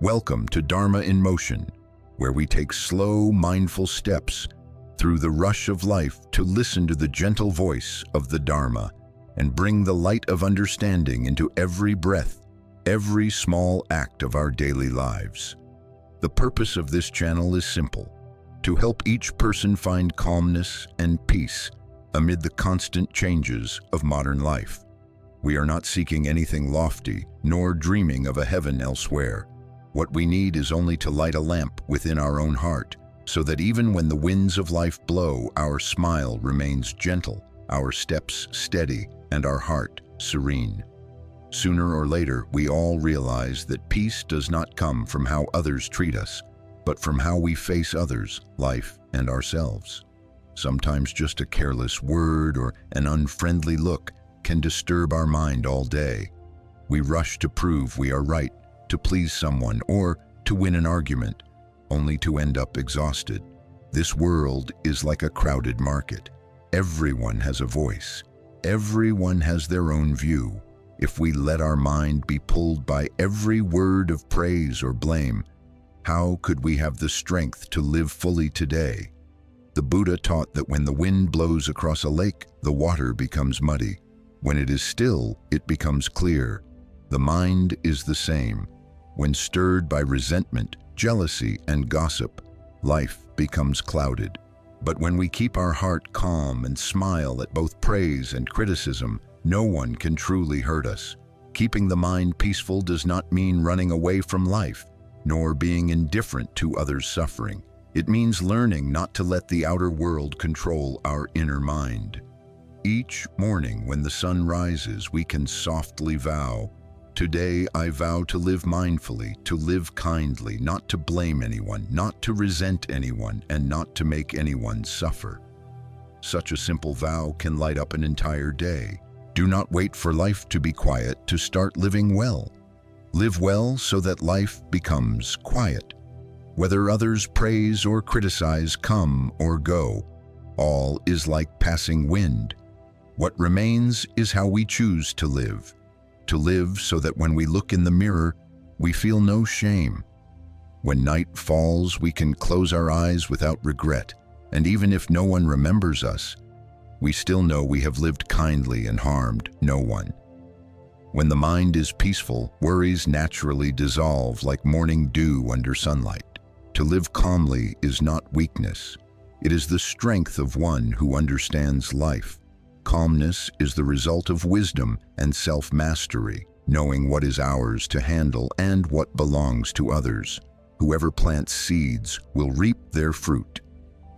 Welcome to Dharma in Motion, where we take slow, mindful steps through the rush of life to listen to the gentle voice of the Dharma and bring the light of understanding into every breath, every small act of our daily lives. The purpose of this channel is simple: to help each person find calmness and peace amid the constant changes of modern life. We are not seeking anything lofty, nor dreaming of a heaven elsewhere. What we need is only to light a lamp within our own heart, so that even when the winds of life blow, our smile remains gentle, our steps steady, and our heart serene. Sooner or later, we all realize that peace does not come from how others treat us, but from how we face others, life, and ourselves. Sometimes just a careless word or an unfriendly look can disturb our mind all day. We rush to prove we are right, to please someone, or to win an argument, only to end up exhausted. This world is like a crowded market. Everyone has a voice. Everyone has their own view. If we let our mind be pulled by every word of praise or blame, how could we have the strength to live fully today? The Buddha taught that when the wind blows across a lake, the water becomes muddy. When it is still, it becomes clear. The mind is the same. When stirred by resentment, jealousy, and gossip, life becomes clouded. But when we keep our heart calm and smile at both praise and criticism, no one can truly hurt us. Keeping the mind peaceful does not mean running away from life, nor being indifferent to others' suffering. It means learning not to let the outer world control our inner mind. Each morning when the sun rises, we can softly vow, "Today I vow to live mindfully, to live kindly, not to blame anyone, not to resent anyone, and not to make anyone suffer." Such a simple vow can light up an entire day. Do not wait for life to be quiet to start living well. Live well so that life becomes quiet. Whether others praise or criticize, come or go, all is like passing wind. What remains is how we choose to live so that when we look in the mirror, we feel no shame. When night falls, we can close our eyes without regret, and even if no one remembers us, we still know we have lived kindly and harmed no one. When the mind is peaceful, worries naturally dissolve like morning dew under sunlight. To live calmly is not weakness. It is the strength of one who understands life. Calmness is the result of wisdom and self-mastery, knowing what is ours to handle and what belongs to others. Whoever plants seeds will reap their fruit.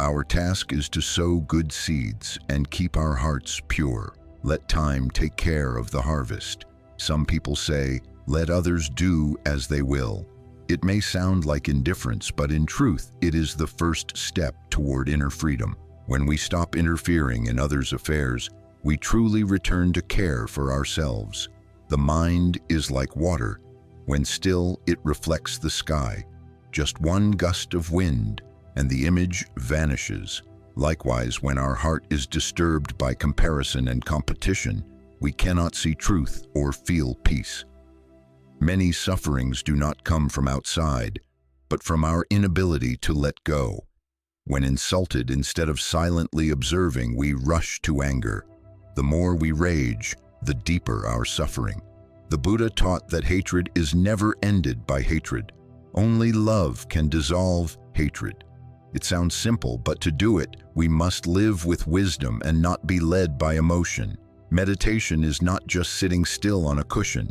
Our task is to sow good seeds and keep our hearts pure. Let time take care of the harvest. Some people say, "Let others do as they will." It may sound like indifference, but in truth, it is the first step toward inner freedom. When we stop interfering in others' affairs, we truly return to care for ourselves. The mind is like water. When still, it reflects the sky. Just one gust of wind, and the image vanishes. Likewise, when our heart is disturbed by comparison and competition, we cannot see truth or feel peace. Many sufferings do not come from outside, but from our inability to let go. When insulted, instead of silently observing, we rush to anger. The more we rage, the deeper our suffering. The Buddha taught that hatred is never ended by hatred. Only love can dissolve hatred. It sounds simple, but to do it, we must live with wisdom and not be led by emotion. Meditation is not just sitting still on a cushion.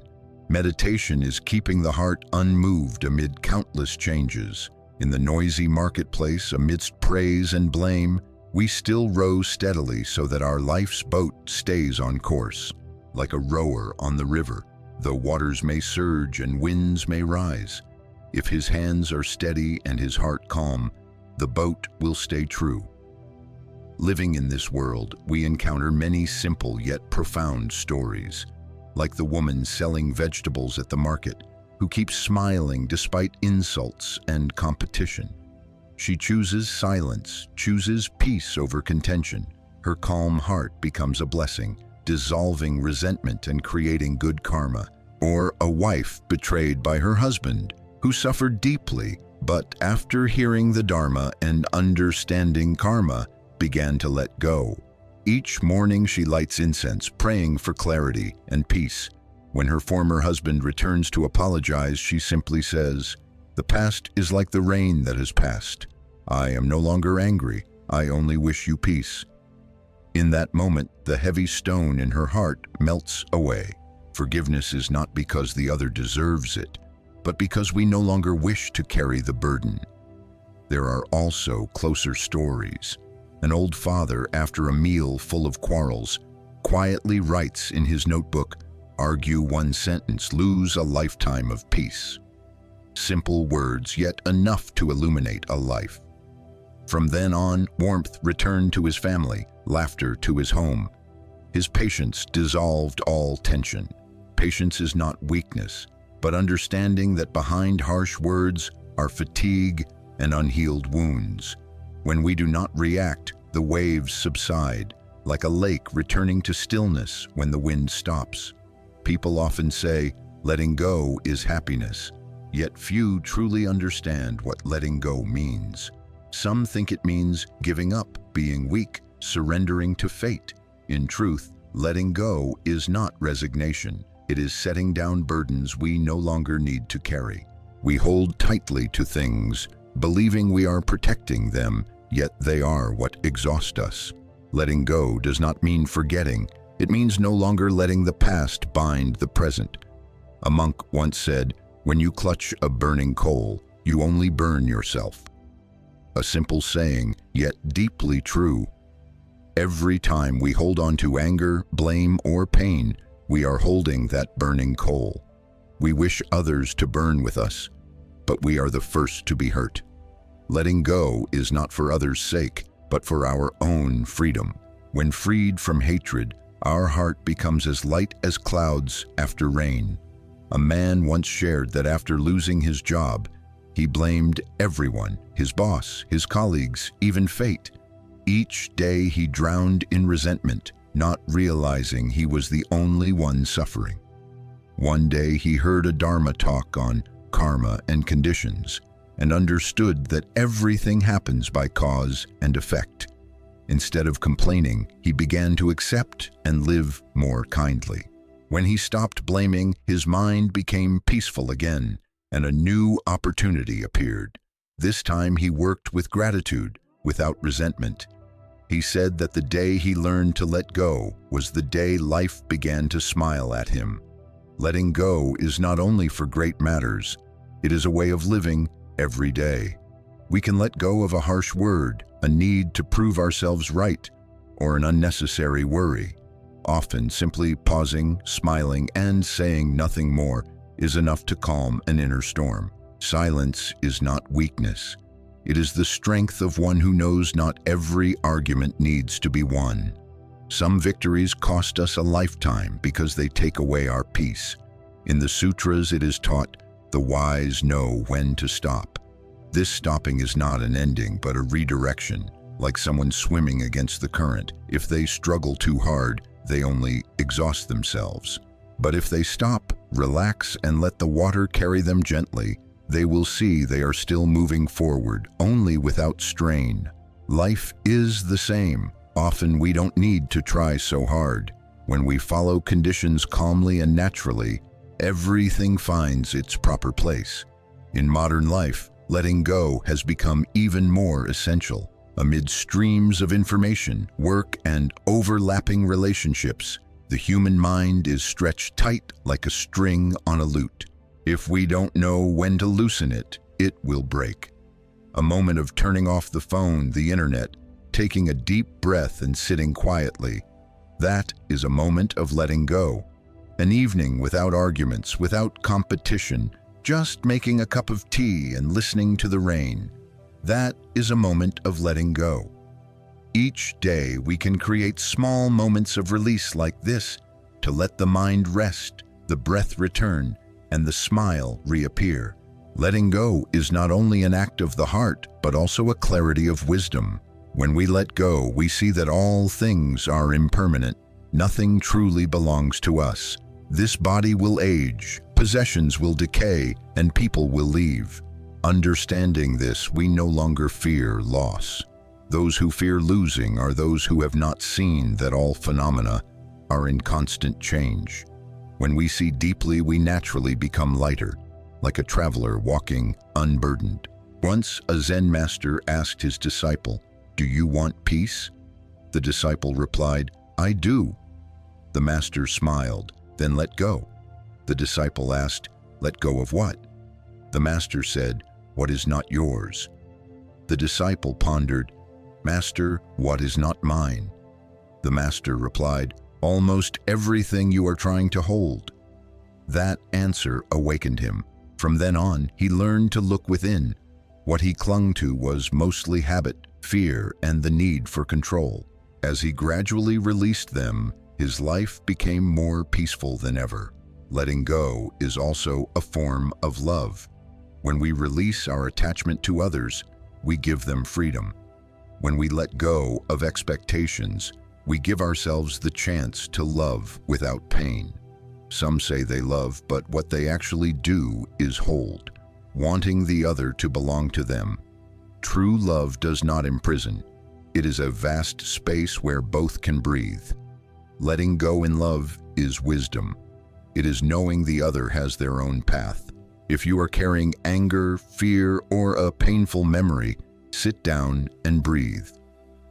Meditation is keeping the heart unmoved amid countless changes. In the noisy marketplace, amidst praise and blame, we still row steadily so that our life's boat stays on course. Like a rower on the river, though waters may surge and winds may rise, if his hands are steady and his heart calm, the boat will stay true. Living in this world, we encounter many simple yet profound stories, like the woman selling vegetables at the market, who keeps smiling despite insults and competition. She chooses silence, chooses peace over contention. Her calm heart becomes a blessing, dissolving resentment and creating good karma. Or a wife betrayed by her husband, who suffered deeply, but after hearing the Dharma and understanding karma, began to let go. Each morning she lights incense, praying for clarity and peace. When her former husband returns to apologize, she simply says, "The past is like the rain that has passed. I am no longer angry. I only wish you peace." In that moment, the heavy stone in her heart melts away. Forgiveness is not because the other deserves it, but because we no longer wish to carry the burden. There are also closer stories. An old father, after a meal full of quarrels, quietly writes in his notebook, "Argue one sentence, lose a lifetime of peace." Simple words, yet enough to illuminate a life. From then on, warmth returned to his family, laughter to his home. His patience dissolved all tension. Patience is not weakness, but understanding that behind harsh words are fatigue and unhealed wounds. When we do not react, the waves subside, like a lake returning to stillness when the wind stops. People often say, letting go is happiness, yet few truly understand what letting go means. Some think it means giving up, being weak, surrendering to fate. In truth, letting go is not resignation. It is setting down burdens we no longer need to carry. We hold tightly to things, believing we are protecting them, yet they are what exhaust us. Letting go does not mean forgetting. It means no longer letting the past bind the present. A monk once said, "When you clutch a burning coal, you only burn yourself." A simple saying, yet deeply true. Every time we hold on to anger, blame, or pain, we are holding that burning coal. We wish others to burn with us, but we are the first to be hurt. Letting go is not for others' sake, but for our own freedom. When freed from hatred, our heart becomes as light as clouds after rain. A man once shared that after losing his job, he blamed everyone, his boss, his colleagues, even fate. Each day he drowned in resentment, not realizing he was the only one suffering. One day he heard a Dharma talk on karma and conditions, and understood that everything happens by cause and effect. Instead of complaining, he began to accept and live more kindly. When he stopped blaming, his mind became peaceful again, and a new opportunity appeared. This time he worked with gratitude, without resentment. He said that the day he learned to let go was the day life began to smile at him. Letting go is not only for great matters, it is a way of living every day. We can let go of a harsh word, a need to prove ourselves right, or an unnecessary worry. Often simply pausing, smiling, and saying nothing more is enough to calm an inner storm. Silence is not weakness. It is the strength of one who knows not every argument needs to be won. Some victories cost us a lifetime because they take away our peace. In the sutras it is taught, the wise know when to stop. This stopping is not an ending but a redirection, like someone swimming against the current. If they struggle too hard, they only exhaust themselves. But if they stop, relax, and let the water carry them gently, they will see they are still moving forward, only without strain. Life is the same. Often we don't need to try so hard. When we follow conditions calmly and naturally, everything finds its proper place. In modern life, letting go has become even more essential. Amid streams of information, work, and overlapping relationships, the human mind is stretched tight like a string on a lute. If we don't know when to loosen it, it will break. A moment of turning off the phone, the internet, taking a deep breath and sitting quietly, that is a moment of letting go. An evening without arguments, without competition, just making a cup of tea and listening to the rain, that is a moment of letting go. Each day we can create small moments of release like this to let the mind rest, the breath return, and the smile reappear. Letting go is not only an act of the heart, but also a clarity of wisdom. When we let go, we see that all things are impermanent. Nothing truly belongs to us. This body will age, Possessions will decay and people will leave. Understanding this, we no longer fear loss. Those who fear losing are those who have not seen that all phenomena are in constant change. When we see deeply, we naturally become lighter, like a traveler walking unburdened. Once a Zen master asked his disciple, "Do you want peace?" The disciple replied, "I do." The master smiled, "Then let go." The disciple asked, "Let go of what?" The master said, "What is not yours." The disciple pondered, "Master, what is not mine?" The master replied, "Almost everything you are trying to hold." That answer awakened him. From then on, he learned to look within. What he clung to was mostly habit, fear, and the need for control. As he gradually released them, his life became more peaceful than ever. Letting go is also a form of love. When we release our attachment to others, we give them freedom. When we let go of expectations, we give ourselves the chance to love without pain. Some say they love, but what they actually do is hold, wanting the other to belong to them. True love does not imprison. It is a vast space where both can breathe. Letting go in love is wisdom. It is knowing the other has their own path. If you are carrying anger, fear, or a painful memory, sit down and breathe.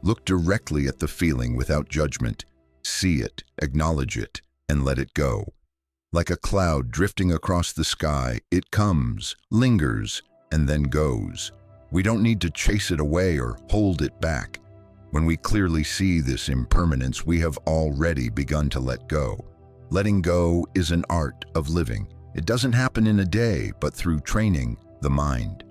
Look directly at the feeling without judgment. See it, acknowledge it, and let it go. Like a cloud drifting across the sky, it comes, lingers, and then goes. We don't need to chase it away or hold it back. When we clearly see this impermanence, we have already begun to let go. Letting go is an art of living. It doesn't happen in a day, but through training the mind.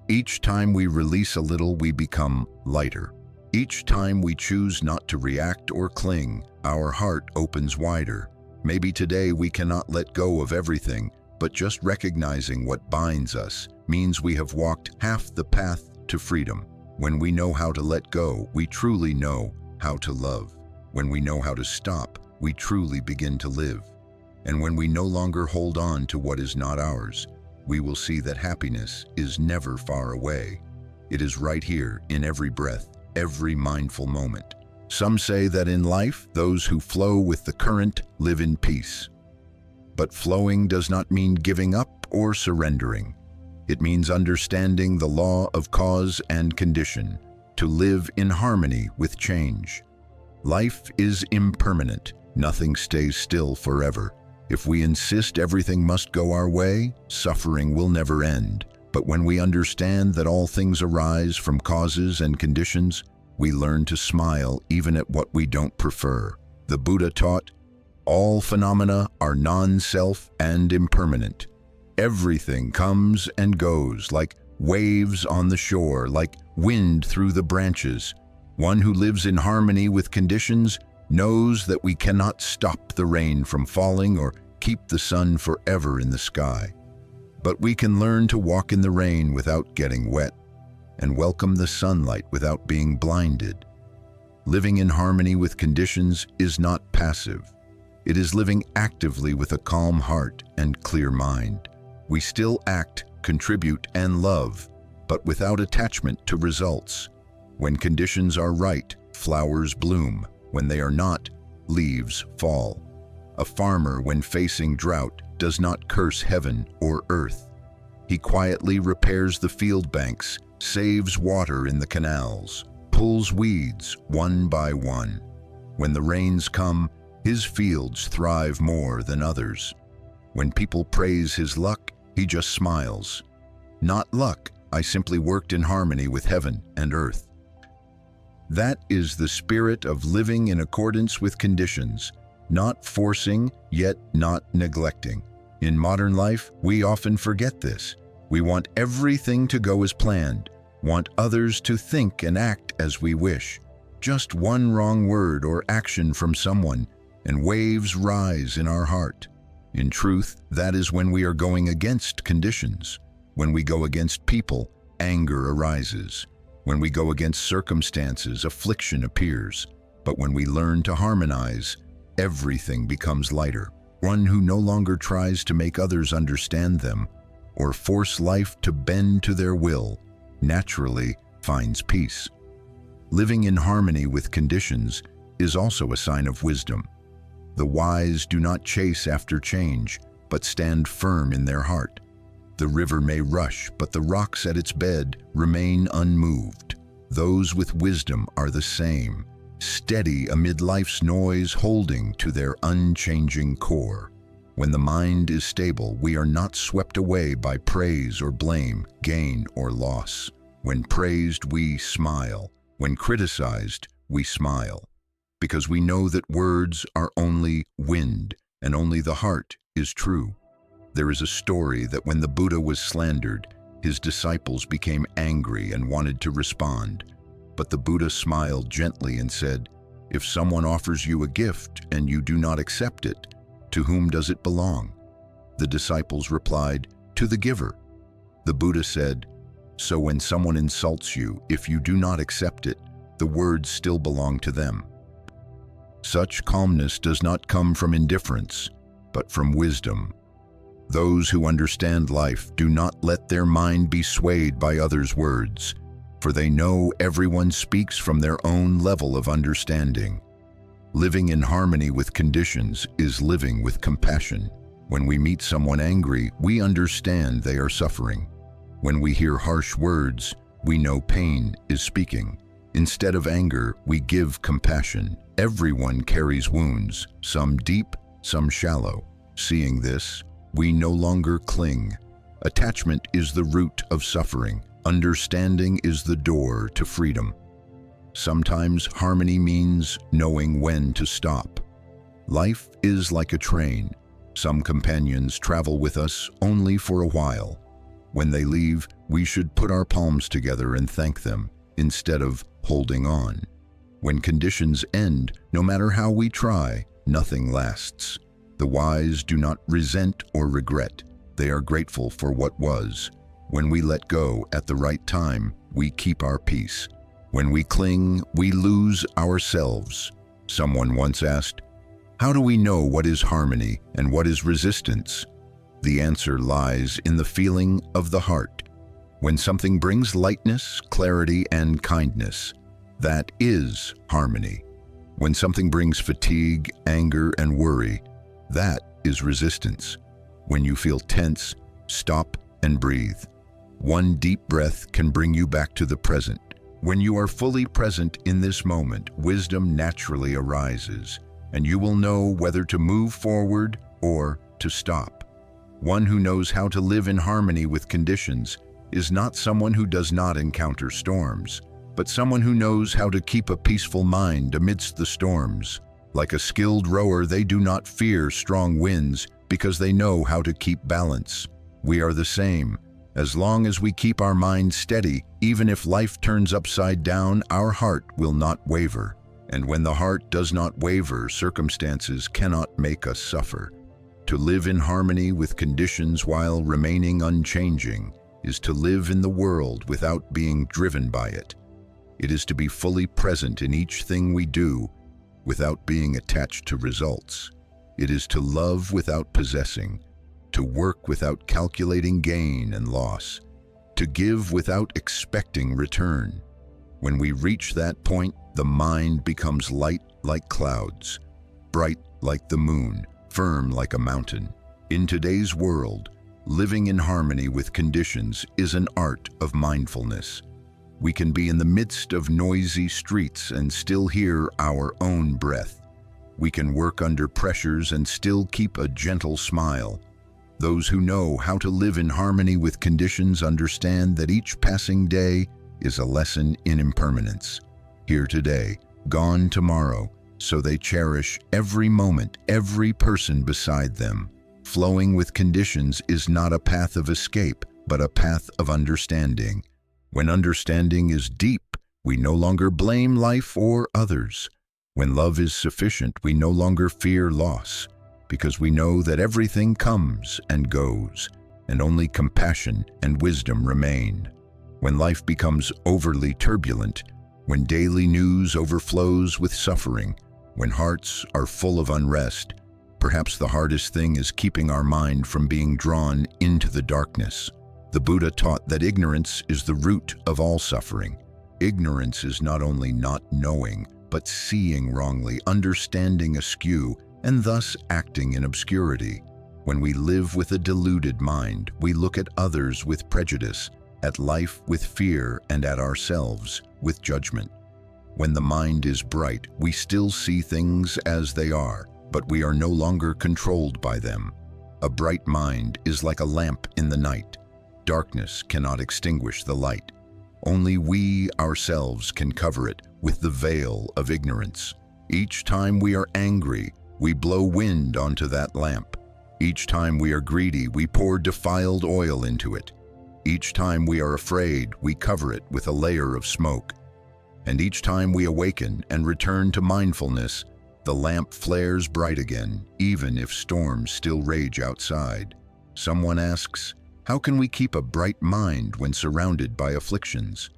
Each time we release a little, we become lighter. Each time we choose not to react or cling, our heart opens wider. Maybe today we cannot let go of everything, but just recognizing what binds us means we have walked half the path to freedom. When we know how to let go, we truly know how to love. When we know how to stop, we truly begin to live. And when we no longer hold on to what is not ours, we will see that happiness is never far away. It is right here in every breath, every mindful moment. Some say that in life, those who flow with the current live in peace. But flowing does not mean giving up or surrendering. It means understanding the law of cause and condition, to live in harmony with change. Life is impermanent. Nothing stays still forever. If we insist everything must go our way, suffering will never end. But when we understand that all things arise from causes and conditions, we learn to smile even at what we don't prefer. The Buddha taught, all phenomena are non-self and impermanent. Everything comes and goes, like waves on the shore, like wind through the branches. One who lives in harmony with conditions knows that we cannot stop the rain from falling or keep the sun forever in the sky. But we can learn to walk in the rain without getting wet and welcome the sunlight without being blinded. Living in harmony with conditions is not passive. It is living actively with a calm heart and clear mind. We still act, contribute, and love, but without attachment to results. When conditions are right, flowers bloom. When they are not, leaves fall. A farmer, when facing drought, does not curse heaven or earth. He quietly repairs the field banks, saves water in the canals, pulls weeds one by one. When the rains come, his fields thrive more than others. When people praise his luck, he just smiles. Not luck, I simply worked in harmony with heaven and earth. That is the spirit of living in accordance with conditions, not forcing, yet not neglecting. In modern life, we often forget this. We want everything to go as planned, want others to think and act as we wish. Just one wrong word or action from someone, and waves rise in our heart. In truth, that is when we are going against conditions. When we go against people, anger arises. When we go against circumstances, affliction appears. But when we learn to harmonize, everything becomes lighter. one who no longer tries to make others understand them or force life to bend to their will, naturally finds peace. Living in harmony with conditions is also a sign of wisdom. The wise do not chase after change, but stand firm in their heart. The river may rush, but the rocks at its bed remain unmoved. Those with wisdom are the same, steady amid life's noise, holding to their unchanging core. When the mind is stable, we are not swept away by praise or blame, gain or loss. When praised, we smile. When criticized, we smile. Because we know that words are only wind, and only the heart is true. There is a story that when the Buddha was slandered, his disciples became angry and wanted to respond. But the Buddha smiled gently and said, "If someone offers you a gift and you do not accept it, to whom does it belong?" The disciples replied, "To the giver." The Buddha said, "So when someone insults you, if you do not accept it, the words still belong to them." Such calmness does not come from indifference, but from wisdom. Those who understand life do not let their mind be swayed by others' words, for they know everyone speaks from their own level of understanding. Living in harmony with conditions is living with compassion. When we meet someone angry, we understand they are suffering. When we hear harsh words, we know pain is speaking. Instead of anger, we give compassion. Everyone carries wounds, some deep, some shallow. Seeing this, we no longer cling. Attachment is the root of suffering. Understanding is the door to freedom. Sometimes harmony means knowing when to stop. Life is like a train. Some companions travel with us only for a while. When they leave, we should put our palms together and thank them, instead of holding on. When conditions end, no matter how we try, nothing lasts. The wise do not resent or regret. They are grateful for what was. When we let go at the right time, we keep our peace. When we cling, we lose ourselves. Someone once asked, "How do we know what is harmony and what is resistance?" The answer lies in the feeling of the heart. When something brings lightness, clarity, and kindness, that is harmony. When something brings fatigue, anger, and worry, that is resistance. When you feel tense, stop and breathe. One deep breath can bring you back to the present. When you are fully present in this moment, wisdom naturally arises, and you will know whether to move forward or to stop. One who knows how to live in harmony with conditions is not someone who does not encounter storms, but someone who knows how to keep a peaceful mind amidst the storms. Like a skilled rower, they do not fear strong winds because they know how to keep balance. We are the same. As long as we keep our mind steady, even if life turns upside down, our heart will not waver. And when the heart does not waver, circumstances cannot make us suffer. To live in harmony with conditions while remaining unchanging is to live in the world without being driven by it. It is to be fully present in each thing we do without being attached to results. It is to love without possessing, to work without calculating gain and loss, to give without expecting return. When we reach that point, the mind becomes light like clouds, bright like the moon, firm like a mountain. In today's world, living in harmony with conditions is an art of mindfulness. We can be in the midst of noisy streets and still hear our own breath. We can work under pressures and still keep a gentle smile. Those who know how to live in harmony with conditions understand that each passing day is a lesson in impermanence. Here today, gone tomorrow, so they cherish every moment, every person beside them. Flowing with conditions is not a path of escape, but a path of understanding. When understanding is deep, we no longer blame life or others. When love is sufficient, we no longer fear loss, because we know that everything comes and goes, and only compassion and wisdom remain. When life becomes overly turbulent, when daily news overflows with suffering, when hearts are full of unrest, Perhaps the hardest thing is keeping our mind from being drawn into the darkness. The Buddha taught that ignorance is the root of all suffering. Ignorance is not only not knowing, but seeing wrongly, understanding askew, and thus acting in obscurity. When we live with a deluded mind, we look at others with prejudice, at life with fear, and at ourselves with judgment. When the mind is bright, we still see things as they are, but we are no longer controlled by them. A bright mind is like a lamp in the night. Darkness cannot extinguish the light. Only we ourselves can cover it with the veil of ignorance. Each time we are angry, we blow wind onto that lamp. Each time we are greedy, we pour defiled oil into it. Each time we are afraid, we cover it with a layer of smoke. And each time we awaken and return to mindfulness, the lamp flares bright again, even if storms still rage outside. Someone asks, how can we keep a bright mind when surrounded by afflictions?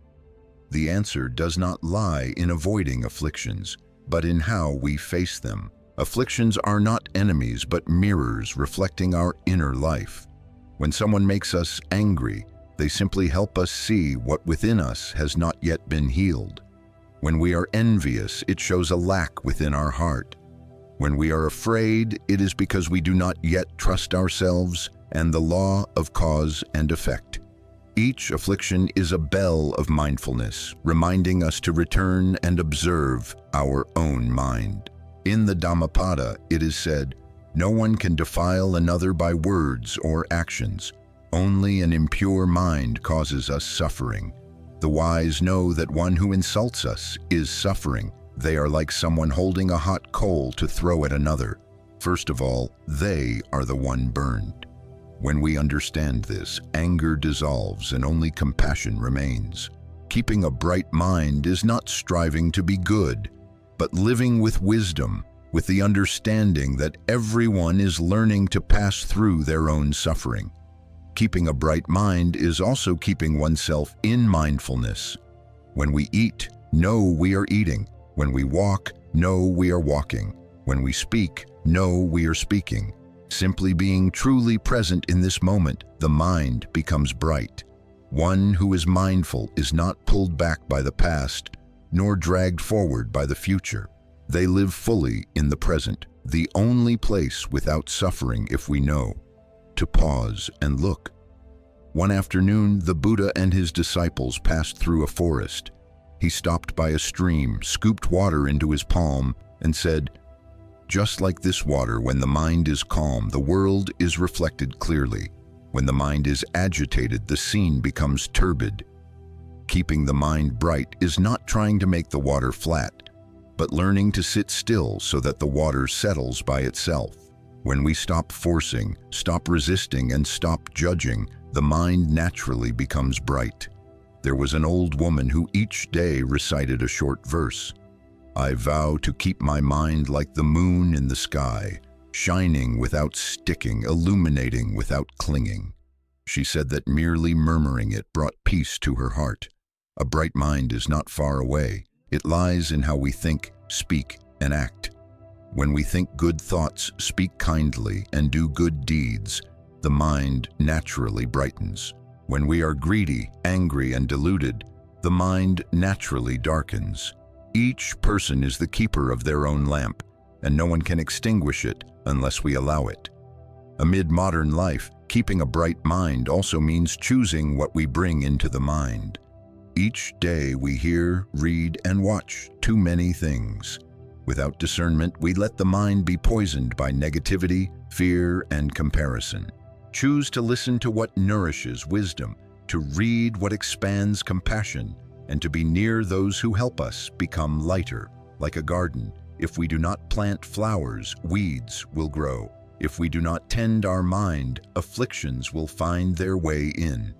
The answer does not lie in avoiding afflictions, but in how we face them. Afflictions are not enemies, but mirrors reflecting our inner life. When someone makes us angry, they simply help us see what within us has not yet been healed. When we are envious, it shows a lack within our heart. When we are afraid, it is because we do not yet trust ourselves and the law of cause and effect. Each affliction is a bell of mindfulness, reminding us to return and observe our own mind. In the Dhammapada, it is said, no one can defile another by words or actions. Only an impure mind causes us suffering. The wise know that one who insults us is suffering. They are like someone holding a hot coal to throw at another. First of all, they are the one burned. When we understand this, anger dissolves and only compassion remains. Keeping a bright mind is not striving to be good, but living with wisdom, with the understanding that everyone is learning to pass through their own suffering. Keeping a bright mind is also keeping oneself in mindfulness. When we eat, know we are eating. When we walk, know we are walking. When we speak, know we are speaking. Simply being truly present in this moment, the mind becomes bright. One who is mindful is not pulled back by the past, nor dragged forward by the future. They live fully in the present, the only place without suffering if we know to pause and look. One afternoon, the Buddha and his disciples passed through a forest. He stopped by a stream, scooped water into his palm, and said, just like this water, when the mind is calm, the world is reflected clearly. When the mind is agitated, the scene becomes turbid. Keeping the mind bright is not trying to make the water flat, but learning to sit still so that the water settles by itself. When we stop forcing, stop resisting, and stop judging, the mind naturally becomes bright. There was an old woman who each day recited a short verse. I vow to keep my mind like the moon in the sky, shining without sticking, illuminating without clinging. She said that merely murmuring it brought peace to her heart. A bright mind is not far away. It lies in how we think, speak, and act. When we think good thoughts, speak kindly, and do good deeds, the mind naturally brightens. When we are greedy, angry, and deluded, the mind naturally darkens. Each person is the keeper of their own lamp, and no one can extinguish it unless we allow it. Amid modern life, keeping a bright mind also means choosing what we bring into the mind. Each day we hear, read, and watch too many things. Without discernment, we let the mind be poisoned by negativity, fear, and comparison. Choose to listen to what nourishes wisdom, to read what expands compassion, and to be near those who help us become lighter. Like a garden, if we do not plant flowers, weeds will grow. If we do not tend our mind, afflictions will find their way in.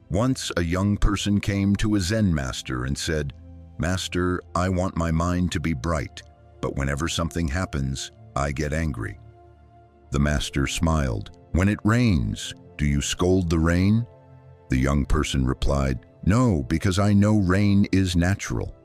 Once a young person came to a Zen master and said, "Master, I want my mind to be bright, but whenever something happens, I get angry." The master smiled. "When it rains, do you scold the rain?" The young person replied, "No, because I know rain is natural."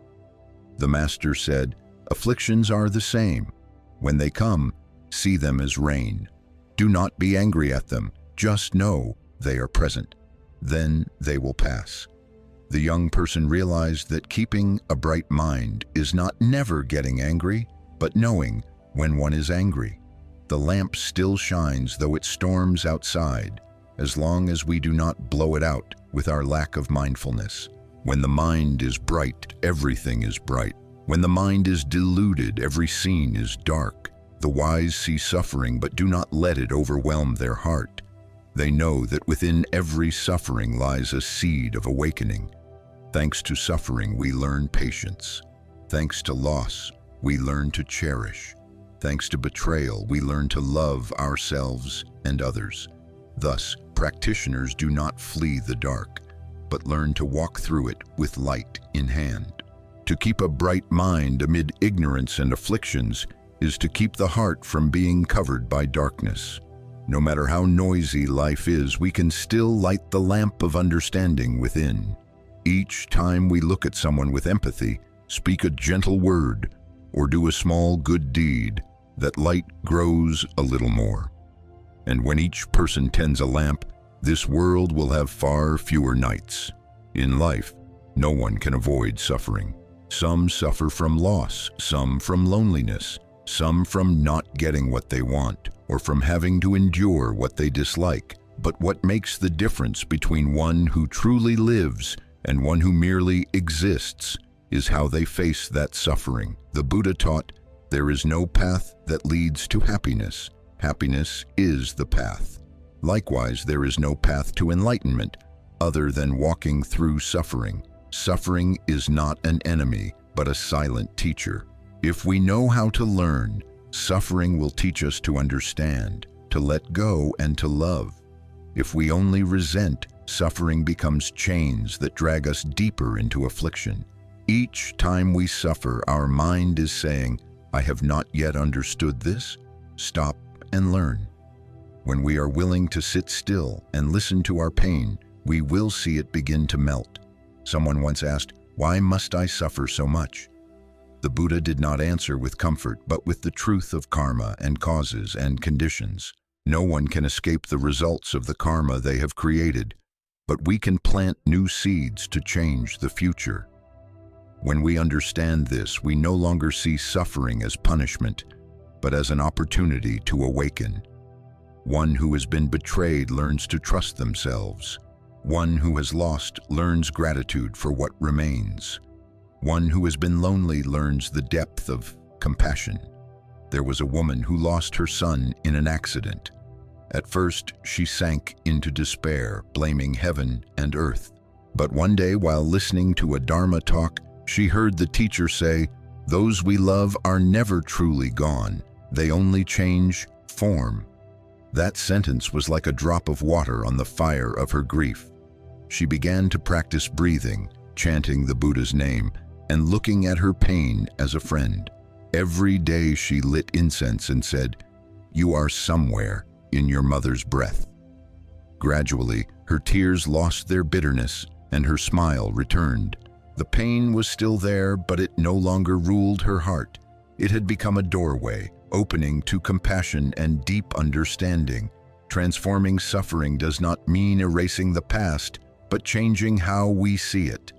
The master said, "Afflictions are the same. When they come, See them as rain. Do not be angry at them. Just know they are present. Then they will pass. The young person realized that keeping a bright mind is not never getting angry, but knowing when one is angry. The lamp still shines though it storms outside, as long as we do not blow it out with our lack of mindfulness. When the mind is bright, everything is bright. When the mind is deluded, every scene is dark. The wise see suffering but do not let it overwhelm their heart. They know that within every suffering lies a seed of awakening. Thanks to suffering, we learn patience. Thanks to loss, we learn to cherish. Thanks to betrayal, we learn to love ourselves and others. Thus, practitioners do not flee the dark, but learn to walk through it with light in hand. To keep a bright mind amid ignorance and afflictions is to keep the heart from being covered by darkness. No matter how noisy life is, we can still light the lamp of understanding within. Each time we look at someone with empathy, speak a gentle word, or do a small good deed, that light grows a little more. And when each person tends a lamp, this world will have far fewer nights. In life, no one can avoid suffering. Some suffer from loss, some from loneliness, some from not getting what they want, or from having to endure what they dislike. But what makes the difference between one who truly lives and one who merely exists is how they face that suffering. The Buddha taught, there is no path that leads to happiness. Happiness is the path. Likewise, there is no path to enlightenment other than walking through suffering. Suffering is not an enemy, but a silent teacher. If we know how to learn, suffering will teach us to understand, to let go, and to love. If we only resent, suffering becomes chains that drag us deeper into affliction. Each time we suffer, our mind is saying, I have not yet understood this. Stop and learn. When we are willing to sit still and listen to our pain, we will see it begin to melt. Someone once asked, why must I suffer so much? The Buddha did not answer with comfort, but with the truth of karma and causes and conditions. No one can escape the results of the karma they have created, but we can plant new seeds to change the future. When we understand this, we no longer see suffering as punishment, but as an opportunity to awaken. One who has been betrayed learns to trust themselves. One who has lost learns gratitude for what remains. One who has been lonely learns the depth of compassion. There was a woman who lost her son in an accident. At first, she sank into despair, blaming heaven and earth. But one day, while listening to a Dharma talk, she heard the teacher say, those we love are never truly gone. They only change form. That sentence was like a drop of water on the fire of her grief. She began to practice breathing, chanting the Buddha's name, and looking at her pain as a friend. Every day she lit incense and said, you are somewhere in your mother's breath. Gradually, her tears lost their bitterness and her smile returned. The pain was still there, but it no longer ruled her heart. It had become a doorway, opening to compassion and deep understanding. Transforming suffering does not mean erasing the past, but changing how we see it.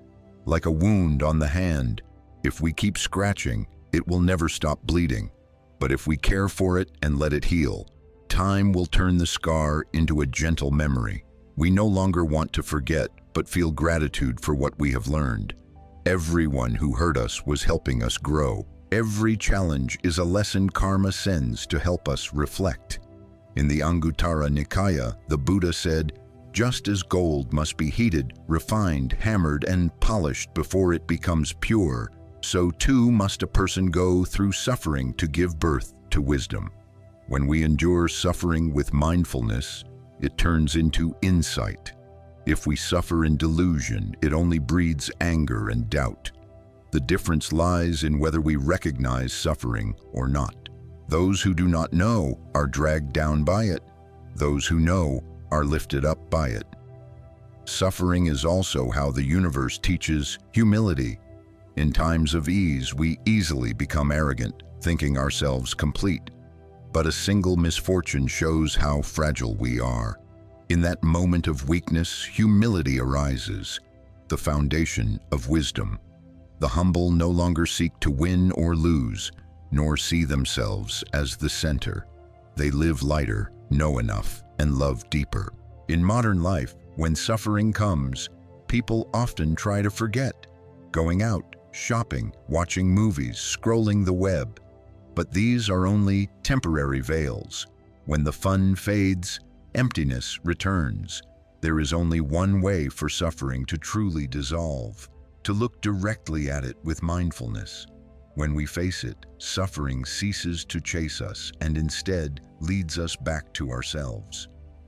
Like a wound on the hand, if we keep scratching, it will never stop bleeding. But if we care for it and let it heal, time will turn the scar into a gentle memory. We no longer want to forget, but feel gratitude for what we have learned. Everyone who hurt us was helping us grow. Every challenge is a lesson karma sends to help us reflect. In the Anguttara Nikaya, the Buddha said, just as gold must be heated, refined, hammered, and polished before it becomes pure, so too must a person go through suffering to give birth to wisdom. When we endure suffering with mindfulness, it turns into insight. If we suffer in delusion, it only breeds anger and doubt. The difference lies in whether we recognize suffering or not. Those who do not know are dragged down by it. Those who know are lifted up by it. Suffering is also how the universe teaches humility. In times of ease, we easily become arrogant, thinking ourselves complete. But a single misfortune shows how fragile we are. In that moment of weakness, humility arises, the foundation of wisdom. The humble no longer seek to win or lose, nor see themselves as the center. They live lighter, know enough, and love deeper. In modern life, when suffering comes, people often try to forget, going out, shopping, watching movies, scrolling the web. But these are only temporary veils. When the fun fades, emptiness returns. There is only one way for suffering to truly dissolve, to look directly at it with mindfulness. When we face it, suffering ceases to chase us and instead leads us back to ourselves.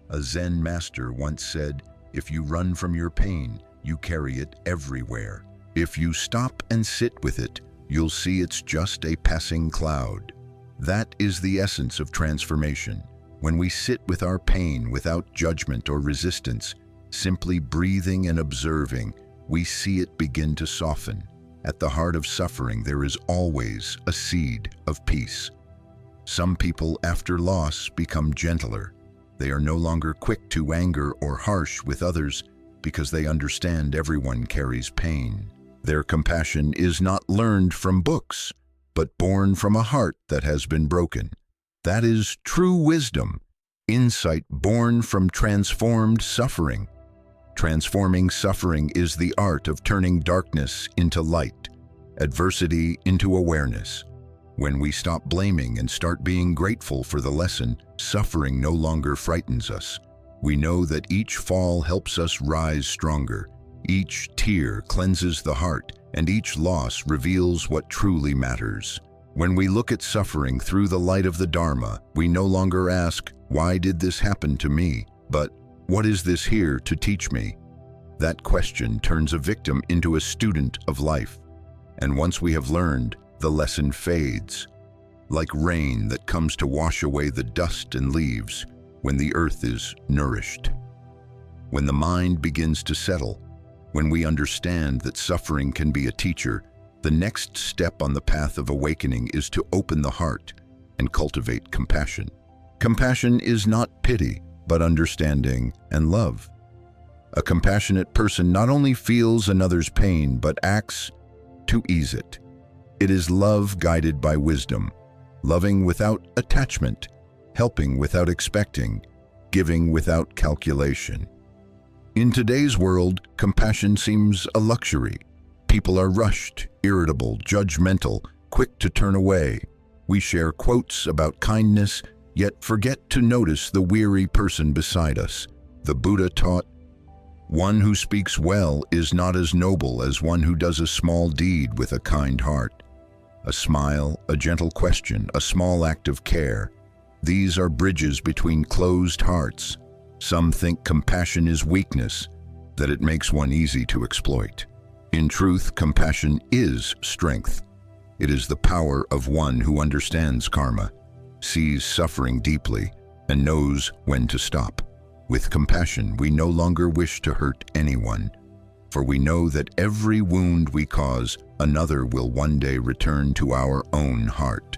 A Zen master once said, "If you run from your pain, you carry it everywhere. If you stop and sit with it, you'll see it's just a passing cloud." That is the essence of transformation. When we sit with our pain without judgment or resistance, simply breathing and observing, we see it begin to soften. At the heart of suffering, there is always a seed of peace. Some people, after loss, become gentler. They are no longer quick to anger or harsh with others because they understand everyone carries pain. Their compassion is not learned from books, but born from a heart that has been broken. That is true wisdom, insight born from transformed suffering. Transforming suffering is the art of turning darkness into light, adversity into awareness. When we stop blaming and start being grateful for the lesson, suffering no longer frightens us. We know that each fall helps us rise stronger. Each tear cleanses the heart, and each loss reveals what truly matters. When we look at suffering through the light of the Dharma, we no longer ask, "Why did this happen to me?" but, "What is this here to teach me?" That question turns a victim into a student of life. And once we have learned, the lesson fades. Like rain that comes to wash away the dust and leaves when the earth is nourished. When the mind begins to settle, when we understand that suffering can be a teacher, the next step on the path of awakening is to open the heart and cultivate compassion. Compassion is not pity, but understanding and love. A compassionate person not only feels another's pain, but acts to ease it. It is love guided by wisdom, loving without attachment, helping without expecting, giving without calculation. In today's world, compassion seems a luxury. People are rushed, irritable, judgmental, quick to turn away. We share quotes about kindness, yet forget to notice the weary person beside us. The Buddha taught, "One who speaks well is not as noble as one who does a small deed with a kind heart." A smile, a gentle question, a small act of care. These are bridges between closed hearts. Some think compassion is weakness, that it makes one easy to exploit. In truth, compassion is strength. It is the power of one who understands karma, sees suffering deeply, and knows when to stop. With compassion, we no longer wish to hurt anyone, for we know that every wound we cause, another will one day return to our own heart.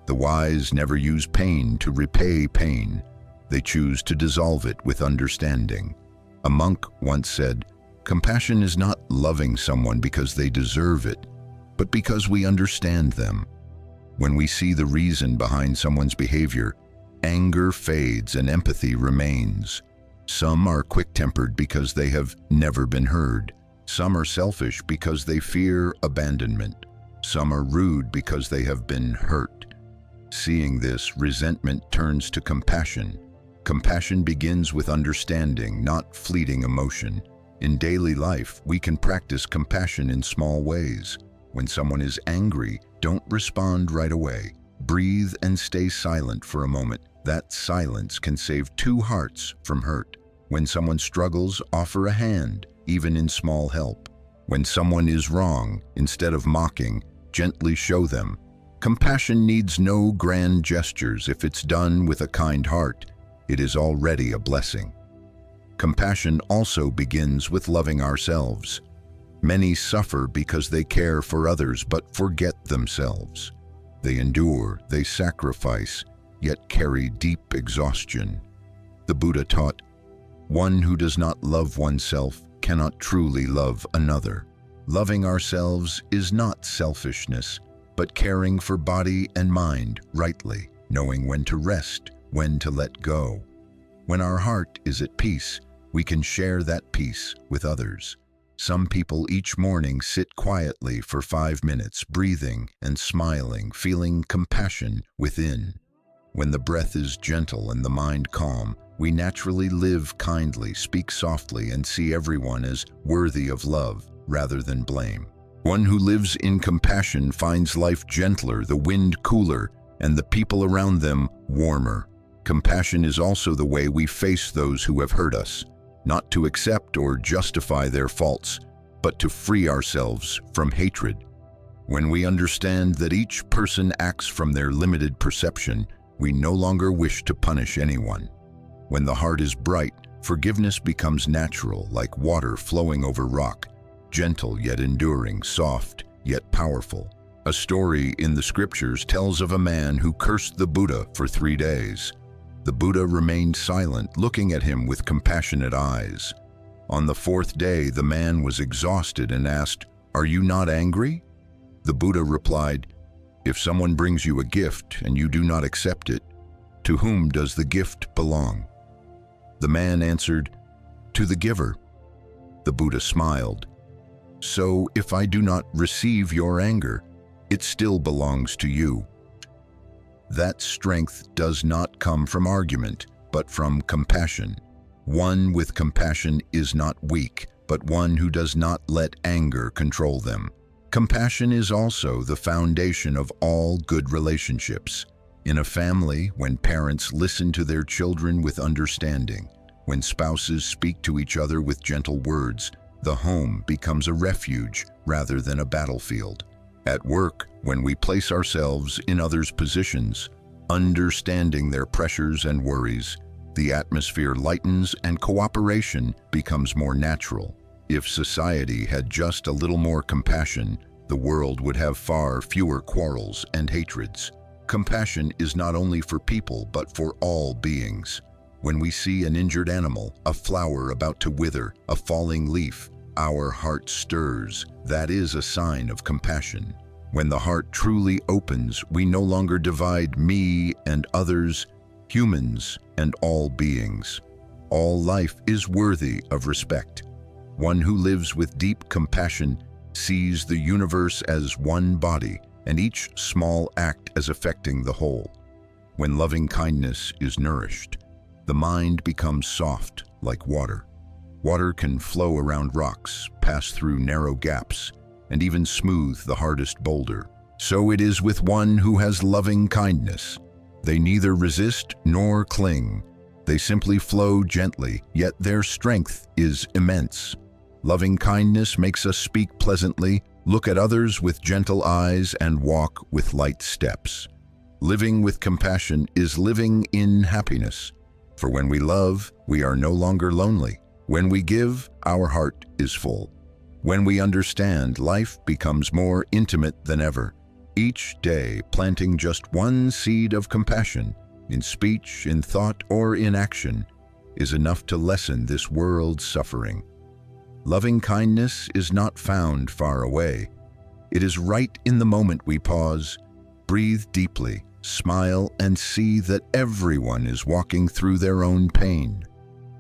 The wise never use pain to repay pain. They choose to dissolve it with understanding. A monk once said, "Compassion is not loving someone because they deserve it, but because we understand them." When we see the reason behind someone's behavior, anger fades and empathy remains. Some are quick-tempered because they have never been heard. Some are selfish because they fear abandonment. Some are rude because they have been hurt. Seeing this, resentment turns to compassion. Compassion begins with understanding, not fleeting emotion. In daily life, we can practice compassion in small ways. When someone is angry, don't respond right away. Breathe and stay silent for a moment. That silence can save two hearts from hurt. When someone struggles, offer a hand, even in small help. When someone is wrong, instead of mocking, gently show them. Compassion needs no grand gestures. If it's done with a kind heart, it is already a blessing. Compassion also begins with loving ourselves. Many suffer because they care for others but forget themselves. They endure, they sacrifice, yet carry deep exhaustion. The Buddha taught, "One who does not love oneself cannot truly love another." Loving ourselves is not selfishness, but caring for body and mind rightly, knowing when to rest, when to let go. When our heart is at peace, we can share that peace with others. Some people each morning sit quietly for 5 minutes, breathing and smiling, feeling compassion within. When the breath is gentle and the mind calm, we naturally live kindly, speak softly, and see everyone as worthy of love rather than blame. One who lives in compassion finds life gentler, the wind cooler, and the people around them warmer. Compassion is also the way we face those who have hurt us, not to accept or justify their faults, but to free ourselves from hatred. When we understand that each person acts from their limited perception, we no longer wish to punish anyone. When the heart is bright, forgiveness becomes natural, like water flowing over rock, gentle yet enduring, soft yet powerful. A story in the scriptures tells of a man who cursed the Buddha for 3 days. The Buddha remained silent, looking at him with compassionate eyes. On the 4th day, the man was exhausted and asked, "Are you not angry?" The Buddha replied, "If someone brings you a gift and you do not accept it, to whom does the gift belong?" The man answered, "To the giver." The Buddha smiled. "So if I do not receive your anger, it still belongs to you." That strength does not come from argument, but from compassion. One with compassion is not weak, but one who does not let anger control them. Compassion is also the foundation of all good relationships. In a family, when parents listen to their children with understanding, when spouses speak to each other with gentle words, the home becomes a refuge rather than a battlefield. At work, when we place ourselves in others' positions, understanding their pressures and worries, the atmosphere lightens and cooperation becomes more natural. If society had just a little more compassion, the world would have far fewer quarrels and hatreds. Compassion is not only for people, but for all beings. When we see an injured animal, a flower about to wither, a falling leaf, our heart stirs. That is a sign of compassion. When the heart truly opens, we no longer divide me and others, humans and all beings. All life is worthy of respect. One who lives with deep compassion sees the universe as one body and each small act as affecting the whole. When loving kindness is nourished, the mind becomes soft like water. Water can flow around rocks, pass through narrow gaps, and even smooth the hardest boulder. So it is with one who has loving kindness. They neither resist nor cling. They simply flow gently, yet their strength is immense. Loving kindness makes us speak pleasantly, look at others with gentle eyes, and walk with light steps. Living with compassion is living in happiness. For when we love, we are no longer lonely. When we give, our heart is full. When we understand, life becomes more intimate than ever. Each day, planting just one seed of compassion, in speech, in thought, or in action, is enough to lessen this world's suffering. Loving kindness is not found far away. It is right in the moment we pause, breathe deeply, smile, and see that everyone is walking through their own pain.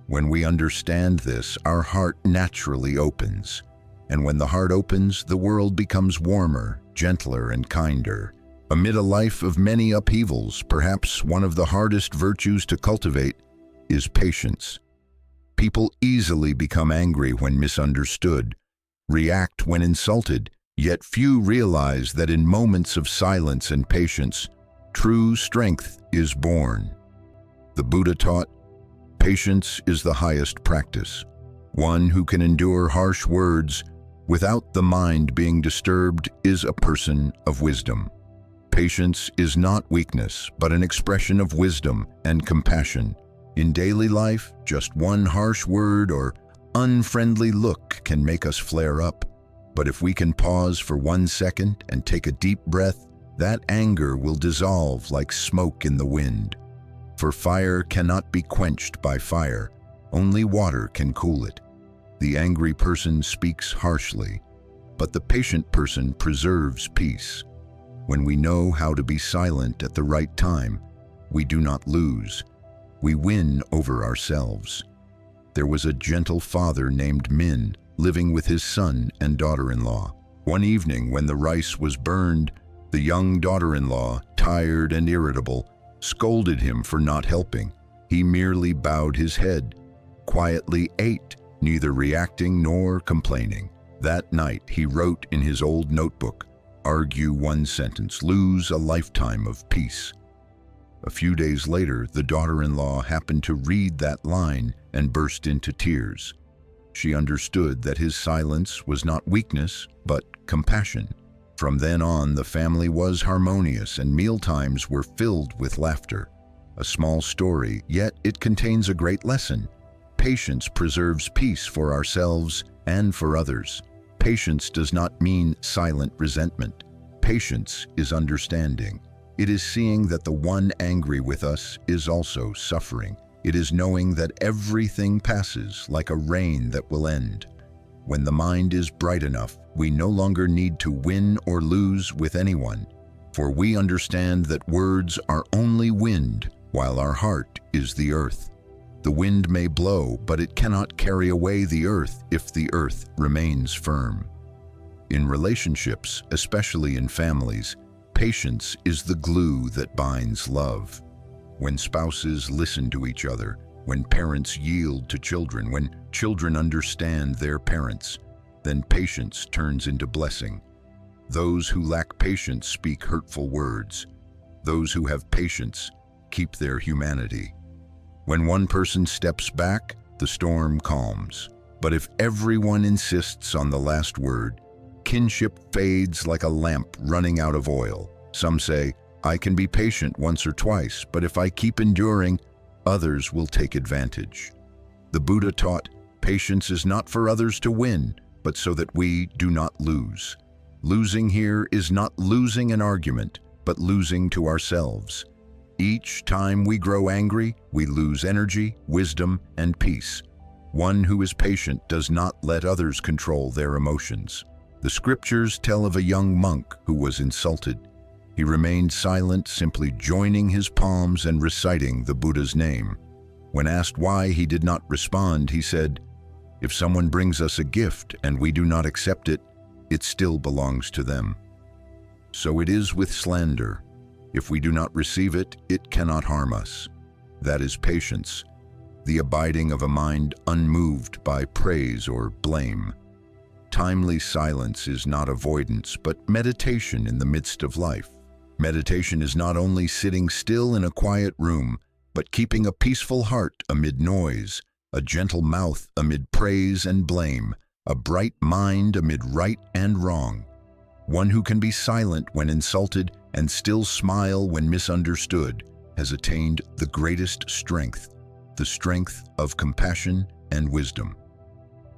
When we understand this, our heart naturally opens. And when the heart opens, the world becomes warmer, gentler, and kinder. Amid a life of many upheavals, perhaps one of the hardest virtues to cultivate is patience. People easily become angry when misunderstood, react when insulted, yet few realize that in moments of silence and patience, true strength is born. The Buddha taught, "Patience is the highest practice. One who can endure harsh words without the mind being disturbed is a person of wisdom." Patience is not weakness, but an expression of wisdom and compassion. In daily life, just one harsh word or unfriendly look can make us flare up. But if we can pause for 1 second and take a deep breath, that anger will dissolve like smoke in the wind. For fire cannot be quenched by fire, only water can cool it. The angry person speaks harshly, but the patient person preserves peace. When we know how to be silent at the right time, we do not lose. We win over ourselves. There was a gentle father named Min, living with his son and daughter-in-law. One evening when the rice was burned, the young daughter-in-law, tired and irritable, scolded him for not helping. He merely bowed his head, quietly ate, neither reacting nor complaining. That night he wrote in his old notebook, "Argue one sentence, lose a lifetime of peace." A few days later, the daughter-in-law happened to read that line and burst into tears. She understood that his silence was not weakness, but compassion. From then on, the family was harmonious and mealtimes were filled with laughter. A small story, yet it contains a great lesson. Patience preserves peace for ourselves and for others. Patience does not mean silent resentment. Patience is understanding. It is seeing that the one angry with us is also suffering. It is knowing that everything passes like a rain that will end. When the mind is bright enough, we no longer need to win or lose with anyone, for we understand that words are only wind, while our heart is the earth. The wind may blow, but it cannot carry away the earth if the earth remains firm. In relationships, especially in families, patience is the glue that binds love. When spouses listen to each other, when parents yield to children, when children understand their parents, then patience turns into blessing. Those who lack patience speak hurtful words. Those who have patience keep their humanity. When one person steps back, the storm calms. But if everyone insists on the last word, kinship fades like a lamp running out of oil. Some say, "I can be patient once or twice, but if I keep enduring, others will take advantage." The Buddha taught, patience is not for others to win, but so that we do not lose. Losing here is not losing an argument, but losing to ourselves. Each time we grow angry, we lose energy, wisdom, and peace. One who is patient does not let others control their emotions. The scriptures tell of a young monk who was insulted. He remained silent, simply joining his palms and reciting the Buddha's name. When asked why he did not respond, he said, "If someone brings us a gift and we do not accept it, it still belongs to them." So it is with slander. If we do not receive it, it cannot harm us. That is patience, the abiding of a mind unmoved by praise or blame. Timely silence is not avoidance, but meditation in the midst of life. Meditation is not only sitting still in a quiet room, but keeping a peaceful heart amid noise, a gentle mouth amid praise and blame, a bright mind amid right and wrong. One who can be silent when insulted and still smile when misunderstood has attained the greatest strength, the strength of compassion and wisdom.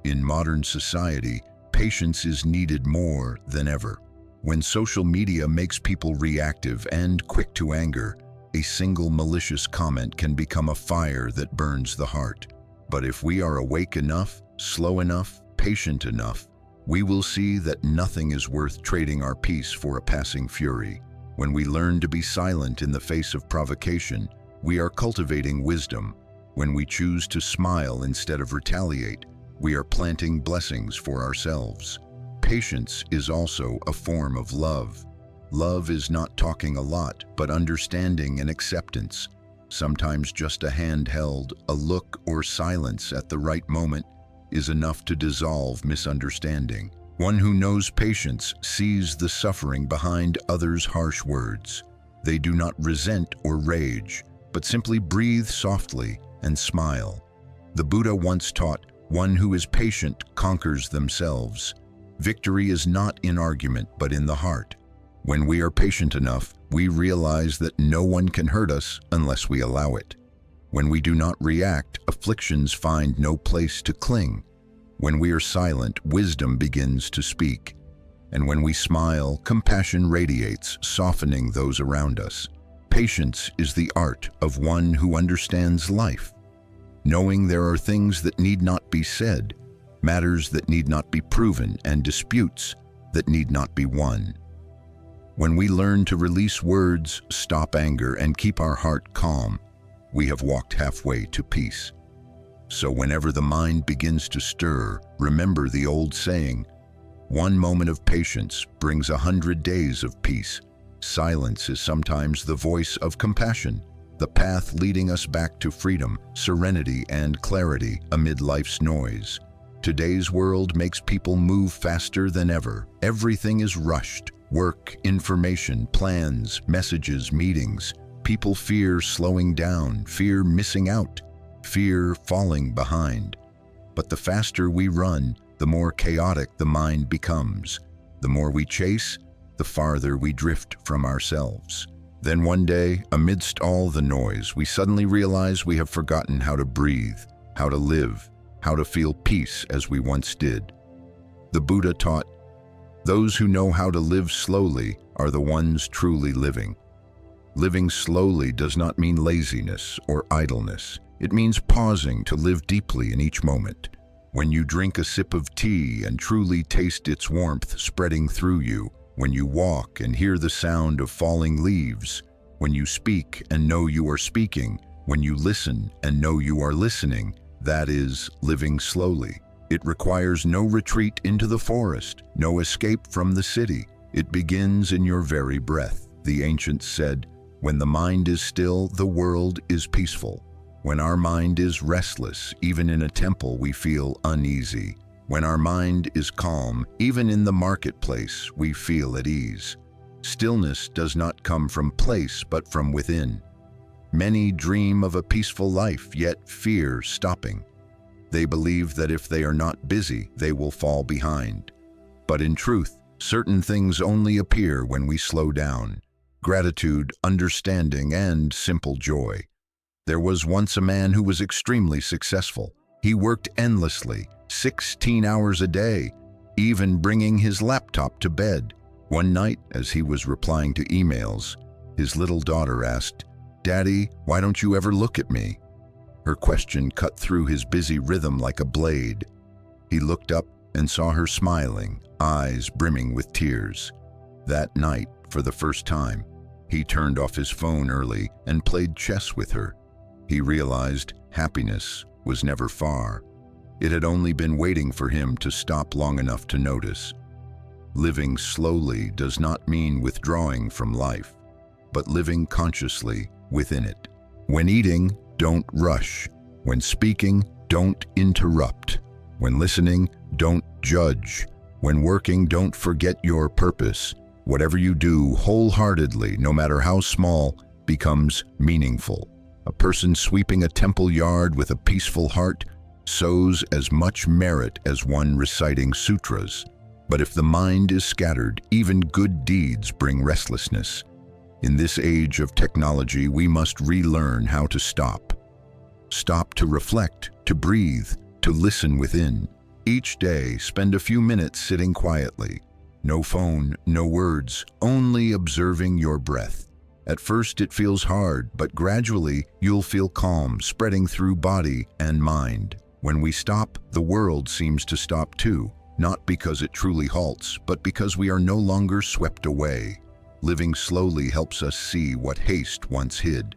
In modern society, patience is needed more than ever. When social media makes people reactive and quick to anger, a single malicious comment can become a fire that burns the heart. But if we are awake enough, slow enough, patient enough, we will see that nothing is worth trading our peace for a passing fury. When we learn to be silent in the face of provocation, we are cultivating wisdom. When we choose to smile instead of retaliate, we are planting blessings for ourselves. Patience is also a form of love. Love is not talking a lot, but understanding and acceptance. Sometimes just a hand held, a look, or silence at the right moment is enough to dissolve misunderstanding. One who knows patience sees the suffering behind others' harsh words. They do not resent or rage, but simply breathe softly and smile. The Buddha once taught, "One who is patient conquers themselves." Victory is not in argument, but in the heart. When we are patient enough, we realize that no one can hurt us unless we allow it. When we do not react, afflictions find no place to cling. When we are silent, wisdom begins to speak. And when we smile, compassion radiates, softening those around us. Patience is the art of one who understands life, knowing there are things that need not be said, matters that need not be proven, and disputes that need not be won. When we learn to release words, stop anger, and keep our heart calm, we have walked halfway to peace. So whenever the mind begins to stir, remember the old saying, one moment of patience brings 100 days of peace. Silence is sometimes the voice of compassion, the path leading us back to freedom, serenity, and clarity amid life's noise. Today's world makes people move faster than ever. Everything is rushed. Work, information, plans, messages, meetings. People fear slowing down, fear missing out, fear falling behind. But the faster we run, the more chaotic the mind becomes. The more we chase, the farther we drift from ourselves. Then one day, amidst all the noise, we suddenly realize we have forgotten how to breathe, how to live, how to feel peace as we once did. The Buddha taught, those who know how to live slowly are the ones truly living. Living slowly does not mean laziness or idleness. It means pausing to live deeply in each moment. When you drink a sip of tea and truly taste its warmth spreading through you, when you walk and hear the sound of falling leaves, when you speak and know you are speaking, when you listen and know you are listening, that is living slowly. It requires no retreat into the forest, no escape from the city. It begins in your very breath. The ancients said, when the mind is still, the world is peaceful. When our mind is restless, even in a temple we feel uneasy. When our mind is calm, even in the marketplace we feel at ease. Stillness does not come from place, but from within. Many dream of a peaceful life, yet fear stopping. They believe that if they are not busy, they will fall behind. But in truth, certain things only appear when we slow down. Gratitude, understanding, and simple joy. There was once a man who was extremely successful. He worked endlessly, 16 hours a day, even bringing his laptop to bed. One night, as he was replying to emails, his little daughter asked, "Daddy, why don't you ever look at me?" Her question cut through his busy rhythm like a blade. He looked up and saw her smiling, eyes brimming with tears. That night, for the first time, he turned off his phone early and played chess with her. He realized happiness was never far. It had only been waiting for him to stop long enough to notice. Living slowly does not mean withdrawing from life, but living consciously within it. When eating, don't rush. When speaking, don't interrupt. When listening, don't judge. When working, don't forget your purpose. Whatever you do wholeheartedly, no matter how small, becomes meaningful. A person sweeping a temple yard with a peaceful heart sows as much merit as one reciting sutras. But if the mind is scattered, even good deeds bring restlessness. In this age of technology, we must relearn how to stop. Stop to reflect, to breathe, to listen within. Each day, spend a few minutes sitting quietly. No phone, no words, only observing your breath. At first it feels hard, but gradually you'll feel calm spreading through body and mind. When we stop, the world seems to stop too, not because it truly halts, but because we are no longer swept away. Living slowly helps us see what haste once hid.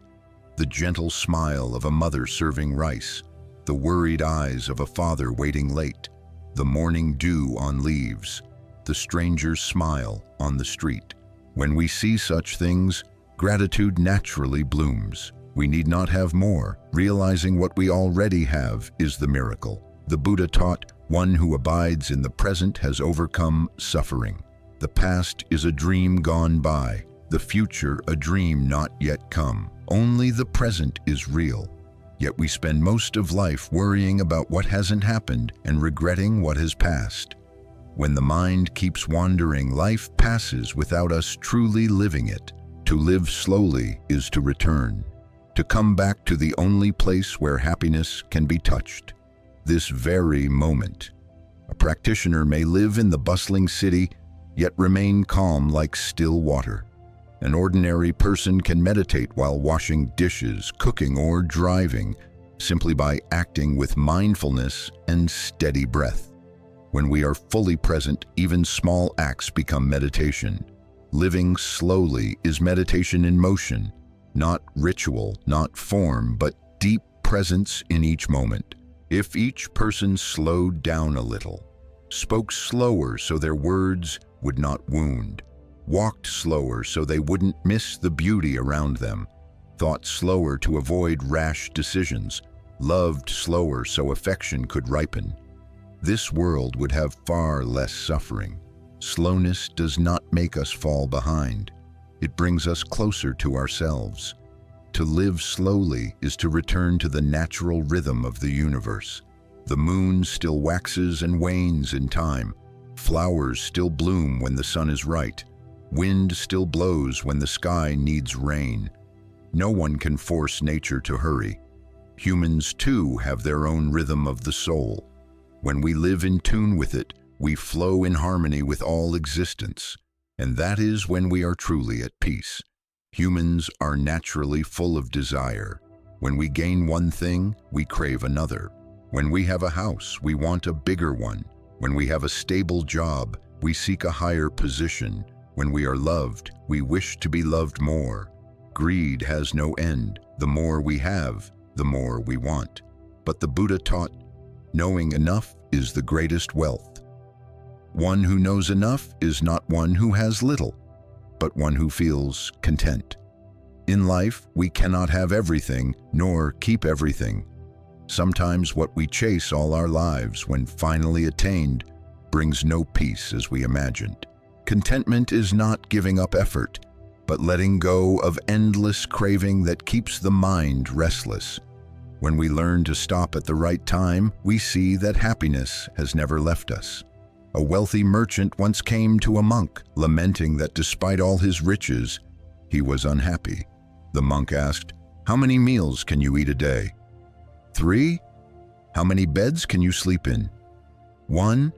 The gentle smile of a mother serving rice, the worried eyes of a father waiting late, the morning dew on leaves, the stranger's smile on the street. When we see such things, gratitude naturally blooms. We need not have more. Realizing what we already have is the miracle. The Buddha taught, one who abides in the present has overcome suffering. The past is a dream gone by, the future a dream not yet come. Only the present is real. Yet we spend most of life worrying about what hasn't happened and regretting what has passed. When the mind keeps wandering, life passes without us truly living it. To live slowly is to return, to come back to the only place where happiness can be touched, this very moment. A practitioner may live in the bustling city, yet remain calm like still water. An ordinary person can meditate while washing dishes, cooking, or driving, simply by acting with mindfulness and steady breath. When we are fully present, even small acts become meditation. Living slowly is meditation in motion, not ritual, not form, but deep presence in each moment. If each person slowed down a little, spoke slower so their words would not wound, walked slower so they wouldn't miss the beauty around them, thought slower to avoid rash decisions, loved slower so affection could ripen, this world would have far less suffering. Slowness does not make us fall behind. It brings us closer to ourselves. To live slowly is to return to the natural rhythm of the universe. The moon still waxes and wanes in time. Flowers still bloom when the sun is right. Wind still blows when the sky needs rain. No one can force nature to hurry. Humans, too, have their own rhythm of the soul. When we live in tune with it, we flow in harmony with all existence, and that is when we are truly at peace. Humans are naturally full of desire. When we gain one thing, we crave another. When we have a house, we want a bigger one. When we have a stable job, we seek a higher position. When we are loved, we wish to be loved more. Greed has no end. The more we have, the more we want. But the Buddha taught, knowing enough is the greatest wealth. One who knows enough is not one who has little, but one who feels content. In life, we cannot have everything, nor keep everything. Sometimes what we chase all our lives, when finally attained, brings no peace as we imagined. Contentment is not giving up effort, but letting go of endless craving that keeps the mind restless. When we learn to stop at the right time, we see that happiness has never left us. A wealthy merchant once came to a monk, lamenting that despite all his riches, he was unhappy. The monk asked, "How many meals can you eat a day?" "3. "How many beds can you sleep in?" "1.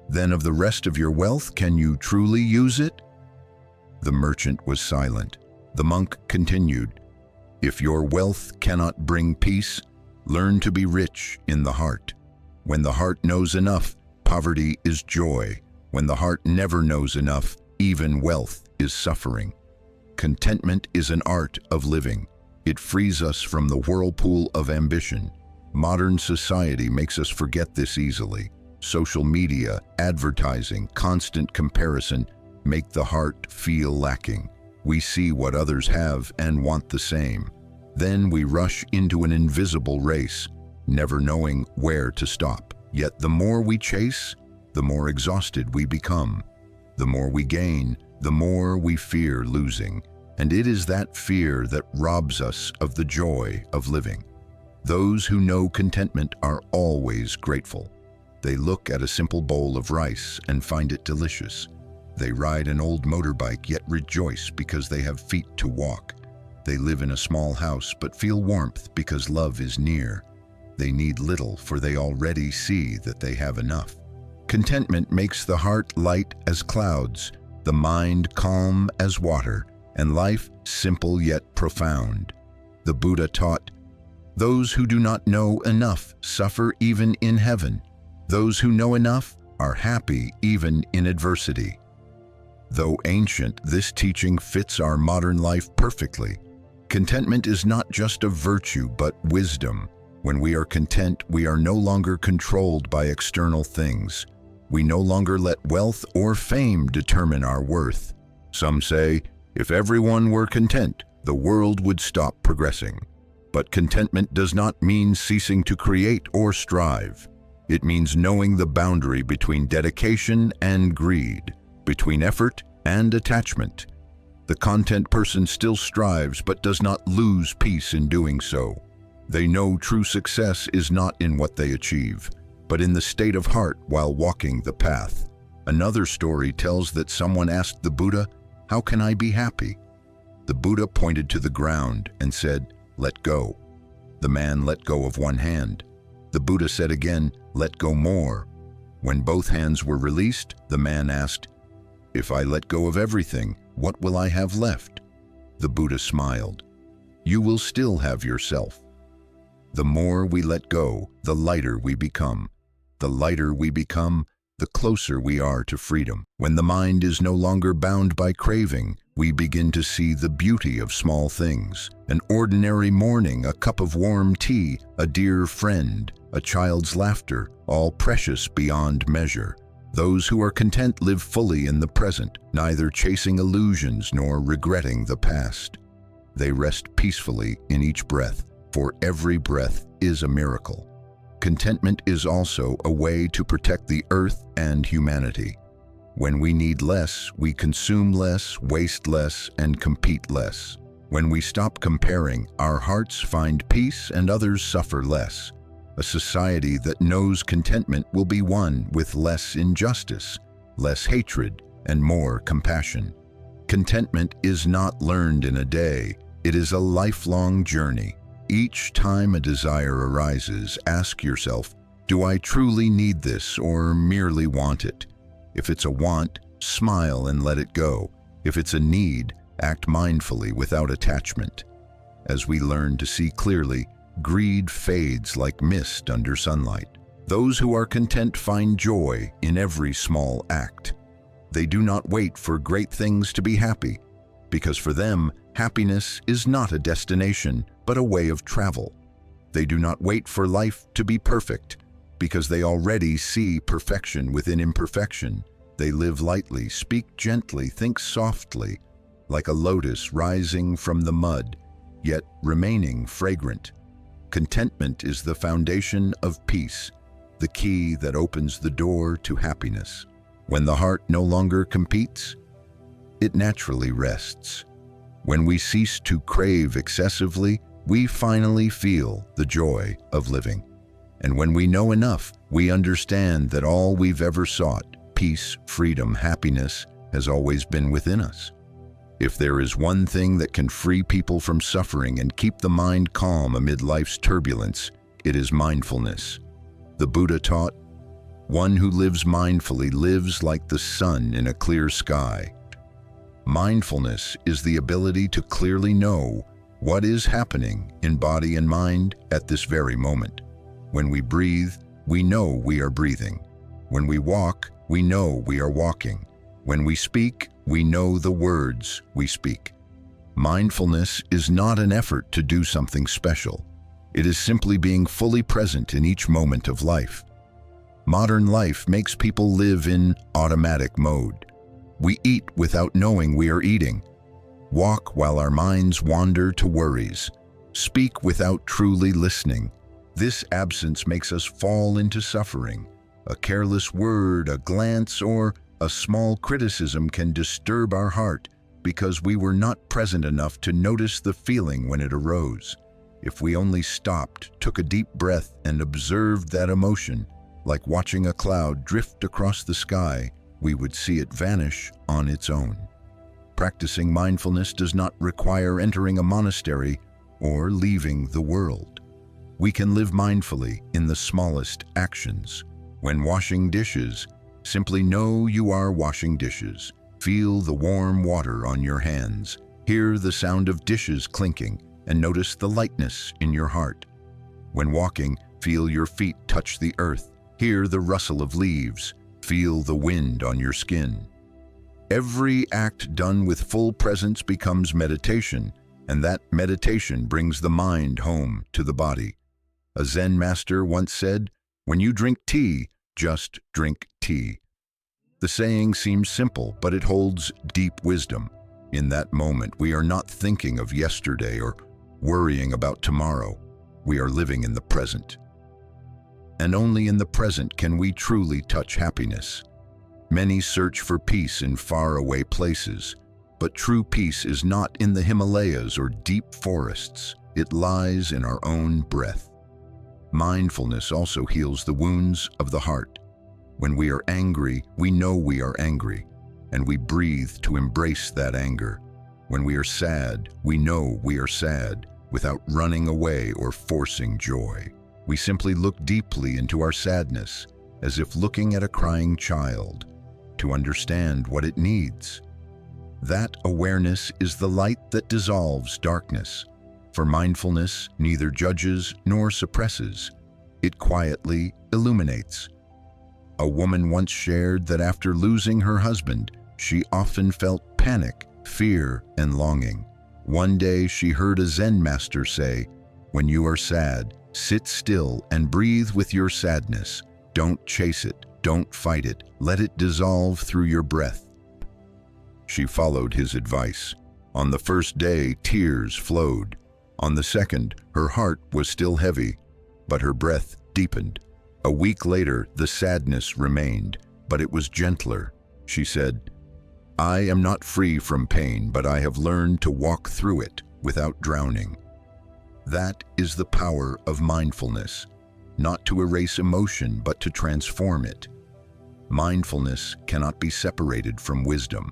"Then of the rest of your wealth, can you truly use it?" The merchant was silent. The monk continued, "If your wealth cannot bring peace, learn to be rich in the heart. When the heart knows enough, poverty is joy. When the heart never knows enough, even wealth is suffering." Contentment is an art of living. It frees us from the whirlpool of ambition. Modern society makes us forget this easily. Social media, advertising, constant comparison make the heart feel lacking. We see what others have and want the same. Then we rush into an invisible race, never knowing where to stop. Yet the more we chase, the more exhausted we become. The more we gain, the more we fear losing. And it is that fear that robs us of the joy of living. Those who know contentment are always grateful. They look at a simple bowl of rice and find it delicious. They ride an old motorbike yet rejoice because they have feet to walk. They live in a small house but feel warmth because love is near. They need little, for they already see that they have enough. Contentment makes the heart light as clouds, the mind calm as water, and life simple yet profound. The Buddha taught, "Those who do not know enough suffer even in heaven. Those who know enough are happy even in adversity." Though ancient, this teaching fits our modern life perfectly. Contentment is not just a virtue, but wisdom. When we are content, we are no longer controlled by external things. We no longer let wealth or fame determine our worth. Some say, if everyone were content, the world would stop progressing. But contentment does not mean ceasing to create or strive. It means knowing the boundary between dedication and greed, between effort and attachment. The content person still strives but does not lose peace in doing so. They know true success is not in what they achieve, but in the state of heart while walking the path. Another story tells that someone asked the Buddha, "How can I be happy?" The Buddha pointed to the ground and said, "Let go." The man let go of one hand. The Buddha said again, "Let go more." When both hands were released, the man asked, If I let go of everything, what will I have left? The Buddha smiled. You will still have yourself. The more we let go, the lighter we become. The lighter we become, the closer we are to freedom. When the mind is no longer bound by craving, we begin to see the beauty of small things. An ordinary morning, a cup of warm tea, a dear friend, a child's laughter, all precious beyond measure. Those who are content live fully in the present, neither chasing illusions nor regretting the past. They rest peacefully in each breath, for every breath is a miracle. Contentment is also a way to protect the earth and humanity. When we need less, we consume less, waste less, and compete less. When we stop comparing, our hearts find peace and others suffer less. A society that knows contentment will be one with less injustice, less hatred, and more compassion. Contentment is not learned in a day. It is a lifelong journey. Each time a desire arises, ask yourself, do I truly need this or merely want it? If it's a want, smile and let it go. If it's a need, act mindfully without attachment. As we learn to see clearly, greed fades like mist under sunlight. Those who are content find joy in every small act. They do not wait for great things to be happy, because for them, happiness is not a destination, but a way of travel. They do not wait for life to be perfect, because they already see perfection within imperfection. They live lightly, speak gently, think softly, like a lotus rising from the mud, yet remaining fragrant. Contentment is the foundation of peace, the key that opens the door to happiness. When the heart no longer competes, it naturally rests. When we cease to crave excessively, we finally feel the joy of living. And when we know enough, we understand that all we've ever sought, peace, freedom, happiness, has always been within us. If there is one thing that can free people from suffering and keep the mind calm amid life's turbulence, it is mindfulness. The Buddha taught, one who lives mindfully lives like the sun in a clear sky. Mindfulness is the ability to clearly know what is happening in body and mind at this very moment. When we breathe, we know we are breathing. When we walk, we know we are walking. When we speak, we know the words we speak. Mindfulness is not an effort to do something special. It is simply being fully present in each moment of life. Modern life makes people live in automatic mode. We eat without knowing we are eating, walk while our minds wander to worries, speak without truly listening. This absence makes us fall into suffering. A careless word, a glance, or a small criticism can disturb our heart because we were not present enough to notice the feeling when it arose. If we only stopped, took a deep breath, and observed that emotion, like watching a cloud drift across the sky, we would see it vanish on its own. Practicing mindfulness does not require entering a monastery or leaving the world. We can live mindfully in the smallest actions. When washing dishes, simply know you are washing dishes. Feel the warm water on your hands. Hear the sound of dishes clinking and notice the lightness in your heart. When walking, feel your feet touch the earth. Hear the rustle of leaves. Feel the wind on your skin. Every act done with full presence becomes meditation, and that meditation brings the mind home to the body. A Zen master once said, "When you drink tea, just drink tea." The saying seems simple, but it holds deep wisdom. In that moment, we are not thinking of yesterday or worrying about tomorrow. We are living in the present. And only in the present can we truly touch happiness. Many search for peace in faraway places, but true peace is not in the Himalayas or deep forests. It lies in our own breath. Mindfulness also heals the wounds of the heart. When we are angry, we know we are angry, and we breathe to embrace that anger. When we are sad, we know we are sad, without running away or forcing joy. We simply look deeply into our sadness, as if looking at a crying child. to understand what it needs. That awareness is the light that dissolves darkness, for mindfulness neither judges nor suppresses. It quietly illuminates. A woman once shared that after losing her husband, she often felt panic, fear, and longing. One day she heard a Zen master say, "When you are sad, sit still and breathe with your sadness. Don't chase it, don't fight it, let it dissolve through your breath." She followed his advice. On the first day, tears flowed. On the second, her heart was still heavy, but her breath deepened. A week later, the sadness remained, but it was gentler. She said, "I am not free from pain, but I have learned to walk through it without drowning." That is the power of mindfulness, not to erase emotion, but to transform it. Mindfulness cannot be separated from wisdom.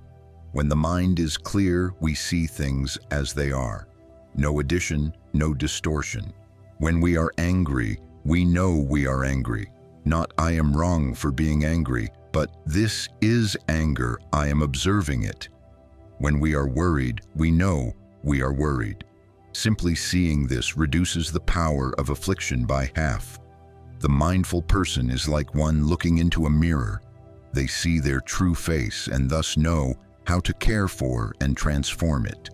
When the mind is clear, we see things as they are. No addition, no distortion. When we are angry, we know we are angry. Not "I am wrong for being angry," but "this is anger, I am observing it." When we are worried, we know we are worried. Simply seeing this reduces the power of affliction by half. The mindful person is like one looking into a mirror. They see their true face and thus know how to care for and transform it.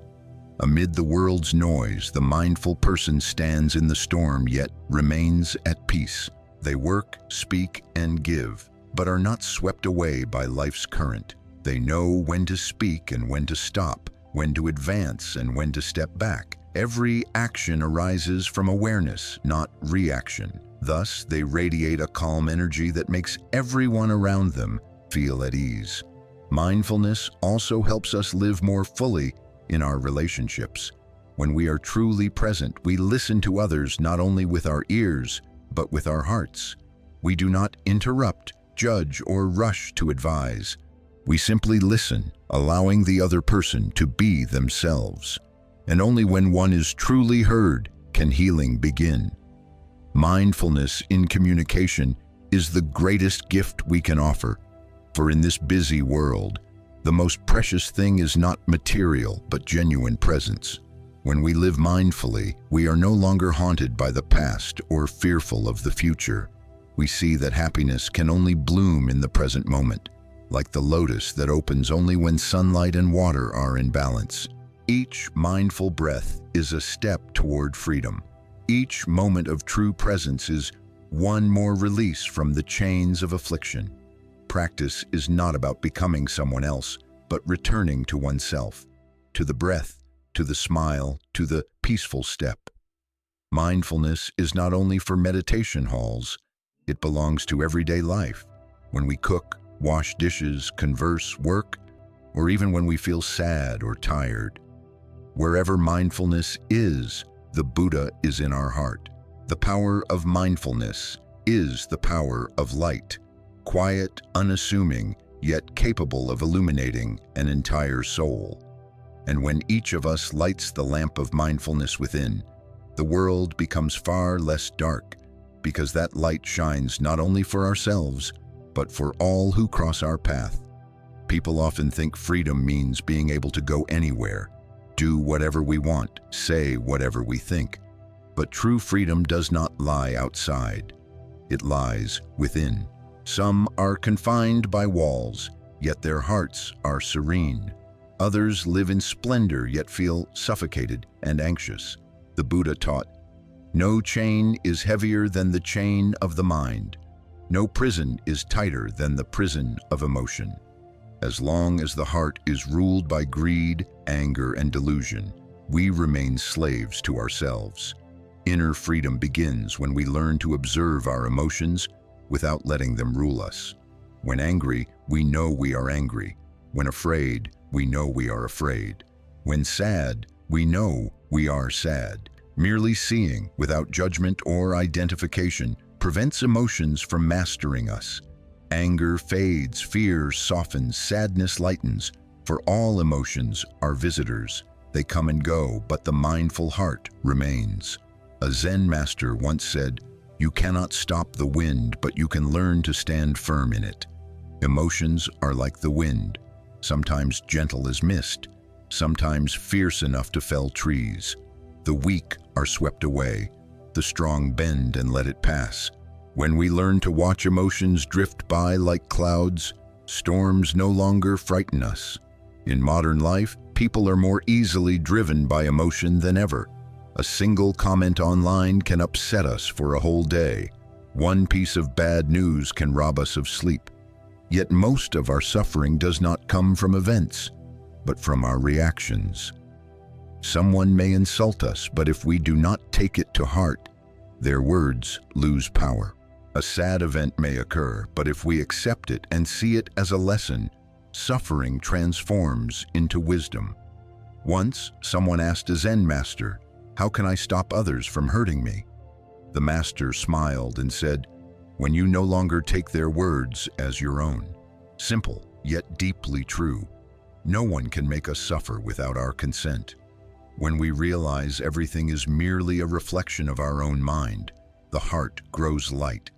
Amid the world's noise, the mindful person stands in the storm yet remains at peace. They work, speak, and give, but are not swept away by life's current. They know when to speak and when to stop, when to advance and when to step back. Every action arises from awareness, not reaction. Thus, they radiate a calm energy that makes everyone around them feel at ease. Mindfulness also helps us live more fully in our relationships. When we are truly present, we listen to others not only with our ears, but with our hearts. We do not interrupt, judge, or rush to advise. We simply listen, allowing the other person to be themselves. And only when one is truly heard can healing begin. Mindfulness in communication is the greatest gift we can offer. For in this busy world, the most precious thing is not material, but genuine presence. When we live mindfully, we are no longer haunted by the past or fearful of the future. We see that happiness can only bloom in the present moment, like the lotus that opens only when sunlight and water are in balance. Each mindful breath is a step toward freedom. Each moment of true presence is one more release from the chains of affliction. Practice is not about becoming someone else, but returning to oneself, to the breath, to the smile, to the peaceful step. Mindfulness is not only for meditation halls, it belongs to everyday life. When we cook, wash dishes, converse, work, or even when we feel sad or tired. Wherever mindfulness is, the Buddha is in our heart. The power of mindfulness is the power of light. Quiet, unassuming, yet capable of illuminating an entire soul. And when each of us lights the lamp of mindfulness within, the world becomes far less dark, because that light shines not only for ourselves, but for all who cross our path. People often think freedom means being able to go anywhere, do whatever we want, say whatever we think. But true freedom does not lie outside. It lies within. Some are confined by walls, yet their hearts are serene. Others live in splendor, yet feel suffocated and anxious. The Buddha taught, "No chain is heavier than the chain of the mind. No prison is tighter than the prison of emotion." As long as the heart is ruled by greed, anger, and delusion, we remain slaves to ourselves. Inner freedom begins when we learn to observe our emotions without letting them rule us. When angry, we know we are angry. When afraid, we know we are afraid. When sad, we know we are sad. Merely seeing, without judgment or identification, prevents emotions from mastering us. Anger fades, fear softens, sadness lightens. For all emotions are visitors. They come and go, but the mindful heart remains. A Zen master once said, "You cannot stop the wind, but you can learn to stand firm in it." Emotions are like the wind, sometimes gentle as mist, sometimes fierce enough to fell trees. The weak are swept away, the strong bend and let it pass. When we learn to watch emotions drift by like clouds, storms no longer frighten us. In modern life, people are more easily driven by emotion than ever. A single comment online can upset us for a whole day. One piece of bad news can rob us of sleep. Yet most of our suffering does not come from events, but from our reactions. Someone may insult us, but if we do not take it to heart, their words lose power. A sad event may occur, but if we accept it and see it as a lesson, suffering transforms into wisdom. Once, someone asked a Zen master, "How can I stop others from hurting me?" The master smiled and said, "When you no longer take their words as your own." Simple, yet deeply true. No one can make us suffer without our consent. When we realize everything is merely a reflection of our own mind, the heart grows light.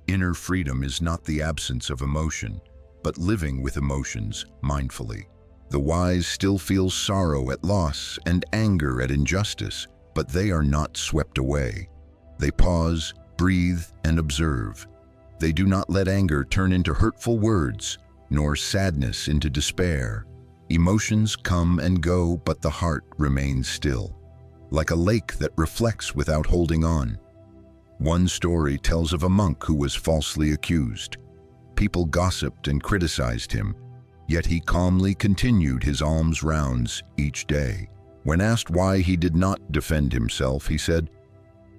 Inner freedom is not the absence of emotion, but living with emotions mindfully. The wise still feel sorrow at loss and anger at injustice, but they are not swept away. They pause, breathe, and observe. They do not let anger turn into hurtful words, nor sadness into despair. Emotions come and go, but the heart remains still, like a lake that reflects without holding on. One story tells of a monk who was falsely accused. People gossiped and criticized him, yet he calmly continued his alms rounds each day. When asked why he did not defend himself, he said,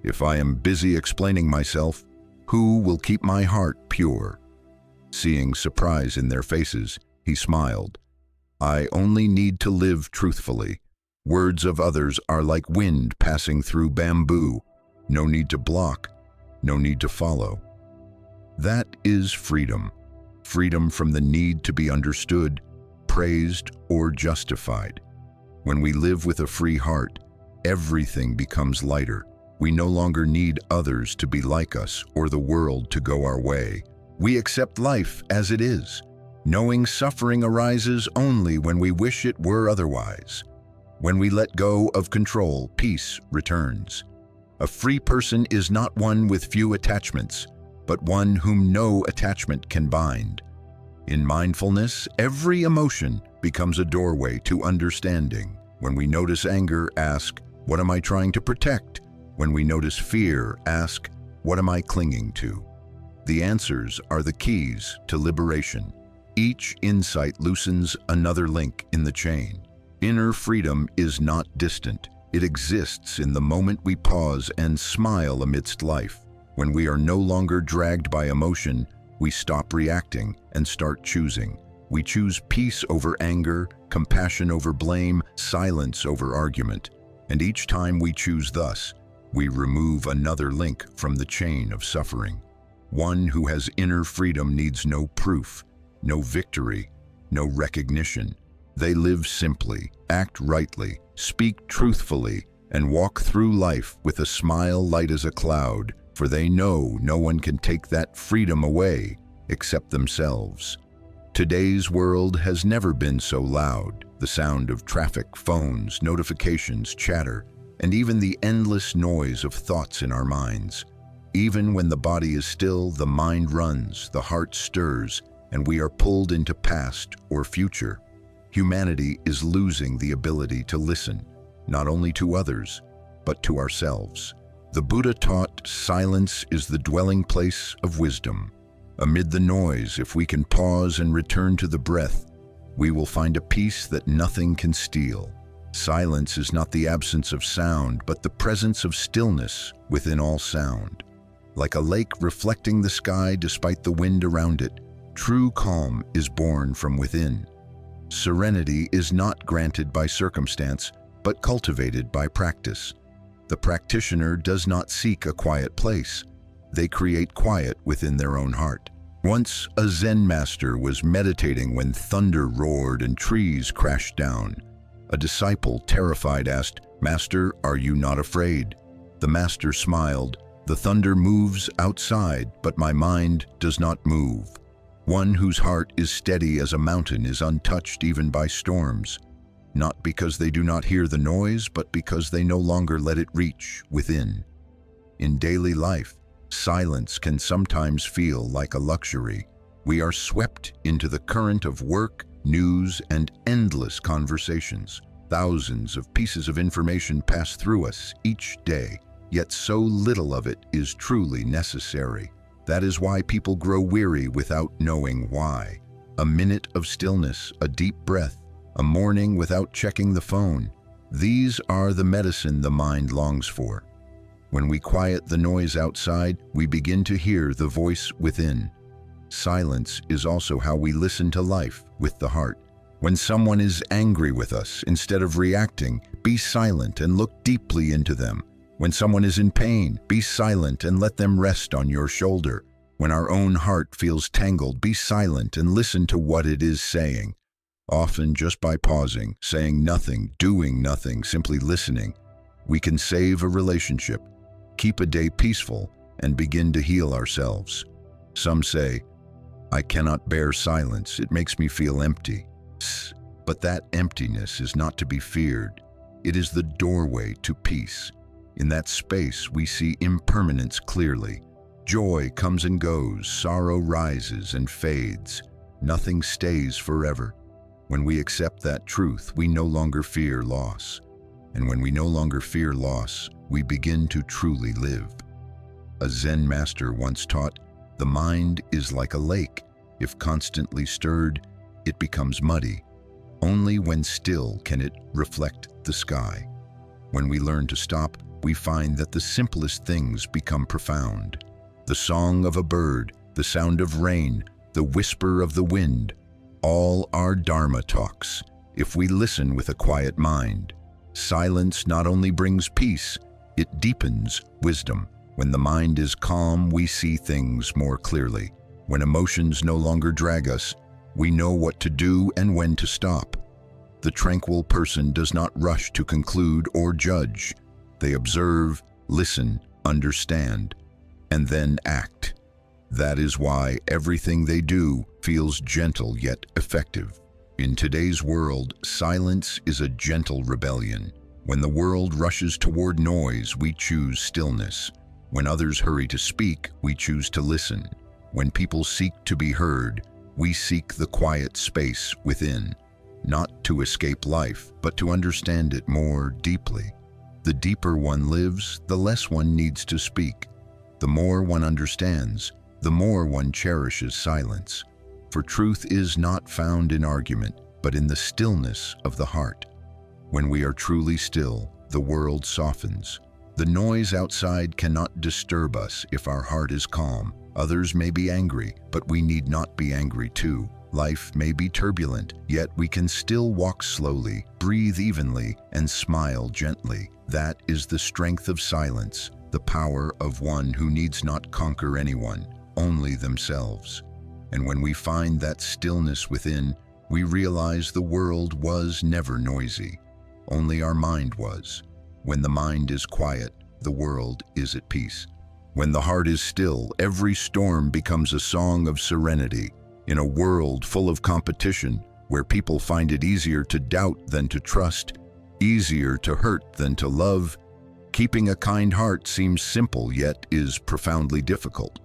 "If I am busy explaining myself, who will keep my heart pure?" Seeing surprise in their faces, he smiled. "I only need to live truthfully. Words of others are like wind passing through bamboo. No need to block, no need to follow." That is freedom. Freedom from the need to be understood, praised, or justified. When we live with a free heart, everything becomes lighter. We no longer need others to be like us or the world to go our way. We accept life as it is, knowing suffering arises only when we wish it were otherwise. When we let go of control, peace returns. A free person is not one with few attachments, but one whom no attachment can bind. In mindfulness, every emotion becomes a doorway to understanding. When we notice anger, ask, "What am I trying to protect?" When we notice fear, ask, "What am I clinging to?" The answers are the keys to liberation. Each insight loosens another link in the chain. Inner freedom is not distant. It exists in the moment we pause and smile amidst life. When we are no longer dragged by emotion, we stop reacting and start choosing. We choose peace over anger, compassion over blame, silence over argument. And each time we choose thus, we remove another link from the chain of suffering. One who has inner freedom needs no proof, no victory, no recognition. They live simply, act rightly, speak truthfully, and walk through life with a smile light as a cloud, for they know no one can take that freedom away except themselves. Today's world has never been so loud. The sound of traffic, phones, notifications, chatter, and even the endless noise of thoughts in our minds. Even when the body is still, the mind runs, the heart stirs, and we are pulled into past or future. Humanity is losing the ability to listen, not only to others, but to ourselves. The Buddha taught silence is the dwelling place of wisdom. Amid the noise, if we can pause and return to the breath, we will find a peace that nothing can steal. Silence is not the absence of sound, but the presence of stillness within all sound. Like a lake reflecting the sky despite the wind around it, true calm is born from within. Serenity is not granted by circumstance, but cultivated by practice. The practitioner does not seek a quiet place. They create quiet within their own heart. Once, a Zen master was meditating when thunder roared and trees crashed down. A disciple, terrified, asked, "Master, are you not afraid?" The master smiled, "The thunder moves outside, but my mind does not move." One whose heart is steady as a mountain is untouched even by storms, not because they do not hear the noise, but because they no longer let it reach within. In daily life, silence can sometimes feel like a luxury. We are swept into the current of work, news, and endless conversations. Thousands of pieces of information pass through us each day, yet so little of it is truly necessary. That is why people grow weary without knowing why. A minute of stillness, a deep breath, a morning without checking the phone. These are the medicine the mind longs for. When we quiet the noise outside, we begin to hear the voice within. Silence is also how we listen to life with the heart. When someone is angry with us, instead of reacting, be silent and look deeply into them. When someone is in pain, be silent and let them rest on your shoulder. When our own heart feels tangled, be silent and listen to what it is saying. Often just by pausing, saying nothing, doing nothing, simply listening, we can save a relationship, keep a day peaceful, and begin to heal ourselves. Some say, "I cannot bear silence, it makes me feel empty." But that emptiness is not to be feared. It is the doorway to peace. In that space, we see impermanence clearly. Joy comes and goes, sorrow rises and fades. Nothing stays forever. When we accept that truth, we no longer fear loss. And when we no longer fear loss, we begin to truly live. A Zen master once taught, "The mind is like a lake. If constantly stirred, it becomes muddy. Only when still can it reflect the sky." When we learn to stop, we find that the simplest things become profound. The song of a bird, the sound of rain, the whisper of the wind, all are Dharma talks, if we listen with a quiet mind. Silence not only brings peace, it deepens wisdom. When the mind is calm, we see things more clearly. When emotions no longer drag us, we know what to do and when to stop. The tranquil person does not rush to conclude or judge. They observe, listen, understand, and then act. That is why everything they do feels gentle yet effective. In today's world, silence is a gentle rebellion. When the world rushes toward noise, we choose stillness. When others hurry to speak, we choose to listen. When people seek to be heard, we seek the quiet space within, not to escape life, but to understand it more deeply. The deeper one lives, the less one needs to speak. The more one understands, the more one cherishes silence. For truth is not found in argument, but in the stillness of the heart. When we are truly still, the world softens. The noise outside cannot disturb us if our heart is calm. Others may be angry, but we need not be angry too. Life may be turbulent, yet we can still walk slowly, breathe evenly, and smile gently. That is the strength of silence, the power of one who needs not conquer anyone, only themselves. And when we find that stillness within, we realize the world was never noisy. Only our mind was. When the mind is quiet, the world is at peace. When the heart is still, every storm becomes a song of serenity. In a world full of competition, where people find it easier to doubt than to trust, easier to hurt than to love, keeping a kind heart seems simple yet is profoundly difficult.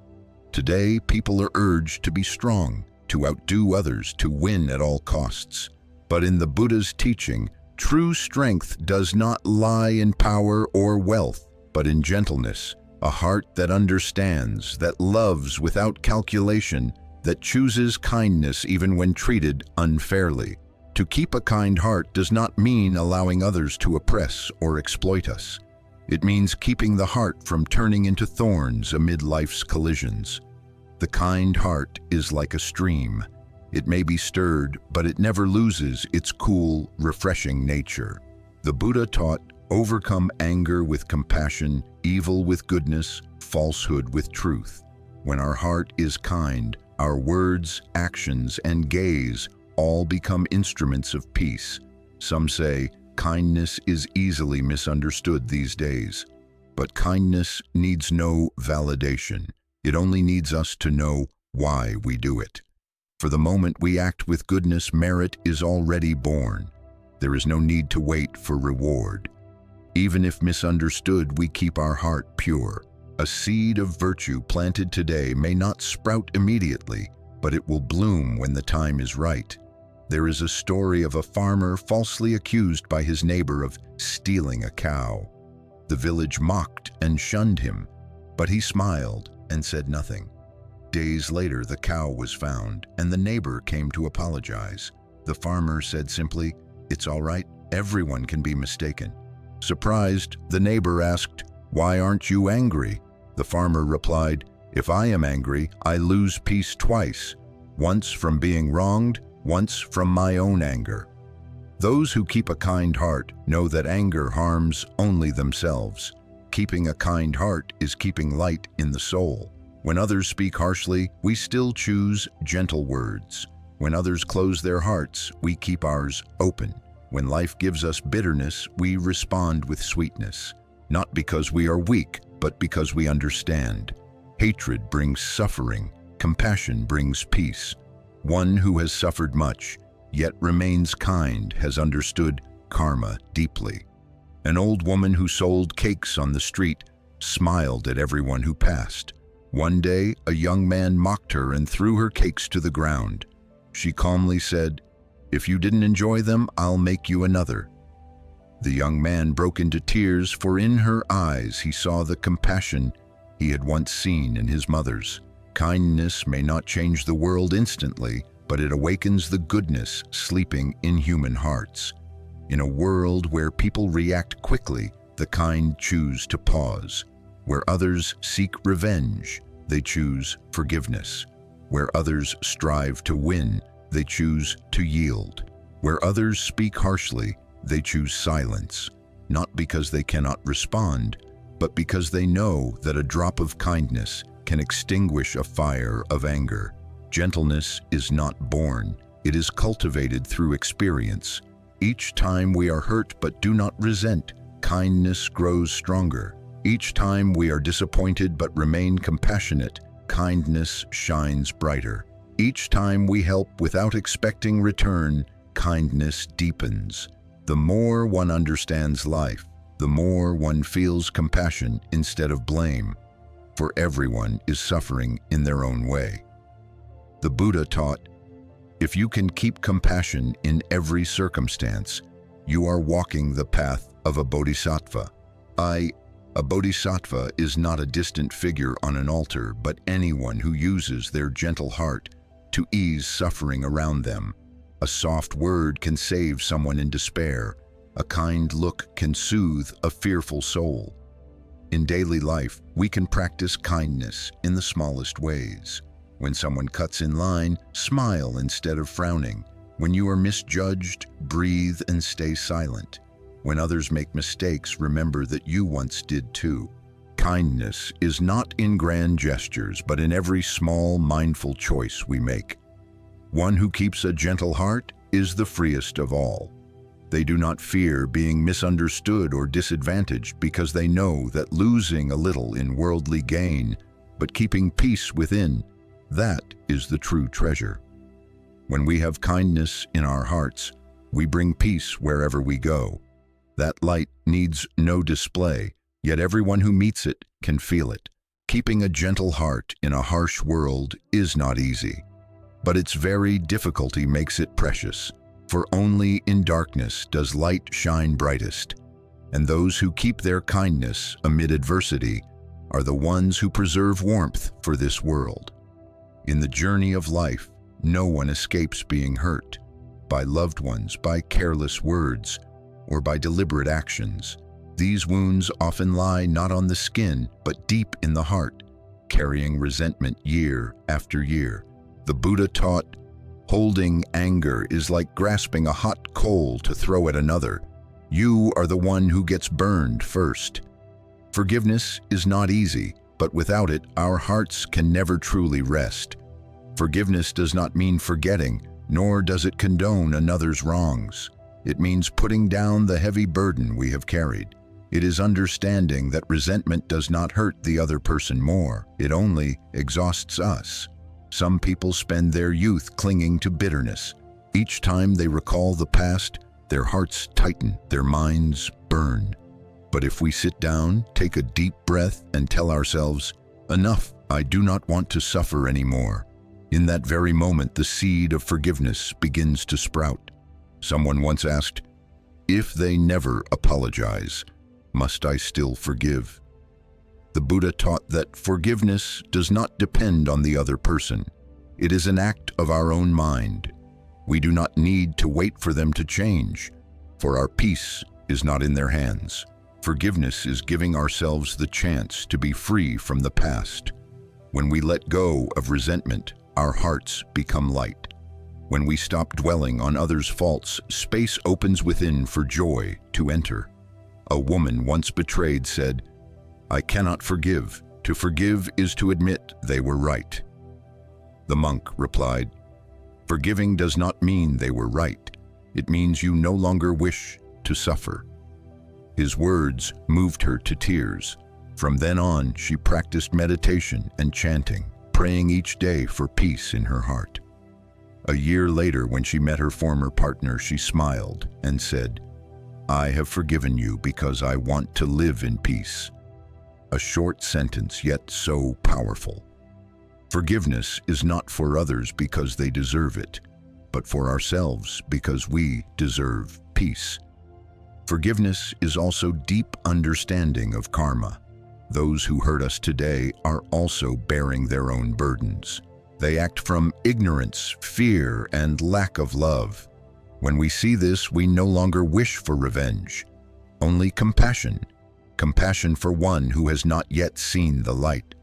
Today, people are urged to be strong, to outdo others, to win at all costs. But in the Buddha's teaching, true strength does not lie in power or wealth, but in gentleness, a heart that understands, that loves without calculation, that chooses kindness even when treated unfairly. To keep a kind heart does not mean allowing others to oppress or exploit us. It means keeping the heart from turning into thorns amid life's collisions. The kind heart is like a stream. It may be stirred, but it never loses its cool, refreshing nature. The Buddha taught, overcome anger with compassion, evil with goodness, falsehood with truth. When our heart is kind, our words, actions, and gaze all become instruments of peace. Some say, kindness is easily misunderstood these days. But kindness needs no validation. It only needs us to know why we do it. For the moment we act with goodness, merit is already born. There is no need to wait for reward. Even if misunderstood, we keep our heart pure. A seed of virtue planted today may not sprout immediately, but it will bloom when the time is right. There is a story of a farmer falsely accused by his neighbor of stealing a cow. The village mocked and shunned him, but he smiled and said nothing. Days later, the cow was found, and the neighbor came to apologize. The farmer said simply, "It's all right, everyone can be mistaken." Surprised, the neighbor asked, "Why aren't you angry?" The farmer replied, "If I am angry, I lose peace twice, once from being wronged, once from my own anger." Those who keep a kind heart know that anger harms only themselves. Keeping a kind heart is keeping light in the soul. When others speak harshly, we still choose gentle words. When others close their hearts, we keep ours open. When life gives us bitterness, we respond with sweetness. Not because we are weak, but because we understand. Hatred brings suffering. Compassion brings peace. One who has suffered much, yet remains kind, has understood karma deeply. An old woman who sold cakes on the street smiled at everyone who passed. One day, a young man mocked her and threw her cakes to the ground. She calmly said, "If you didn't enjoy them, I'll make you another." The young man broke into tears, for in her eyes he saw the compassion he had once seen in his mother's. Kindness may not change the world instantly, but it awakens the goodness sleeping in human hearts. In a world where people react quickly, the kind choose to pause. Where others seek revenge, they choose forgiveness. Where others strive to win, they choose to yield. Where others speak harshly, they choose silence, not because they cannot respond, but because they know that a drop of kindness can extinguish a fire of anger. Gentleness is not born, it is cultivated through experience. Each time we are hurt but do not resent, kindness grows stronger. Each time we are disappointed but remain compassionate, kindness shines brighter. Each time we help without expecting return, kindness deepens. The more one understands life, the more one feels compassion instead of blame, for everyone is suffering in their own way. The Buddha taught, if you can keep compassion in every circumstance, you are walking the path of a bodhisattva. A bodhisattva is not a distant figure on an altar, but anyone who uses their gentle heart to ease suffering around them. A soft word can save someone in despair. A kind look can soothe a fearful soul. In daily life, we can practice kindness in the smallest ways. When someone cuts in line, smile instead of frowning. When you are misjudged, breathe and stay silent. When others make mistakes, remember that you once did too. Kindness is not in grand gestures, but in every small, mindful choice we make. One who keeps a gentle heart is the freest of all. They do not fear being misunderstood or disadvantaged because they know that losing a little in worldly gain, but keeping peace within, that is the true treasure. When we have kindness in our hearts, we bring peace wherever we go. That light needs no display, yet everyone who meets it can feel it. Keeping a gentle heart in a harsh world is not easy, but its very difficulty makes it precious, for only in darkness does light shine brightest, and those who keep their kindness amid adversity are the ones who preserve warmth for this world. In the journey of life, no one escapes being hurt, by loved ones, by careless words, or by deliberate actions. These wounds often lie not on the skin, but deep in the heart, carrying resentment year after year. The Buddha taught, holding anger is like grasping a hot coal to throw at another. You are the one who gets burned first. Forgiveness is not easy, but without it, our hearts can never truly rest. Forgiveness does not mean forgetting, nor does it condone another's wrongs. It means putting down the heavy burden we have carried. It is understanding that resentment does not hurt the other person more, it only exhausts us. Some people spend their youth clinging to bitterness. Each time they recall the past, their hearts tighten, their minds burn. But if we sit down, take a deep breath, and tell ourselves, "Enough, I do not want to suffer anymore," in that very moment, the seed of forgiveness begins to sprout. Someone once asked, "If they never apologize, must I still forgive?" The Buddha taught that forgiveness does not depend on the other person. It is an act of our own mind. We do not need to wait for them to change, for our peace is not in their hands. Forgiveness is giving ourselves the chance to be free from the past. When we let go of resentment, our hearts become light. When we stop dwelling on others' faults, space opens within for joy to enter. A woman once betrayed said, "I cannot forgive. To forgive is to admit they were right." The monk replied, "Forgiving does not mean they were right. It means you no longer wish to suffer." His words moved her to tears. From then on, she practiced meditation and chanting, praying each day for peace in her heart. A year later, when she met her former partner, she smiled and said, "I have forgiven you because I want to live in peace." A short sentence, yet so powerful. Forgiveness is not for others because they deserve it, but for ourselves because we deserve peace. Forgiveness is also deep understanding of karma. Those who hurt us today are also bearing their own burdens. They act from ignorance, fear, and lack of love. When we see this, we no longer wish for revenge, only compassion. Compassion for one who has not yet seen the light.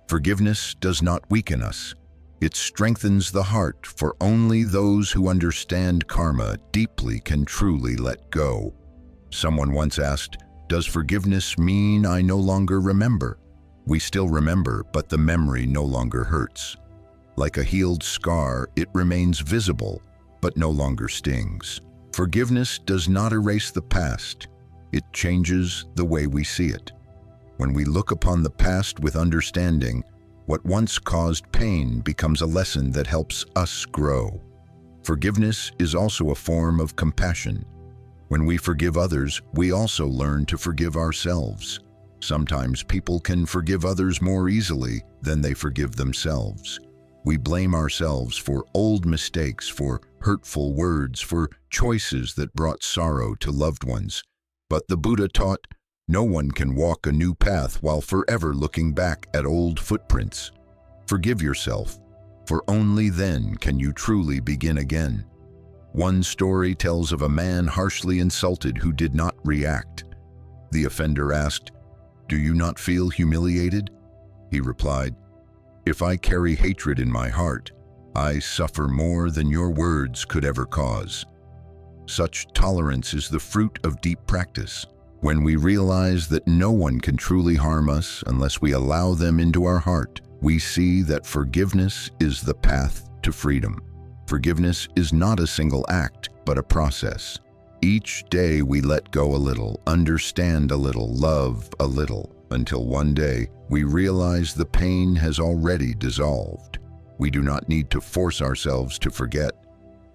Forgiveness does not weaken us. It strengthens the heart, for only those who understand karma deeply can truly let go. Someone once asked, "Does forgiveness mean I no longer remember?" We still remember, but the memory no longer hurts. Like a healed scar, it remains visible, but no longer stings. Forgiveness does not erase the past. It changes the way we see it. When we look upon the past with understanding, what once caused pain becomes a lesson that helps us grow. Forgiveness is also a form of compassion. When we forgive others, we also learn to forgive ourselves. Sometimes people can forgive others more easily than they forgive themselves. We blame ourselves for old mistakes, for hurtful words, for choices that brought sorrow to loved ones. But the Buddha taught, no one can walk a new path while forever looking back at old footprints. Forgive yourself, for only then can you truly begin again. One story tells of a man harshly insulted who did not react. The offender asked, "Do you not feel humiliated?" He replied, "If I carry hatred in my heart, I suffer more than your words could ever cause." Such tolerance is the fruit of deep practice. When we realize that no one can truly harm us unless we allow them into our heart, we see that forgiveness is the path to freedom. Forgiveness is not a single act, but a process. Each day we let go a little, understand a little, love a little, until one day we realize the pain has already dissolved. We do not need to force ourselves to forget.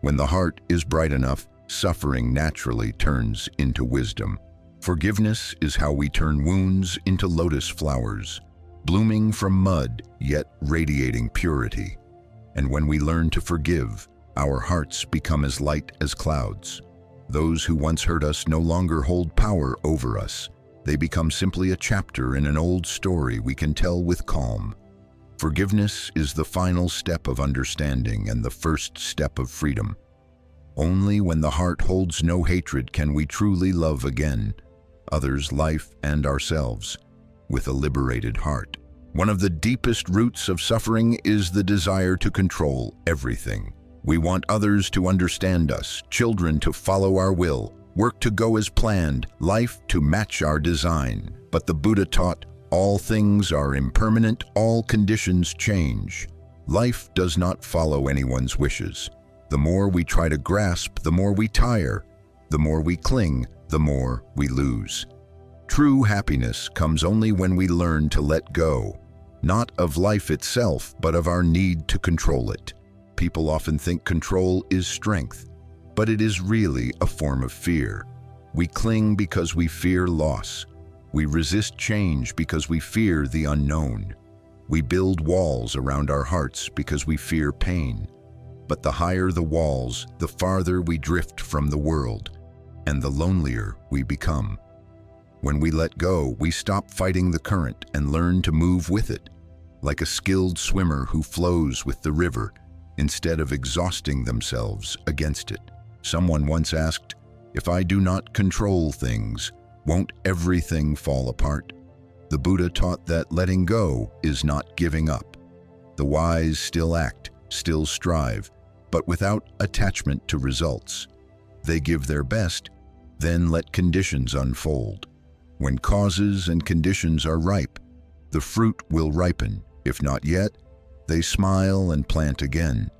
When the heart is bright enough, suffering naturally turns into wisdom. Forgiveness is how we turn wounds into lotus flowers, blooming from mud, yet radiating purity. And when we learn to forgive, our hearts become as light as clouds. Those who once hurt us no longer hold power over us. They become simply a chapter in an old story we can tell with calm. Forgiveness is the final step of understanding and the first step of freedom. Only when the heart holds no hatred can we truly love again, others, life, and ourselves, with a liberated heart. One of the deepest roots of suffering is the desire to control everything. We want others to understand us, children to follow our will, work to go as planned, life to match our design. But the Buddha taught, all things are impermanent, all conditions change. Life does not follow anyone's wishes. The more we try to grasp, the more we tire. The more we cling, the more we lose. True happiness comes only when we learn to let go. not of life itself, but of our need to control it. People often think control is strength, but it is really a form of fear. We cling because we fear loss. We resist change because we fear the unknown. We build walls around our hearts because we fear pain. But the higher the walls, the farther we drift from the world, and the lonelier we become. When we let go, we stop fighting the current and learn to move with it, like a skilled swimmer who flows with the river instead of exhausting themselves against it. Someone once asked, "If I do not control things, won't everything fall apart?" The Buddha taught that letting go is not giving up. The wise still act, still strive, but without attachment to results. They give their best, then let conditions unfold. When causes and conditions are ripe, the fruit will ripen. If not yet, they smile and plant again.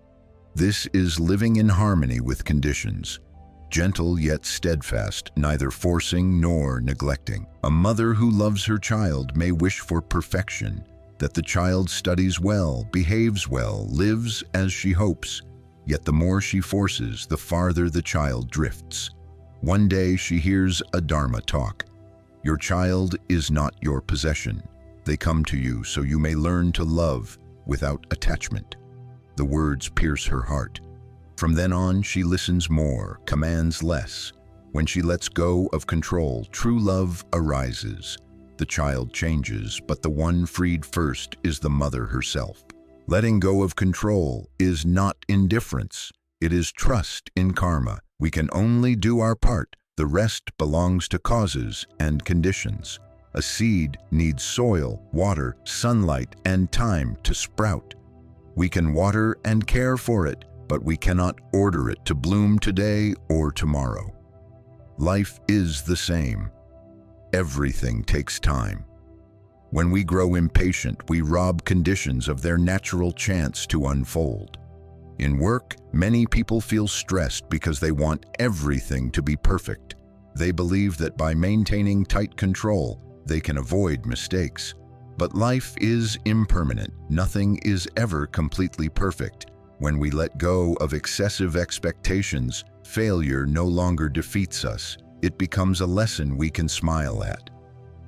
This is living in harmony with conditions, gentle yet steadfast, neither forcing nor neglecting. A mother who loves her child may wish for perfection, that the child studies well, behaves well, lives as she hopes. Yet the more she forces, the farther the child drifts. One day she hears a Dharma talk. Your child is not your possession. They come to you so you may learn to love without attachment. The words pierce her heart. From then on, she listens more, commands less. When she lets go of control, true love arises. The child changes, but the one freed first is the mother herself. Letting go of control is not indifference. It is trust in karma. We can only do our part. The rest belongs to causes and conditions. A seed needs soil, water, sunlight, and time to sprout. We can water and care for it, but we cannot order it to bloom today or tomorrow. Life is the same. Everything takes time. When we grow impatient, we rob conditions of their natural chance to unfold. In work, many people feel stressed because they want everything to be perfect. They believe that by maintaining tight control, they can avoid mistakes. But life is impermanent. Nothing is ever completely perfect. When we let go of excessive expectations, failure no longer defeats us. It becomes a lesson we can smile at.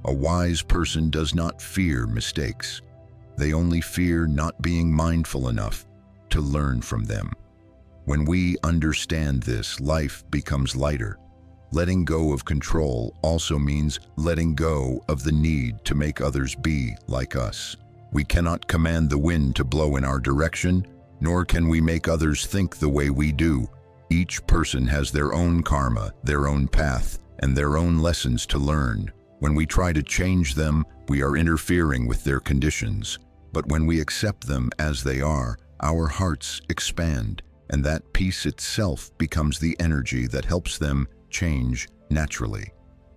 A wise person does not fear mistakes. They only fear not being mindful enough to learn from them. When we understand this, life becomes lighter. Letting go of control also means letting go of the need to make others be like us. We cannot command the wind to blow in our direction, nor can we make others think the way we do. Each person has their own karma, their own path, and their own lessons to learn. When we try to change them, we are interfering with their conditions. But when we accept them as they are, our hearts expand, and that peace itself becomes the energy that helps them change naturally.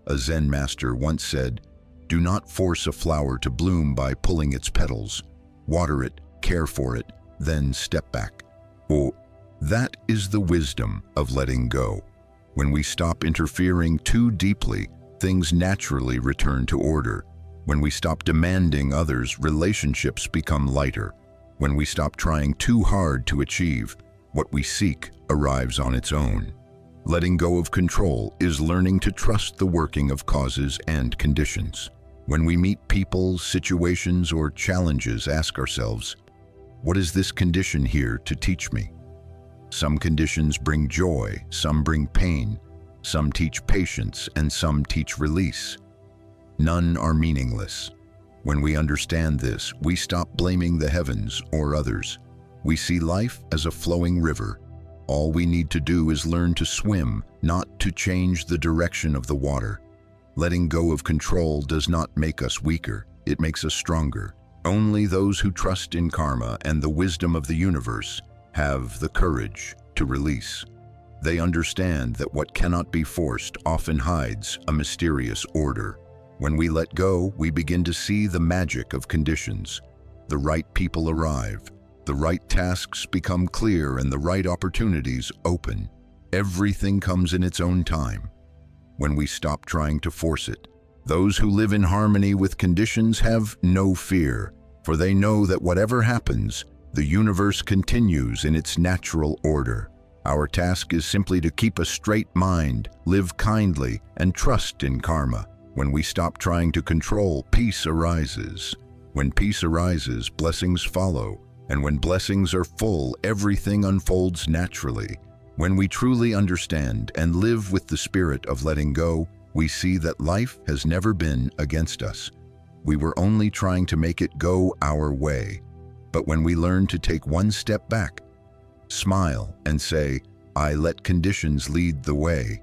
A Zen master once said, "Do not force a flower to bloom by pulling its petals. Water it, care for it, then step back." Oh, that is the wisdom of letting go. When we stop interfering too deeply, things naturally return to order. When we stop demanding others, relationships become lighter. When we stop trying too hard to achieve, what we seek arrives on its own. Letting go of control is learning to trust the working of causes and conditions. When we meet people, situations, or challenges, ask ourselves, what is this condition here to teach me? Some conditions bring joy, some bring pain, some teach patience, and some teach release. None are meaningless. When we understand this, we stop blaming the heavens or others. We see life as a flowing river. All we need to do is learn to swim, not to change the direction of the water. Letting go of control does not make us weaker, it makes us stronger. Only those who trust in karma and the wisdom of the universe have the courage to release. They understand that what cannot be forced often hides a mysterious order. When we let go, we begin to see the magic of conditions. The right people arrive, the right tasks become clear, and the right opportunities open. Everything comes in its own time. When we stop trying to force it, those who live in harmony with conditions have no fear. for they know that whatever happens, the universe continues in its natural order. Our task is simply to keep a straight mind, live kindly, and trust in karma. When we stop trying to control, peace arises. When peace arises, blessings follow. And when blessings are full, everything unfolds naturally. When we truly understand and live with the spirit of letting go, we see that life has never been against us. We were only trying to make it go our way. But when we learn to take one step back, smile, and say, "I let conditions lead the way,"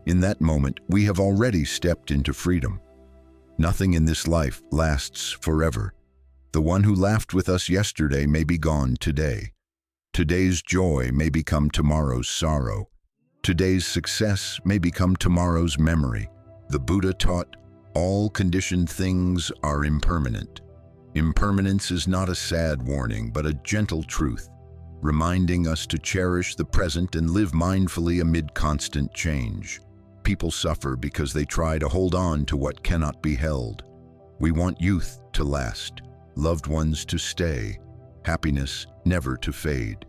in that moment, we have already stepped into freedom. Nothing in this life lasts forever. The one who laughed with us yesterday may be gone today. Today's joy may become tomorrow's sorrow. Today's success may become tomorrow's memory. The Buddha taught, all conditioned things are impermanent. Impermanence is not a sad warning, but a gentle truth, reminding us to cherish the present and live mindfully amid constant change. People suffer because they try to hold on to what cannot be held. We want youth to last, loved ones to stay, happiness never to fade.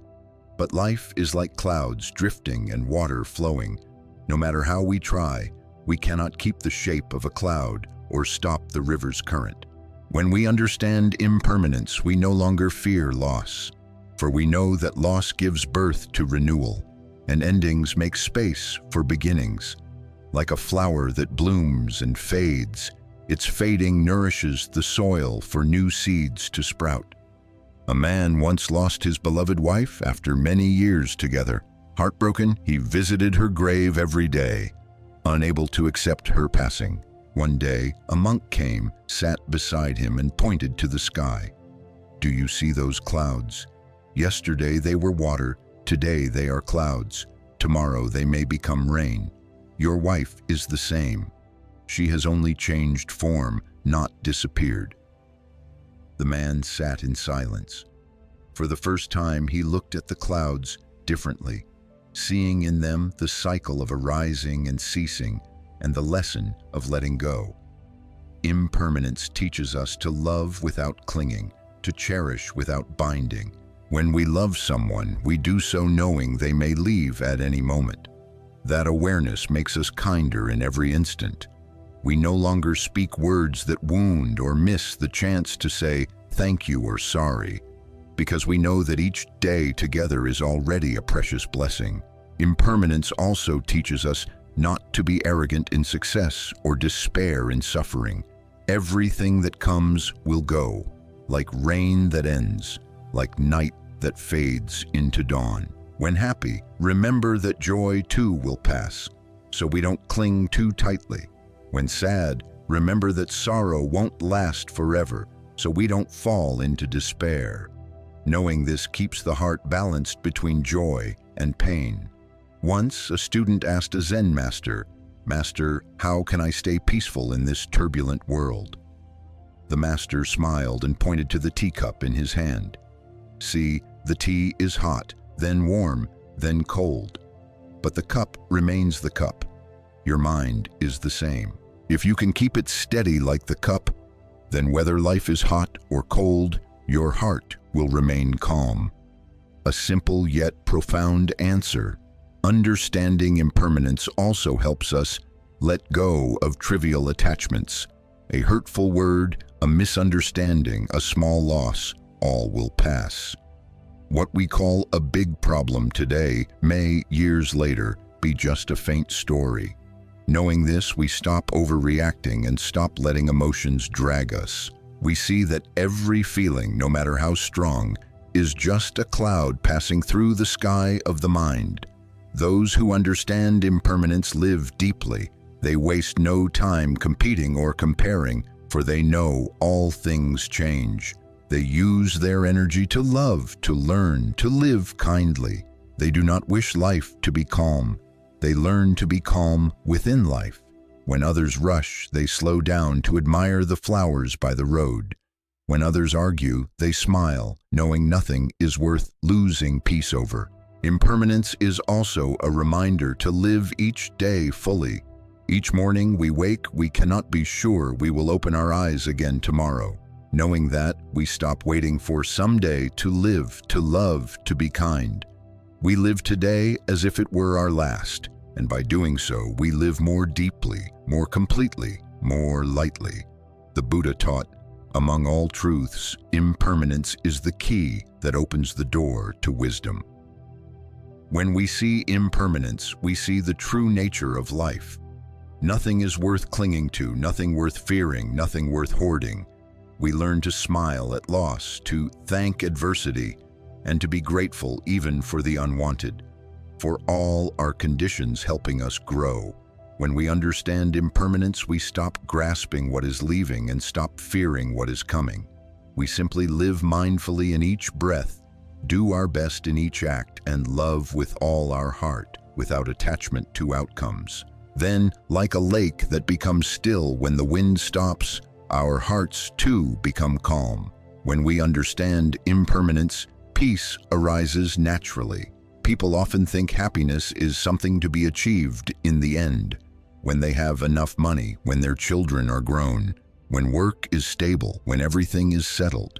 But life is like clouds drifting and water flowing. No matter how we try, we cannot keep the shape of a cloud or stop the river's current. When we understand impermanence, we no longer fear loss, for we know that loss gives birth to renewal, and endings make space for beginnings. Like a flower that blooms and fades, its fading nourishes the soil for new seeds to sprout. A man once lost his beloved wife after many years together. Heartbroken, he visited her grave every day, unable to accept her passing. One day, a monk came, sat beside him, and pointed to the sky. "Do you see those clouds? Yesterday they were water, today they are clouds. Tomorrow they may become rain. Your wife is the same. She has only changed form, not disappeared." The man sat in silence. For the first time, he looked at the clouds differently, seeing in them the cycle of arising and ceasing, and the lesson of letting go. Impermanence teaches us to love without clinging, to cherish without binding. When we love someone, we do so knowing they may leave at any moment. That awareness makes us kinder in every instant. We no longer speak words that wound or miss the chance to say thank you or sorry, because we know that each day together is already a precious blessing. Impermanence also teaches us not to be arrogant in success or despair in suffering. Everything that comes will go, like rain that ends, like night that fades into dawn. When happy, remember that joy too will pass, so we don't cling too tightly. When sad, remember that sorrow won't last forever, so we don't fall into despair. Knowing this keeps the heart balanced between joy and pain. Once, a student asked a Zen master, "Master, how can I stay peaceful in this turbulent world?" The master smiled and pointed to the teacup in his hand. "See, the tea is hot, then warm, then cold. But the cup remains the cup. Your mind is the same. If you can keep it steady like the cup, then whether life is hot or cold, your heart will remain calm." A simple yet profound answer. Understanding impermanence also helps us let go of trivial attachments. A hurtful word, a misunderstanding, a small loss, all will pass. What we call a big problem today may, years later, be just a faint story. Knowing this, we stop overreacting and stop letting emotions drag us. We see that every feeling, no matter how strong, is just a cloud passing through the sky of the mind. Those who understand impermanence live deeply. They waste no time competing or comparing, for they know all things change. They use their energy to love, to learn, to live kindly. They do not wish life to be calm. They learn to be calm within life. When others rush, they slow down to admire the flowers by the road. When others argue, they smile, knowing nothing is worth losing peace over. Impermanence is also a reminder to live each day fully. Each morning we wake, we cannot be sure we will open our eyes again tomorrow. Knowing that, we stop waiting for someday to live, to love, to be kind. We live today as if it were our last, and by doing so, we live more deeply, more completely, more lightly. The Buddha taught, among all truths, impermanence is the key that opens the door to wisdom. When we see impermanence, we see the true nature of life. Nothing is worth clinging to, nothing worth fearing, nothing worth hoarding. We learn to smile at loss, to thank adversity, and to be grateful even for the unwanted. For all our conditions helping us grow. When we understand impermanence, we stop grasping what is leaving and stop fearing what is coming. We simply live mindfully in each breath, do our best in each act, and love with all our heart, without attachment to outcomes. Then, like a lake that becomes still when the wind stops, our hearts too become calm. When we understand impermanence, peace arises naturally. People often think happiness is something to be achieved in the end, when they have enough money, when their children are grown, when work is stable, when everything is settled.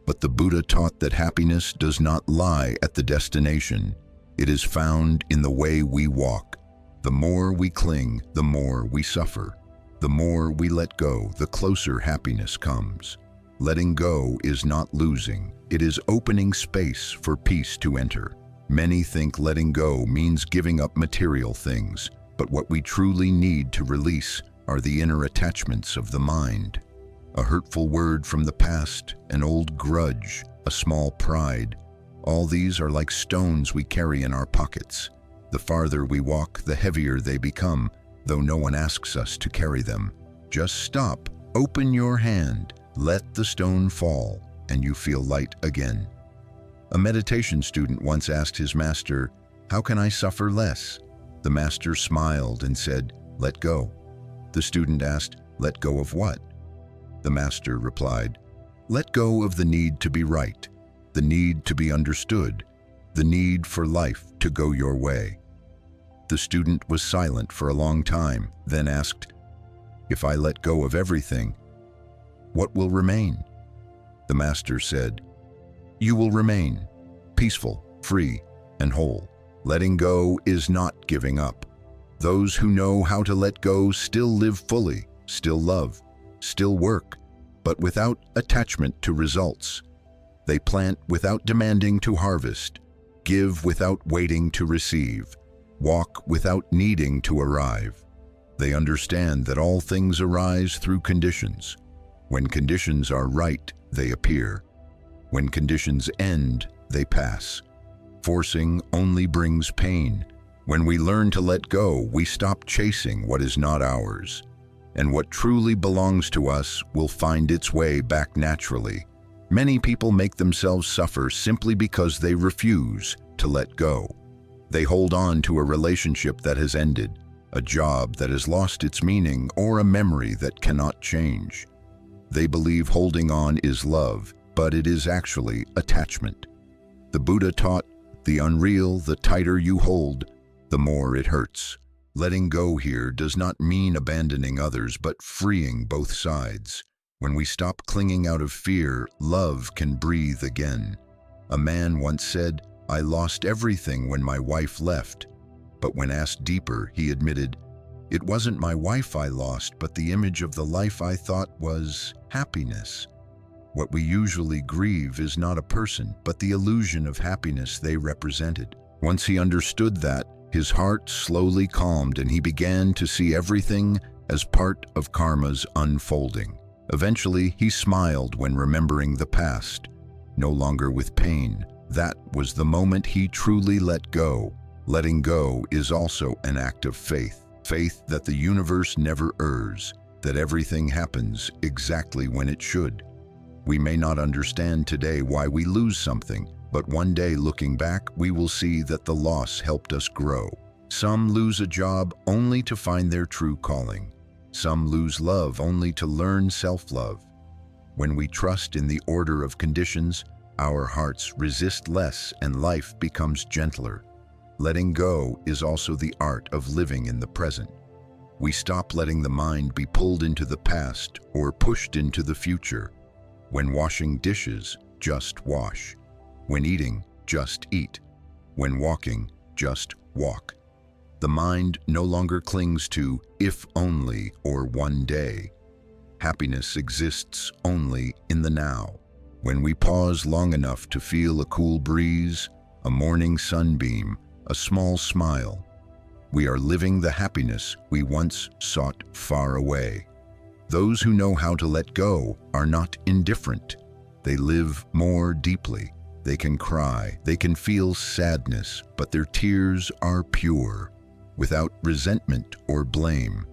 But the Buddha taught that happiness does not lie at the destination. It is found in the way we walk. The more we cling, the more we suffer. The more we let go, the closer happiness comes. Letting go is not losing. It is opening space for peace to enter. Many think letting go means giving up material things, but what we truly need to release are the inner attachments of the mind. A hurtful word from the past, an old grudge, a small pride. All these are like stones we carry in our pockets. The farther we walk, the heavier they become, though no one asks us to carry them. Just stop, open your hand, let the stone fall, and you feel light again. A meditation student once asked his master, "How can I suffer less?" The master smiled and said, "Let go." The student asked, "Let go of what?" The master replied, "Let go of the need to be right, the need to be understood, the need for life to go your way." The student was silent for a long time, then asked, "If I let go of everything, what will remain?" The master said, "You will remain peaceful, free, and whole." Letting go is not giving up. Those who know how to let go still live fully, still love, still work, but without attachment to results. They plant without demanding to harvest, give without waiting to receive, walk without needing to arrive. They understand that all things arise through conditions. When conditions are right, they appear. When conditions end, they pass. Forcing only brings pain. When we learn to let go, we stop chasing what is not ours, and what truly belongs to us will find its way back naturally. Many people make themselves suffer simply because they refuse to let go. They hold on to a relationship that has ended, a job that has lost its meaning, or a memory that cannot change. They believe holding on is love, but it is actually attachment. The Buddha taught, the unreal, the tighter you hold, the more it hurts. Letting go here does not mean abandoning others, but freeing both sides. When we stop clinging out of fear, love can breathe again. A man once said, "I lost everything when my wife left." But when asked deeper, he admitted, "It wasn't my wife I lost, but the image of the life I thought was happiness." What we usually grieve is not a person, but the illusion of happiness they represented. Once he understood that, his heart slowly calmed and he began to see everything as part of karma's unfolding. Eventually, he smiled when remembering the past, no longer with pain. That was the moment he truly let go. Letting go is also an act of faith. Faith that the universe never errs, that everything happens exactly when it should. We may not understand today why we lose something, but one day looking back, we will see that the loss helped us grow. Some lose a job only to find their true calling. Some lose love only to learn self-love. When we trust in the order of conditions, our hearts resist less and life becomes gentler. Letting go is also the art of living in the present. We stop letting the mind be pulled into the past or pushed into the future. When washing dishes, just wash. When eating, just eat. When walking, just walk. The mind no longer clings to if only or one day. Happiness exists only in the now. When we pause long enough to feel a cool breeze, a morning sunbeam, a small smile, we are living the happiness we once sought far away. Those who know how to let go are not indifferent. They live more deeply. They can cry, they can feel sadness, but their tears are pure, without resentment or blame.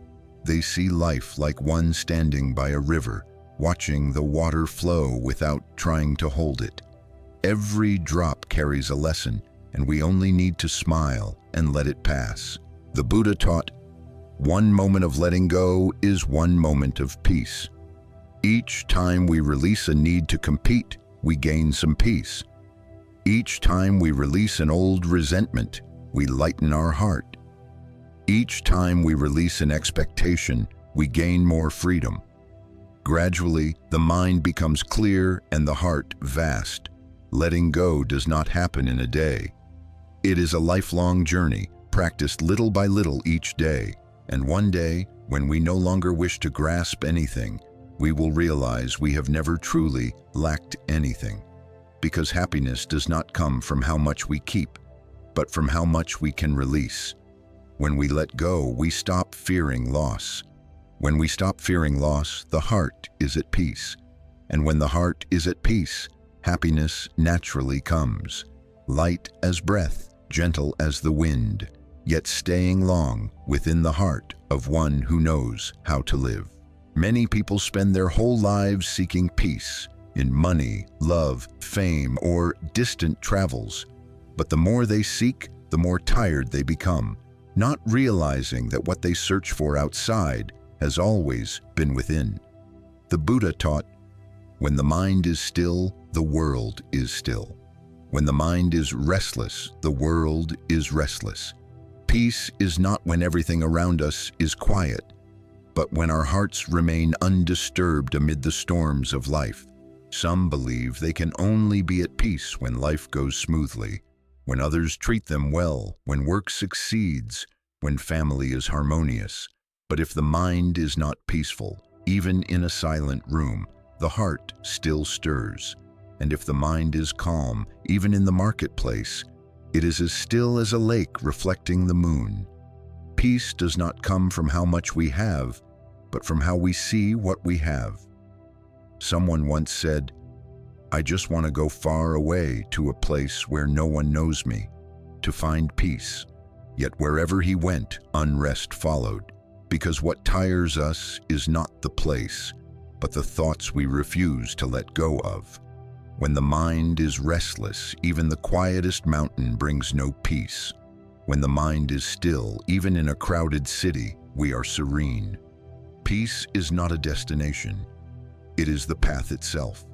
They see life like one standing by a river, watching the water flow without trying to hold it. Every drop carries a lesson, and we only need to smile and let it pass. The Buddha taught, one moment of letting go is one moment of peace. Each time we release a need to compete, we gain some peace. Each time we release an old resentment, we lighten our heart. Each time we release an expectation, we gain more freedom. Gradually, the mind becomes clear and the heart vast. Letting go does not happen in a day. It is a lifelong journey, practiced little by little each day. And one day, when we no longer wish to grasp anything, we will realize we have never truly lacked anything. Because happiness does not come from how much we keep, but from how much we can release. When we let go, we stop fearing loss. When we stop fearing loss, the heart is at peace. And when the heart is at peace, happiness naturally comes. Light as breath, gentle as the wind, yet staying long within the heart of one who knows how to live. Many people spend their whole lives seeking peace in money, love, fame, or distant travels. But the more they seek, the more tired they become, not realizing that what they search for outside has always been within. The Buddha taught, when the mind is still, the world is still. When the mind is restless, the world is restless. Peace is not when everything around us is quiet, but when our hearts remain undisturbed amid the storms of life. Some believe they can only be at peace when life goes smoothly, when others treat them well, when work succeeds, when family is harmonious. But if the mind is not peaceful, even in a silent room, the heart still stirs. And if the mind is calm, even in the marketplace, it is as still as a lake reflecting the moon. Peace does not come from how much we have, but from how we see what we have. Someone once said, I just want to go far away to a place where no one knows me, to find peace. Yet wherever he went, unrest followed, because what tires us is not the place, but the thoughts we refuse to let go of. When the mind is restless, even the quietest mountain brings no peace. When the mind is still, even in a crowded city, we are serene. Peace is not a destination. It is the path itself.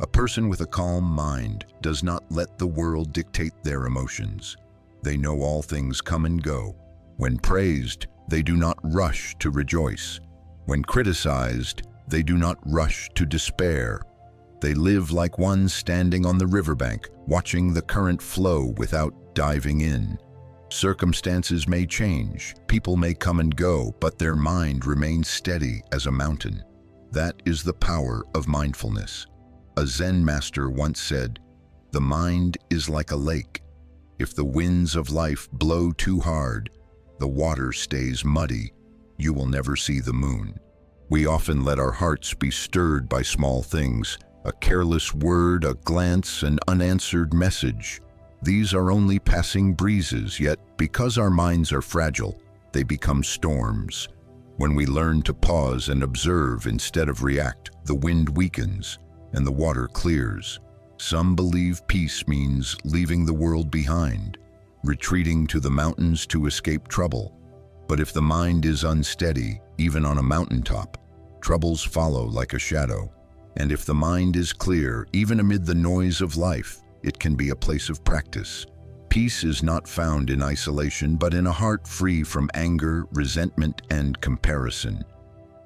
A person with a calm mind does not let the world dictate their emotions. They know all things come and go. When praised, they do not rush to rejoice. When criticized, they do not rush to despair. They live like one standing on the riverbank, watching the current flow without diving in. Circumstances may change, people may come and go, but their mind remains steady as a mountain. That is the power of mindfulness. A Zen master once said, "The mind is like a lake. If the winds of life blow too hard, the water stays muddy. You will never see the moon." We often let our hearts be stirred by small things, a careless word, a glance, an unanswered message. These are only passing breezes, yet because our minds are fragile, they become storms. When we learn to pause and observe instead of react, the wind weakens and the water clears. Some believe peace means leaving the world behind, retreating to the mountains to escape trouble. But if the mind is unsteady, even on a mountaintop, troubles follow like a shadow. And if the mind is clear, even amid the noise of life, it can be a place of practice. Peace is not found in isolation, but in a heart free from anger, resentment, and comparison.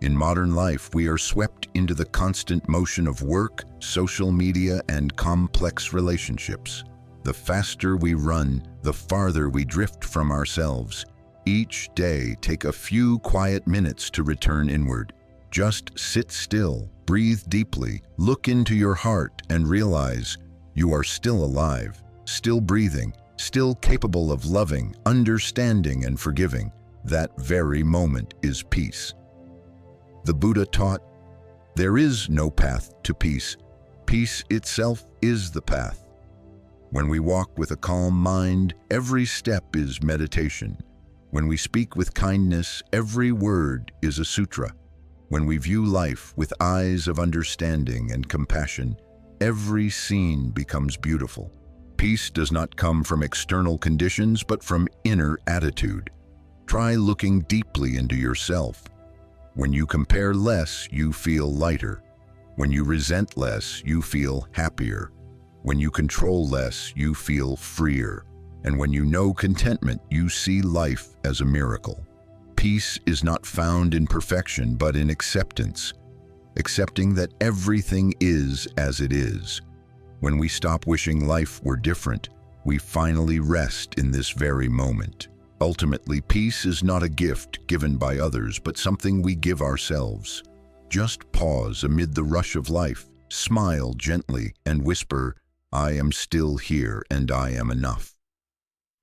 In modern life, we are swept into the constant motion of work, social media, and complex relationships. The faster we run, the farther we drift from ourselves. Each day, take a few quiet minutes to return inward. Just sit still, breathe deeply, look into your heart, and realize you are still alive, still breathing, still capable of loving, understanding, and forgiving. That very moment is peace. The Buddha taught, there is no path to peace. Peace itself is the path. When we walk with a calm mind, every step is meditation. When we speak with kindness, every word is a sutra. When we view life with eyes of understanding and compassion, every scene becomes beautiful. Peace does not come from external conditions, but from inner attitude. Try looking deeply into yourself. When you compare less, you feel lighter. When you resent less, you feel happier. When you control less, you feel freer. And when you know contentment, you see life as a miracle. Peace is not found in perfection, but in acceptance. Accepting that everything is as it is. When we stop wishing life were different, we finally rest in this very moment. Ultimately, peace is not a gift given by others, but something we give ourselves. Just pause amid the rush of life, smile gently, and whisper, I am still here and I am enough.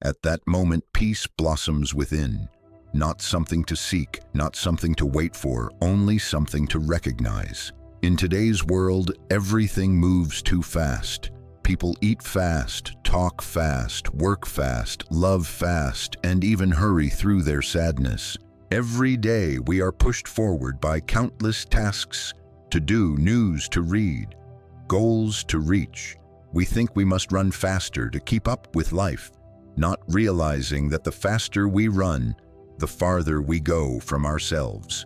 At that moment, peace blossoms within. Not something to seek, not something to wait for, only something to recognize. In today's world, everything moves too fast. People eat fast, talk fast, work fast, love fast, and even hurry through their sadness. Every day we are pushed forward by countless tasks to do, news to read, goals to reach. We think we must run faster to keep up with life, not realizing that the faster we run, the farther we go from ourselves.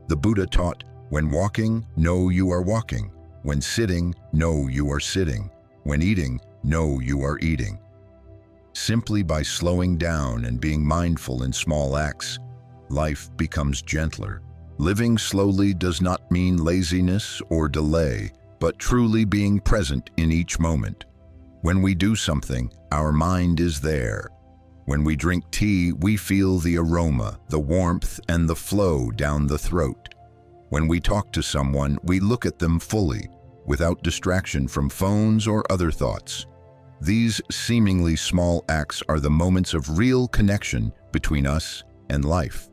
The Buddha taught, when walking, know you are walking. When sitting, know you are sitting. When eating, know you are eating. Simply by slowing down and being mindful in small acts, life becomes gentler. Living slowly does not mean laziness or delay, but truly being present in each moment. When we do something, our mind is there. When we drink tea, we feel the aroma, the warmth, and the flow down the throat. When we talk to someone, we look at them fully, without distraction from phones or other thoughts. These seemingly small acts are the moments of real connection between us and life.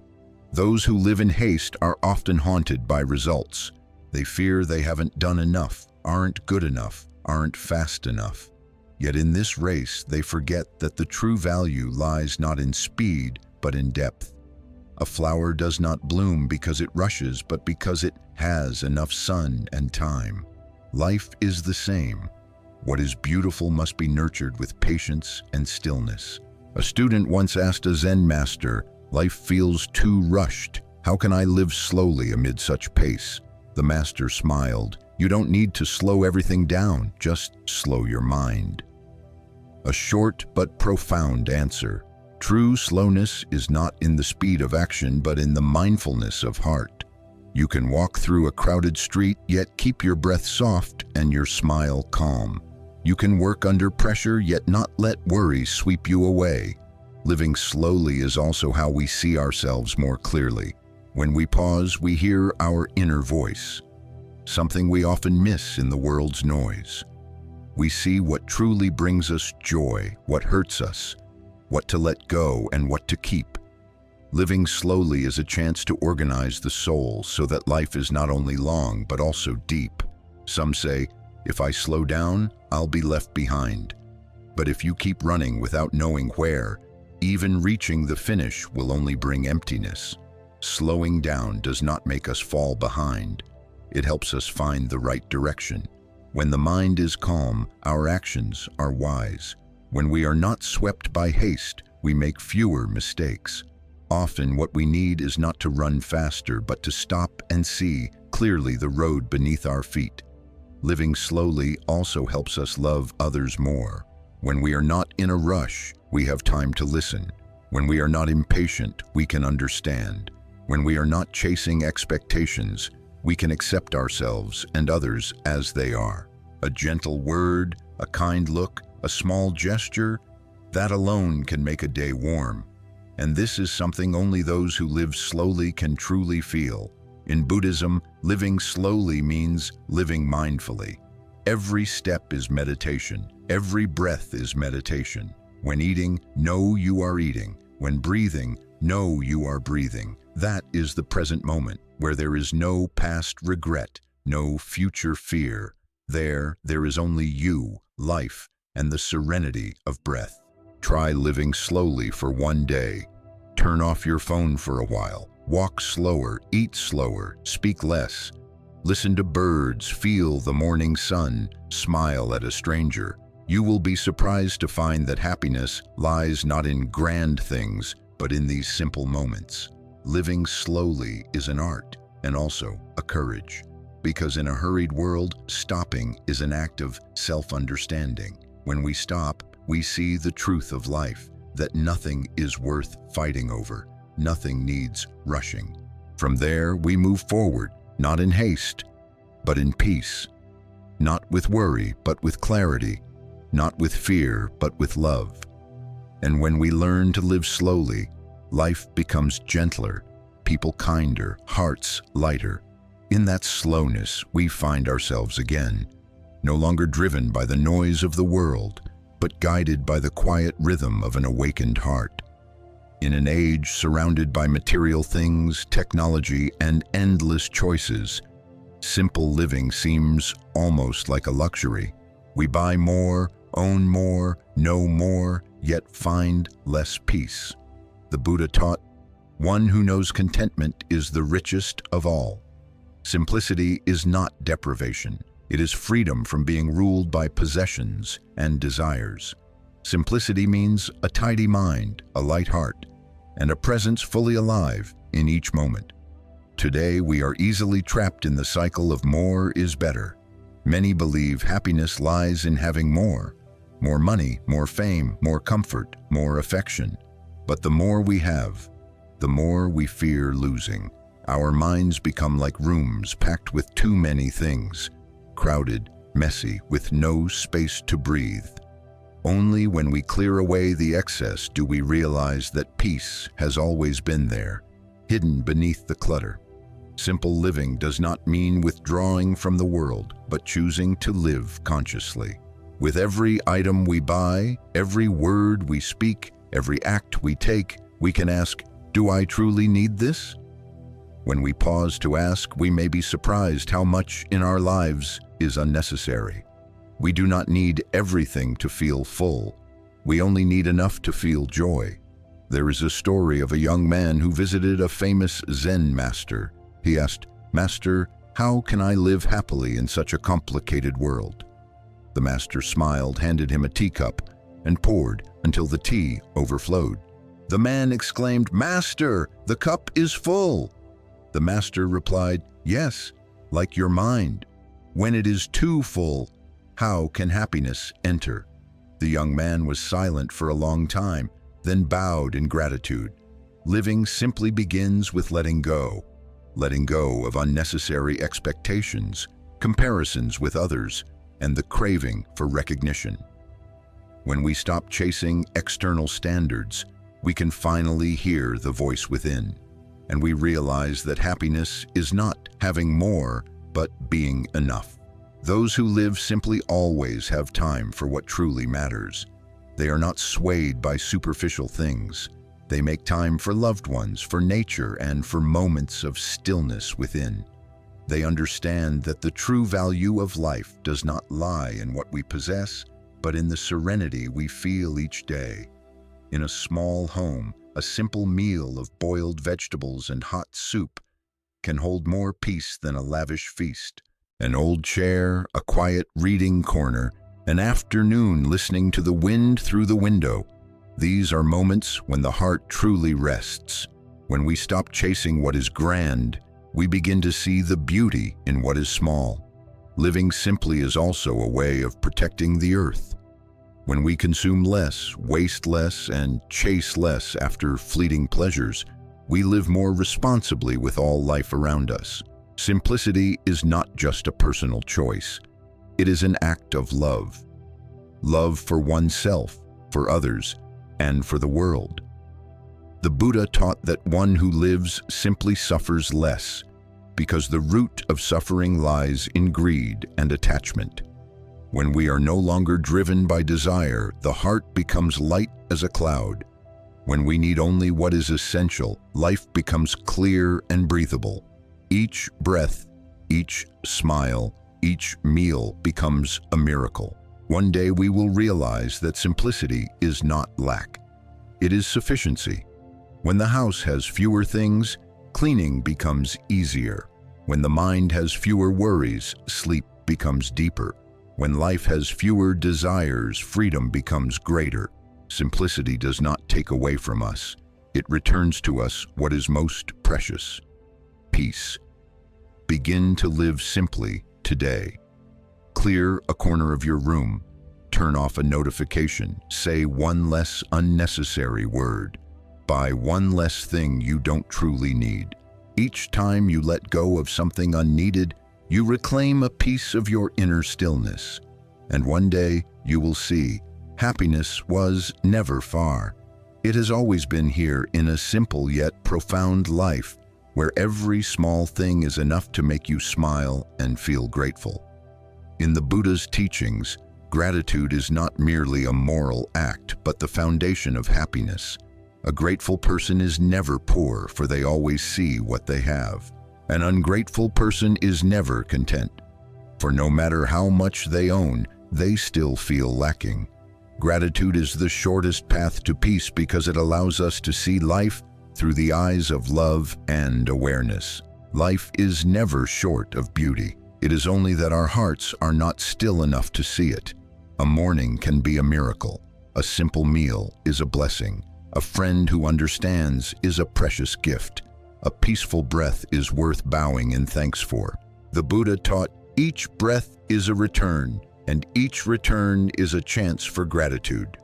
Those who live in haste are often haunted by results. They fear they haven't done enough, aren't good enough, aren't fast enough. Yet in this race, they forget that the true value lies not in speed, but in depth. A flower does not bloom because it rushes, but because it has enough sun and time. Life is the same. What is beautiful must be nurtured with patience and stillness. A student once asked a Zen master, life feels too rushed. How can I live slowly amid such pace? The master smiled. You don't need to slow everything down, just slow your mind. A short but profound answer. True slowness is not in the speed of action, but in the mindfulness of heart. You can walk through a crowded street, yet keep your breath soft and your smile calm. You can work under pressure, yet not let worry sweep you away. Living slowly is also how we see ourselves more clearly. When we pause, we hear our inner voice, something we often miss in the world's noise. We see what truly brings us joy, what hurts us, what to let go, and what to keep. Living slowly is a chance to organize the soul so that life is not only long, but also deep. Some say, if I slow down, I'll be left behind. But if you keep running without knowing where, even reaching the finish will only bring emptiness. Slowing down does not make us fall behind. It helps us find the right direction. When the mind is calm, our actions are wise. When we are not swept by haste, we make fewer mistakes. Often what we need is not to run faster, but to stop and see clearly the road beneath our feet. Living slowly also helps us love others more. When we are not in a rush, we have time to listen. When we are not impatient, we can understand. When we are not chasing expectations, we can accept ourselves and others as they are. A gentle word, a kind look, a small gesture, that alone can make a day warm. And this is something only those who live slowly can truly feel. In Buddhism, living slowly means living mindfully. Every step is meditation. Every breath is meditation. When eating, know you are eating. When breathing, know you are breathing. That is the present moment, where there is no past regret, no future fear. There is only you, life, and the serenity of breath. Try living slowly for one day. Turn off your phone for a while. Walk slower, eat slower, speak less. Listen to birds, feel the morning sun, smile at a stranger. You will be surprised to find that happiness lies not in grand things, but in these simple moments. Living slowly is an art and also a courage, because in a hurried world, stopping is an act of self-understanding. When we stop, we see the truth of life, that nothing is worth fighting over, nothing needs rushing. From there, we move forward, not in haste, but in peace, not with worry, but with clarity, not with fear, but with love. And when we learn to live slowly, life becomes gentler, people kinder, hearts lighter. In that slowness, we find ourselves again, no longer driven by the noise of the world, but guided by the quiet rhythm of an awakened heart. In an age surrounded by material things, technology, and endless choices, simple living seems almost like a luxury. We buy more, own more, know more, yet find less peace. The Buddha taught, "One who knows contentment is the richest of all." Simplicity is not deprivation. It is freedom from being ruled by possessions and desires. Simplicity means a tidy mind, a light heart, and a presence fully alive in each moment. Today, we are easily trapped in the cycle of more is better. Many believe happiness lies in having more money, more fame, more comfort, more affection. But the more we have, the more we fear losing. Our minds become like rooms packed with too many things, crowded, messy, with no space to breathe. Only when we clear away the excess do we realize that peace has always been there, hidden beneath the clutter. Simple living does not mean withdrawing from the world, but choosing to live consciously. With every item we buy, every word we speak, every act we take, we can ask, "Do I truly need this?" When we pause to ask, we may be surprised how much in our lives is unnecessary. We do not need everything to feel full. We only need enough to feel joy. There is a story of a young man who visited a famous Zen master. He asked, "Master, how can I live happily in such a complicated world?" The master smiled, handed him a teacup, and poured until the tea overflowed. The man exclaimed, "Master, the cup is full." The master replied, "Yes, like your mind. When it is too full, how can happiness enter?" The young man was silent for a long time, then bowed in gratitude. Living simply begins with letting go of unnecessary expectations, comparisons with others, and the craving for recognition. When we stop chasing external standards, we can finally hear the voice within, and we realize that happiness is not having more, but being enough. Those who live simply always have time for what truly matters. They are not swayed by superficial things. They make time for loved ones, for nature, and for moments of stillness within. They understand that the true value of life does not lie in what we possess, but in the serenity we feel each day. In a small home, a simple meal of boiled vegetables and hot soup can hold more peace than a lavish feast. An old chair, a quiet reading corner, an afternoon listening to the wind through the window. These are moments when the heart truly rests. When we stop chasing what is grand, we begin to see the beauty in what is small. Living simply is also a way of protecting the earth. When we consume less, waste less, and chase less after fleeting pleasures, we live more responsibly with all life around us. Simplicity is not just a personal choice. It is an act of love. Love for oneself, for others, and for the world. The Buddha taught that one who lives simply suffers less, because the root of suffering lies in greed and attachment. When we are no longer driven by desire, the heart becomes light as a cloud. When we need only what is essential, life becomes clear and breathable. Each breath, each smile, each meal becomes a miracle. One day we will realize that simplicity is not lack. It is sufficiency. When the house has fewer things, cleaning becomes easier. When the mind has fewer worries, sleep becomes deeper. When life has fewer desires, freedom becomes greater. Simplicity does not take away from us. It returns to us what is most precious: peace. Begin to live simply today. Clear a corner of your room. Turn off a notification. Say one less unnecessary word. Buy one less thing you don't truly need. Each time you let go of something unneeded, you reclaim a piece of your inner stillness. And one day you will see happiness was never far. It has always been here in a simple yet profound life, where every small thing is enough to make you smile and feel grateful. In the Buddha's teachings, gratitude is not merely a moral act, but the foundation of happiness. A grateful person is never poor, for they always see what they have. An ungrateful person is never content, for no matter how much they own, they still feel lacking. Gratitude is the shortest path to peace because it allows us to see life through the eyes of love and awareness. Life is never short of beauty. It is only that our hearts are not still enough to see it. A morning can be a miracle. A simple meal is a blessing. A friend who understands is a precious gift. A peaceful breath is worth bowing in thanks for. The Buddha taught each breath is a return, and each return is a chance for gratitude.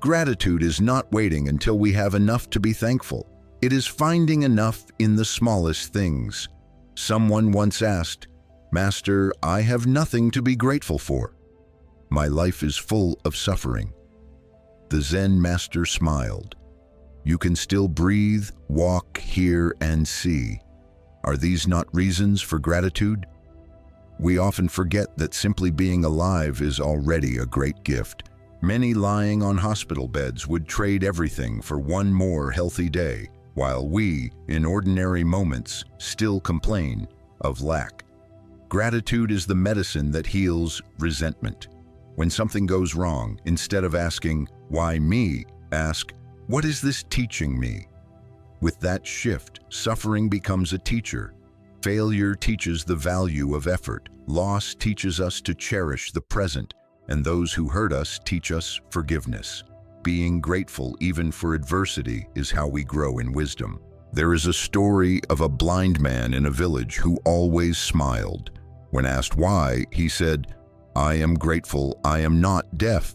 Gratitude is not waiting until we have enough to be thankful. It is finding enough in the smallest things. Someone once asked, "Master, I have nothing to be grateful for. My life is full of suffering." The Zen master smiled. "You can still breathe, walk, hear, and see. Are these not reasons for gratitude?" We often forget that simply being alive is already a great gift. Many lying on hospital beds would trade everything for one more healthy day, while we, in ordinary moments, still complain of lack. Gratitude is the medicine that heals resentment. When something goes wrong, instead of asking, "Why me?" ask, "What is this teaching me?" With that shift, suffering becomes a teacher. Failure teaches the value of effort. Loss teaches us to cherish the present, and those who hurt us teach us forgiveness. Being grateful even for adversity is how we grow in wisdom. There is a story of a blind man in a village who always smiled. When asked why, he said, "I am grateful I am not deaf."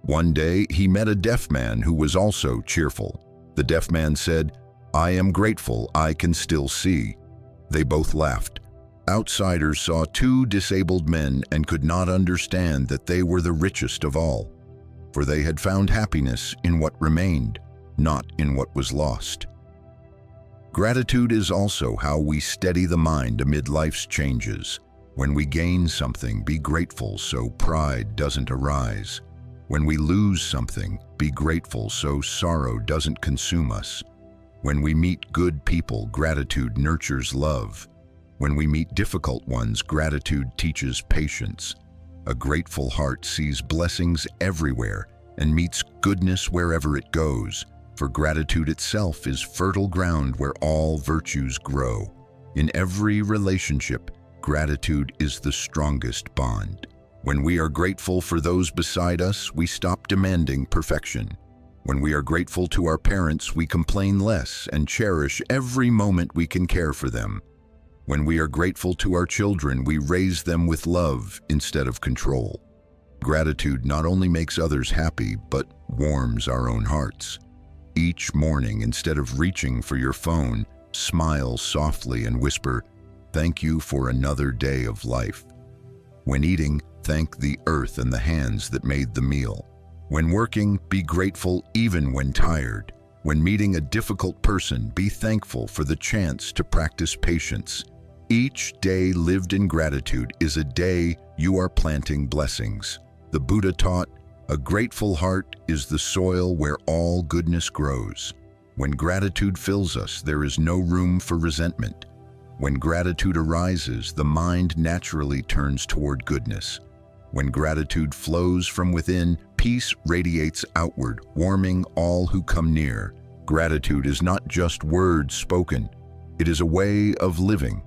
One day, he met a deaf man who was also cheerful. The deaf man said, "I am grateful I can still see." They both laughed. Outsiders saw two disabled men and could not understand that they were the richest of all, for they had found happiness in what remained, not in what was lost. Gratitude is also how we steady the mind amid life's changes. When we gain something, be grateful so pride doesn't arise. When we lose something, be grateful so sorrow doesn't consume us. When we meet good people, gratitude nurtures love. When we meet difficult ones, gratitude teaches patience. A grateful heart sees blessings everywhere and meets goodness wherever it goes, for gratitude itself is fertile ground where all virtues grow. In every relationship, gratitude is the strongest bond. When we are grateful for those beside us, we stop demanding perfection. When we are grateful to our parents, we complain less and cherish every moment we can care for them. When we are grateful to our children, we raise them with love instead of control. Gratitude not only makes others happy, but warms our own hearts. Each morning, instead of reaching for your phone, smile softly and whisper, "Thank you for another day of life." When eating, thank the earth and the hands that made the meal. When working, be grateful even when tired. When meeting a difficult person, be thankful for the chance to practice patience. Each day lived in gratitude is a day you are planting blessings. The Buddha taught, "A grateful heart is the soil where all goodness grows." When gratitude fills us, there is no room for resentment. When gratitude arises, the mind naturally turns toward goodness. When gratitude flows from within, peace radiates outward, warming all who come near. Gratitude is not just words spoken, it is a way of living.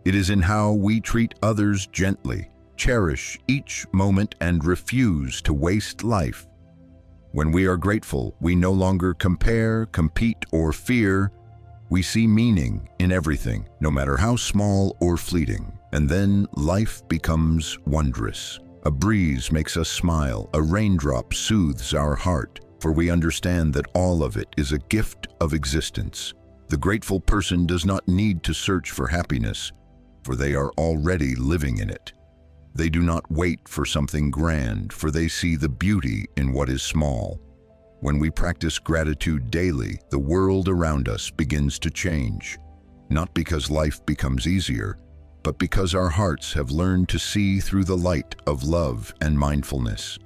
It is in how we treat others gently, cherish each moment, and refuse to waste life. When we are grateful, we no longer compare, compete, or fear. We see meaning in everything, no matter how small or fleeting. And then life becomes wondrous. A breeze makes us smile, a raindrop soothes our heart, for we understand that all of it is a gift of existence. The grateful person does not need to search for happiness, for they are already living in it. They do not wait for something grand, for they see the beauty in what is small. When we practice gratitude daily, the world around us begins to change, not because life becomes easier, but because our hearts have learned to see through the light of love and mindfulness.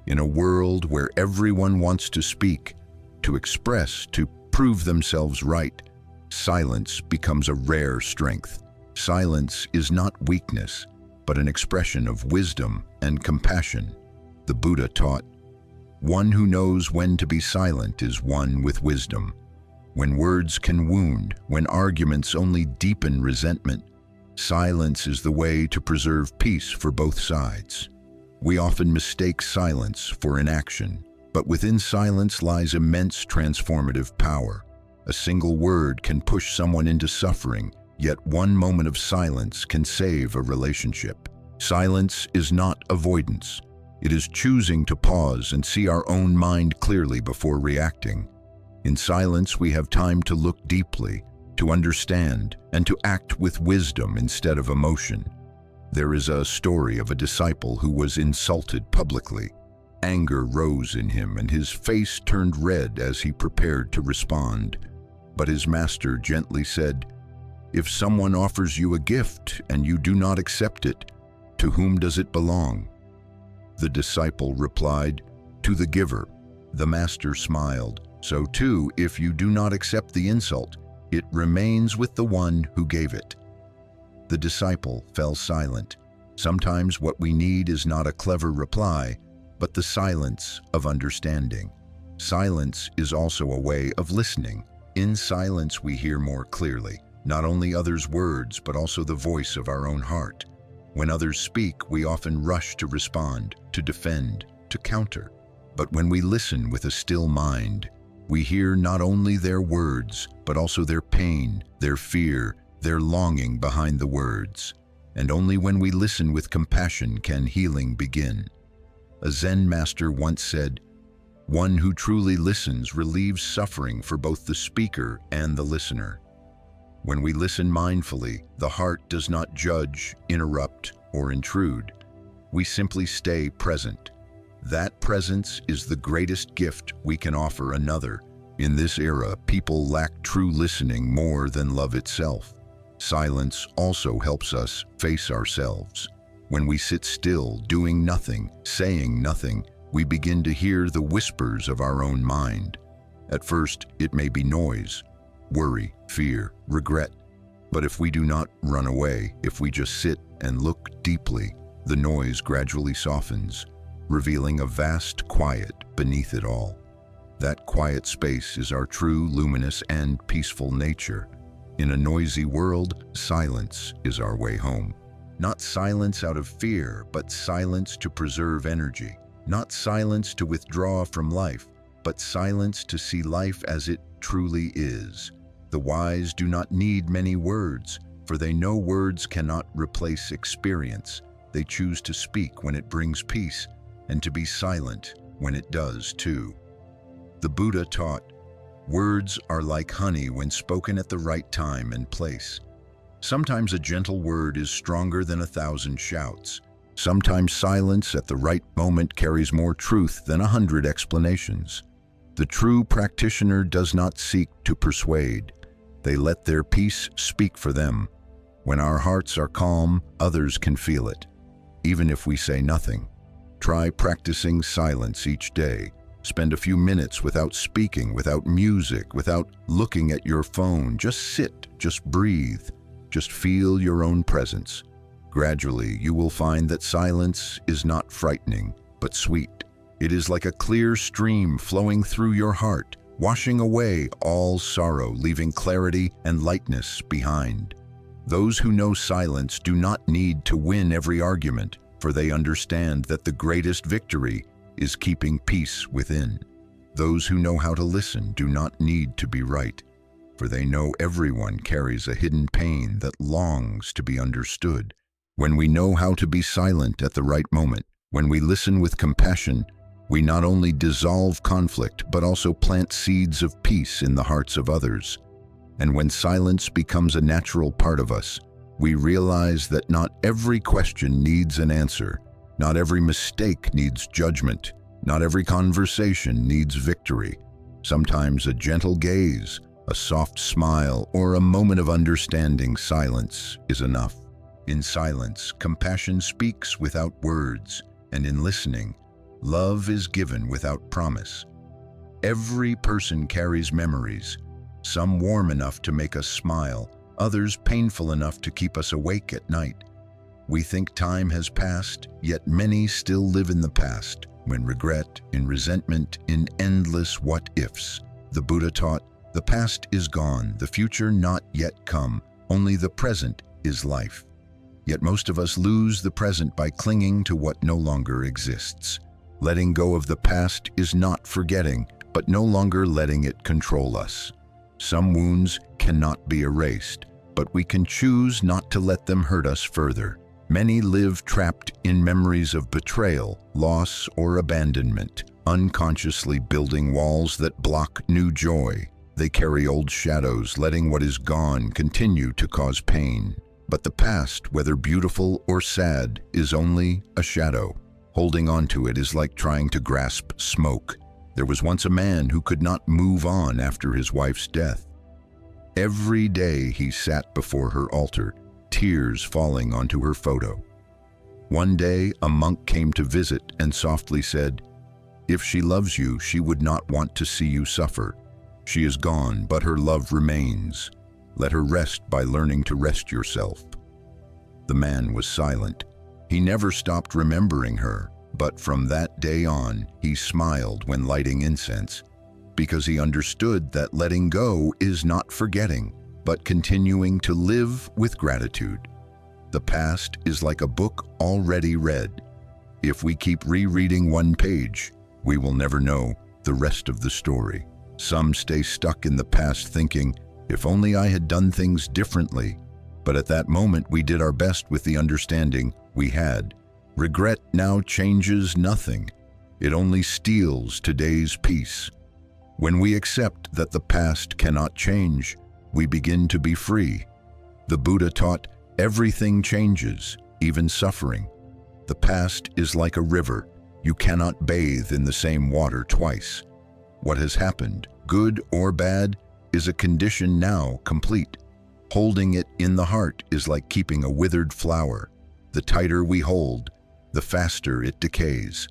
In a world where everyone wants to speak, to express, to prove themselves right, silence becomes a rare strength. Silence is not weakness, but an expression of wisdom and compassion. The Buddha taught, "One who knows when to be silent is one with wisdom." When words can wound, when arguments only deepen resentment, silence is the way to preserve peace for both sides. We often mistake silence for inaction, but within silence lies immense transformative power. A single word can push someone into suffering, yet one moment of silence can save a relationship. Silence is not avoidance. It is choosing to pause and see our own mind clearly before reacting. In silence, we have time to look deeply, to understand, and to act with wisdom instead of emotion. There is a story of a disciple who was insulted publicly. Anger rose in him, and his face turned red as he prepared to respond. But his master gently said, "If someone offers you a gift and you do not accept it, to whom does it belong?" The disciple replied, "To the giver." The master smiled. "So too, if you do not accept the insult, it remains with the one who gave it." The disciple fell silent. Sometimes what we need is not a clever reply, but the silence of understanding. Silence is also a way of listening. In silence we hear more clearly, not only others' words, but also the voice of our own heart. When others speak, we often rush to respond, to defend, to counter. But when we listen with a still mind, we hear not only their words, but also their pain, their fear, their longing behind the words. And only when we listen with compassion can healing begin. A Zen master once said, "One who truly listens relieves suffering for both the speaker and the listener." When we listen mindfully, the heart does not judge, interrupt, or intrude. We simply stay present. That presence is the greatest gift we can offer another. In this era, people lack true listening more than love itself. Silence also helps us face ourselves. When we sit still, doing nothing, saying nothing, we begin to hear the whispers of our own mind. At first, it may be noise, worry, fear, regret. But if we do not run away, if we just sit and look deeply, the noise gradually softens, revealing a vast quiet beneath it all. That quiet space is our true, luminous, and peaceful nature. In a noisy world, silence is our way home. Not silence out of fear, but silence to preserve energy. Not silence to withdraw from life, but silence to see life as it truly is. The wise do not need many words, for they know words cannot replace experience. They choose to speak when it brings peace, and to be silent when it does too. The Buddha taught, Words are like honey when spoken at the right time and place. Sometimes a gentle word is stronger than 1,000 shouts. Sometimes silence at the right moment carries more truth than 100 explanations. The true practitioner does not seek to persuade. They let their peace speak for them. When our hearts are calm, others can feel it, even if we say nothing. Try practicing silence each day. Spend a few minutes without speaking, without music, without looking at your phone. Just sit, just breathe, just feel your own presence. Gradually, you will find that silence is not frightening, but sweet. It is like a clear stream flowing through your heart, washing away all sorrow, leaving clarity and lightness behind. Those who know silence do not need to win every argument, for they understand that the greatest victory is keeping peace within. Those who know how to listen do not need to be right, for they know everyone carries a hidden pain that longs to be understood. When we know how to be silent at the right moment, when we listen with compassion, we not only dissolve conflict, but also plant seeds of peace in the hearts of others. And when silence becomes a natural part of us, we realize that not every question needs an answer. Not every mistake needs judgment. Not every conversation needs victory. Sometimes a gentle gaze, a soft smile, or a moment of understanding silence is enough. In silence, compassion speaks without words, and in listening, love is given without promise. Every person carries memories, some warm enough to make us smile, others painful enough to keep us awake at night. We think time has passed, yet many still live in the past, in regret, in resentment, in endless what-ifs. The Buddha taught, the past is gone, the future not yet come, only the present is life. Yet most of us lose the present by clinging to what no longer exists. Letting go of the past is not forgetting, but no longer letting it control us. Some wounds cannot be erased, but we can choose not to let them hurt us further. Many live trapped in memories of betrayal, loss, or abandonment, unconsciously building walls that block new joy. They carry old shadows, letting what is gone continue to cause pain. But the past, whether beautiful or sad, is only a shadow. Holding on to it is like trying to grasp smoke. There was once a man who could not move on after his wife's death. Every day he sat before her altar, tears falling onto her photo. One day, a monk came to visit and softly said, "If she loves you, she would not want to see you suffer. She is gone, but her love remains. Let her rest by learning to rest yourself." The man was silent. He never stopped remembering her, but from that day on, he smiled when lighting incense, because he understood that letting go is not forgetting, but continuing to live with gratitude. The past is like a book already read. If we keep rereading one page, we will never know the rest of the story. Some stay stuck in the past thinking, if only I had done things differently. But at that moment, we did our best with the understanding we had. Regret now changes nothing. It only steals today's peace. When we accept that the past cannot change, we begin to be free. The Buddha taught, everything changes, even suffering. The past is like a river. You cannot bathe in the same water twice. What has happened, good or bad, is a condition now complete. Holding it in the heart is like keeping a withered flower. The tighter we hold, the faster it decays.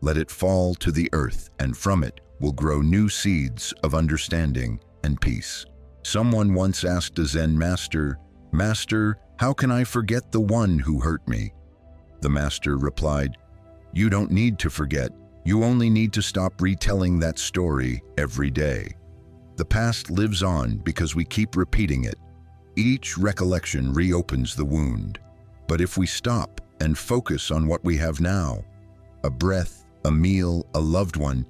Let it fall to the earth, and from it will grow new seeds of understanding and peace. Someone once asked a Zen master, "Master, how can I forget the one who hurt me?" The master replied, "You don't need to forget. You only need to stop retelling that story every day." The past lives on because we keep repeating it. Each recollection reopens the wound. But if we stop and focus on what we have now, a breath, a meal, a loved one,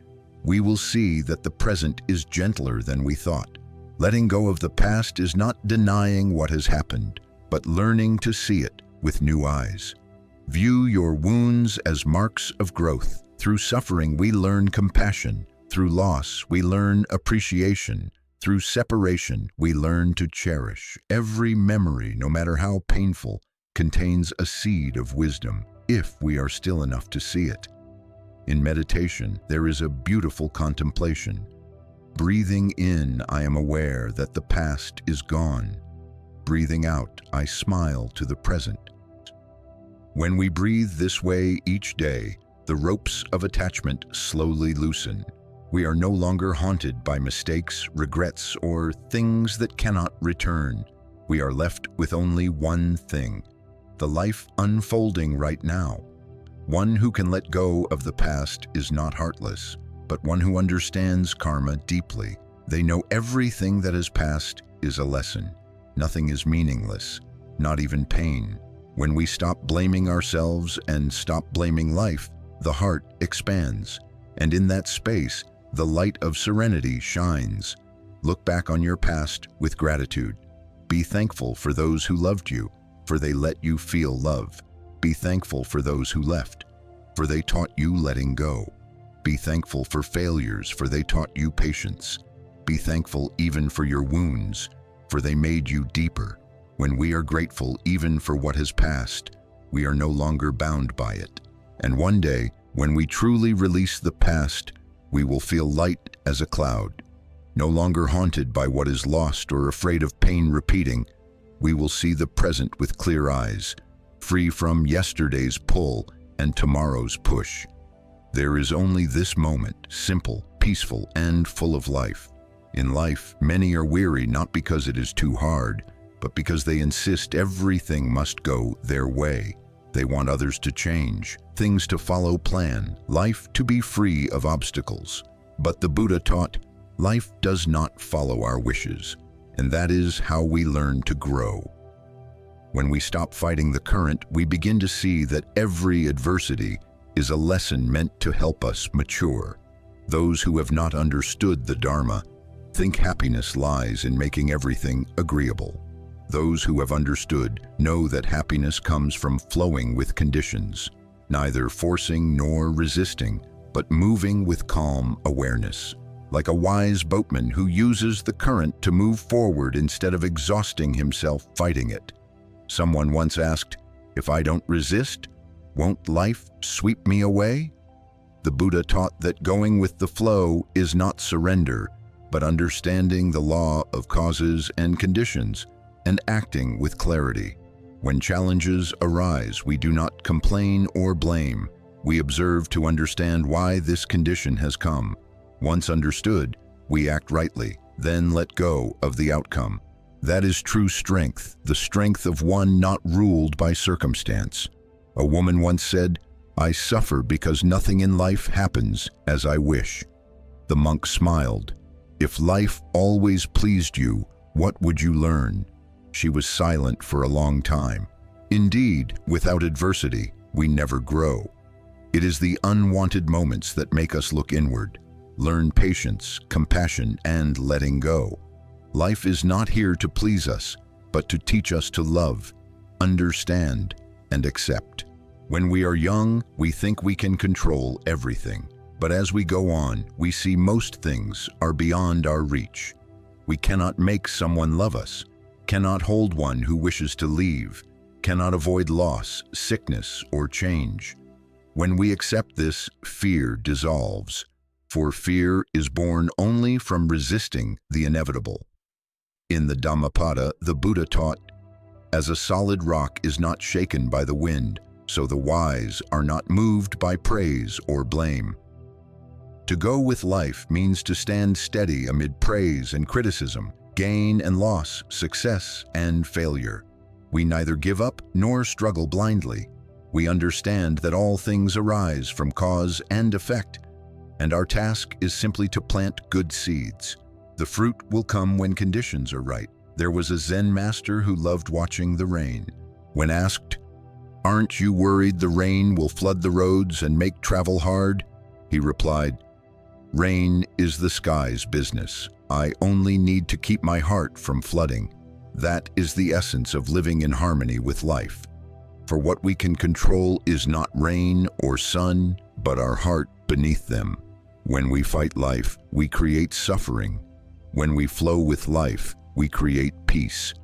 we will see that the present is gentler than we thought. Letting go of the past is not denying what has happened, but learning to see it with new eyes. View your wounds as marks of growth. Through suffering, we learn compassion. Through loss, we learn appreciation. Through separation, we learn to cherish. Every memory, no matter how painful, contains a seed of wisdom, if we are still enough to see it. In meditation, there is a beautiful contemplation. Breathing in, I am aware that the past is gone. Breathing out, I smile to the present. When we breathe this way each day, the ropes of attachment slowly loosen. We are no longer haunted by mistakes, regrets, or things that cannot return. We are left with only one thing: the life unfolding right now. One who can let go of the past is not heartless, but one who understands karma deeply. They know everything that has passed is a lesson. Nothing is meaningless, not even pain. When we stop blaming ourselves and stop blaming life, the heart expands, and in that space, the light of serenity shines. Look back on your past with gratitude. Be thankful for those who loved you, for they let you feel love. Be thankful for those who left, for they taught you letting go. Be thankful for failures, for they taught you patience. Be thankful even for your wounds, for they made you deeper. When we are grateful even for what has passed, we are no longer bound by it. And one day, when we truly release the past, we will feel light as a cloud. No longer haunted by what is lost or afraid of pain repeating, we will see the present with clear eyes, free from yesterday's pull and tomorrow's push. There is only this moment, simple, peaceful, and full of life. In life, many are weary not because it is too hard, but because they insist everything must go their way. They want others to change, things to follow plan, life to be free of obstacles. But the Buddha taught, life does not follow our wishes, and that is how we learn to grow. When we stop fighting the current, we begin to see that every adversity is a lesson meant to help us mature. Those who have not understood the Dharma think happiness lies in making everything agreeable. Those who have understood know that happiness comes from flowing with conditions, neither forcing nor resisting, but moving with calm awareness, like a wise boatman who uses the current to move forward instead of exhausting himself fighting it. Someone once asked, "If I don't resist, won't life sweep me away?" The Buddha taught that going with the flow is not surrender, but understanding the law of causes and conditions, and acting with clarity. When challenges arise, we do not complain or blame. We observe to understand why this condition has come. Once understood, we act rightly, then let go of the outcome. That is true strength, the strength of one not ruled by circumstance. A woman once said, "I suffer because nothing in life happens as I wish." The monk smiled. "If life always pleased you, what would you learn?" She was silent for a long time. Indeed, without adversity, we never grow. It is the unwanted moments that make us look inward, learn patience, compassion, and letting go. Life is not here to please us, but to teach us to love, understand, and accept. When we are young, we think we can control everything. But as we go on, we see most things are beyond our reach. We cannot make someone love us, cannot hold one who wishes to leave, cannot avoid loss, sickness, or change. When we accept this, fear dissolves, for fear is born only from resisting the inevitable. In the Dhammapada, the Buddha taught, "As a solid rock is not shaken by the wind, so the wise are not moved by praise or blame." To go with life means to stand steady amid praise and criticism, gain and loss, success and failure. We neither give up nor struggle blindly. We understand that all things arise from cause and effect, and our task is simply to plant good seeds. The fruit will come when conditions are right. There was a Zen master who loved watching the rain. When asked, "Aren't you worried the rain will flood the roads and make travel hard?" he replied, "Rain is the sky's business. I only need to keep my heart from flooding." That is the essence of living in harmony with life. For what we can control is not rain or sun, but our heart beneath them. When we fight life, we create suffering. When we flow with life, we create peace.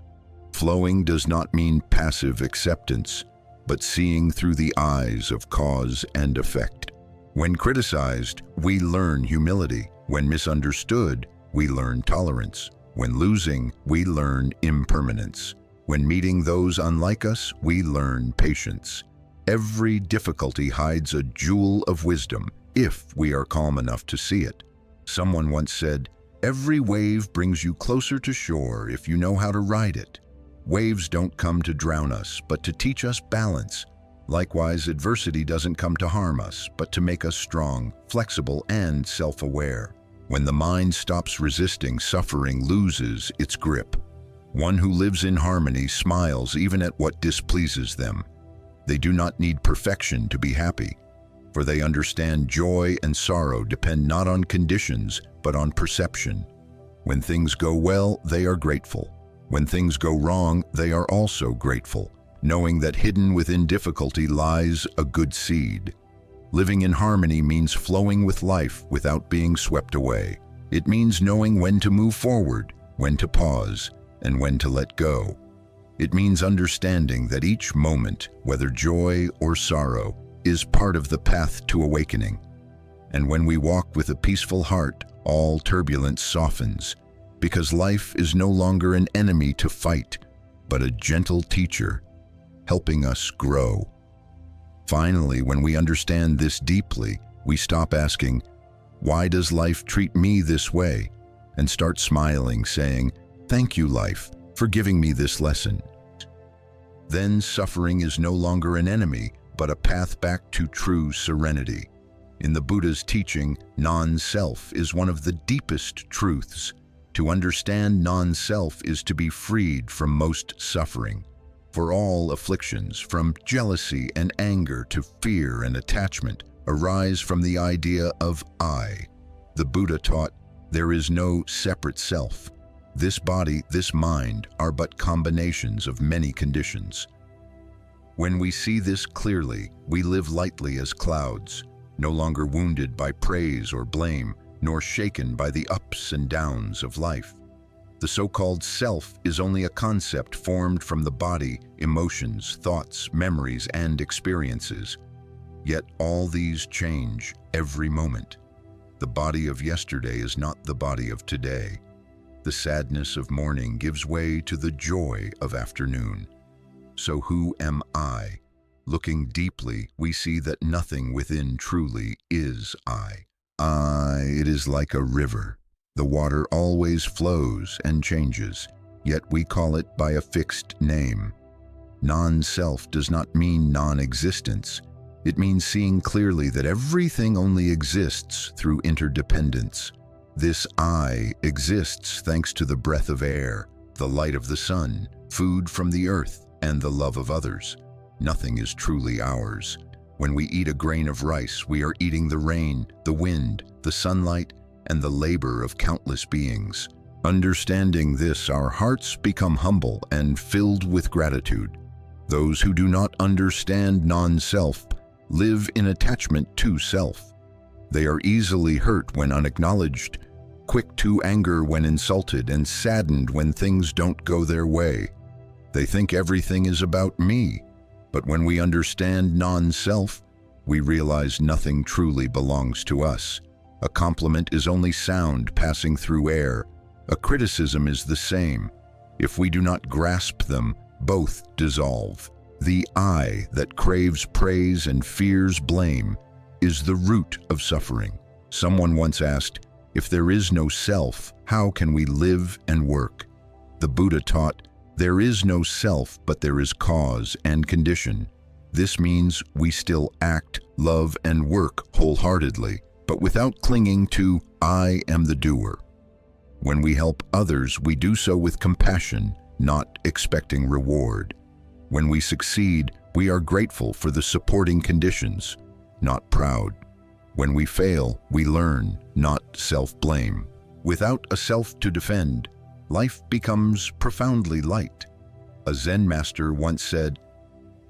Flowing does not mean passive acceptance, but seeing through the eyes of cause and effect. When criticized, we learn humility. When misunderstood, we learn tolerance. When losing, we learn impermanence. When meeting those unlike us, we learn patience. Every difficulty hides a jewel of wisdom, if we are calm enough to see it. Someone once said, "Every wave brings you closer to shore if you know how to ride it." Waves don't come to drown us, but to teach us balance. Likewise, adversity doesn't come to harm us, but to make us strong, flexible, and self-aware. When the mind stops resisting, suffering loses its grip. One who lives in harmony smiles even at what displeases them. They do not need perfection to be happy, for they understand joy and sorrow depend not on conditions, but on perception. When things go well, they are grateful. When things go wrong, they are also grateful, knowing that hidden within difficulty lies a good seed. Living in harmony means flowing with life without being swept away. It means knowing when to move forward, when to pause, and when to let go. It means understanding that each moment, whether joy or sorrow, is part of the path to awakening. And when we walk with a peaceful heart, all turbulence softens, because life is no longer an enemy to fight, but a gentle teacher, helping us grow. Finally, when we understand this deeply, we stop asking, "Why does life treat me this way?" and start smiling, saying, "Thank you, life, for giving me this lesson." Then suffering is no longer an enemy, but a path back to true serenity. In the Buddha's teaching, non-self is one of the deepest truths. To understand non-self is to be freed from most suffering. For all afflictions, from jealousy and anger to fear and attachment, arise from the idea of I. The Buddha taught, there is no separate self. This body, this mind, are but combinations of many conditions. When we see this clearly, we live lightly as clouds, no longer wounded by praise or blame, nor shaken by the ups and downs of life. The so-called self is only a concept formed from the body, emotions, thoughts, memories, and experiences. Yet all these change every moment. The body of yesterday is not the body of today. The sadness of morning gives way to the joy of afternoon. So who am I? Looking deeply, we see that nothing within truly is I. It is like a river. The water always flows and changes, yet we call it by a fixed name. Non-self does not mean non-existence. It means seeing clearly that everything only exists through interdependence. This I exists thanks to the breath of air, the light of the sun, food from the earth, and the love of others. Nothing is truly ours. When we eat a grain of rice, we are eating the rain, the wind, the sunlight, and the labor of countless beings. Understanding this, our hearts become humble and filled with gratitude. Those who do not understand non-self live in attachment to self. They are easily hurt when unacknowledged, quick to anger when insulted, and saddened when things don't go their way. They think everything is about me, but when we understand non-self, we realize nothing truly belongs to us. A compliment is only sound passing through air. A criticism is the same. If we do not grasp them, both dissolve. The I that craves praise and fears blame is the root of suffering. Someone once asked, if there is no self, how can we live and work? The Buddha taught, there is no self, but there is cause and condition. This means we still act, love, and work wholeheartedly, but without clinging to, I am the doer. When we help others, we do so with compassion, not expecting reward. When we succeed, we are grateful for the supporting conditions, not proud. When we fail, we learn, not self-blame. Without a self to defend, life becomes profoundly light. A Zen master once said,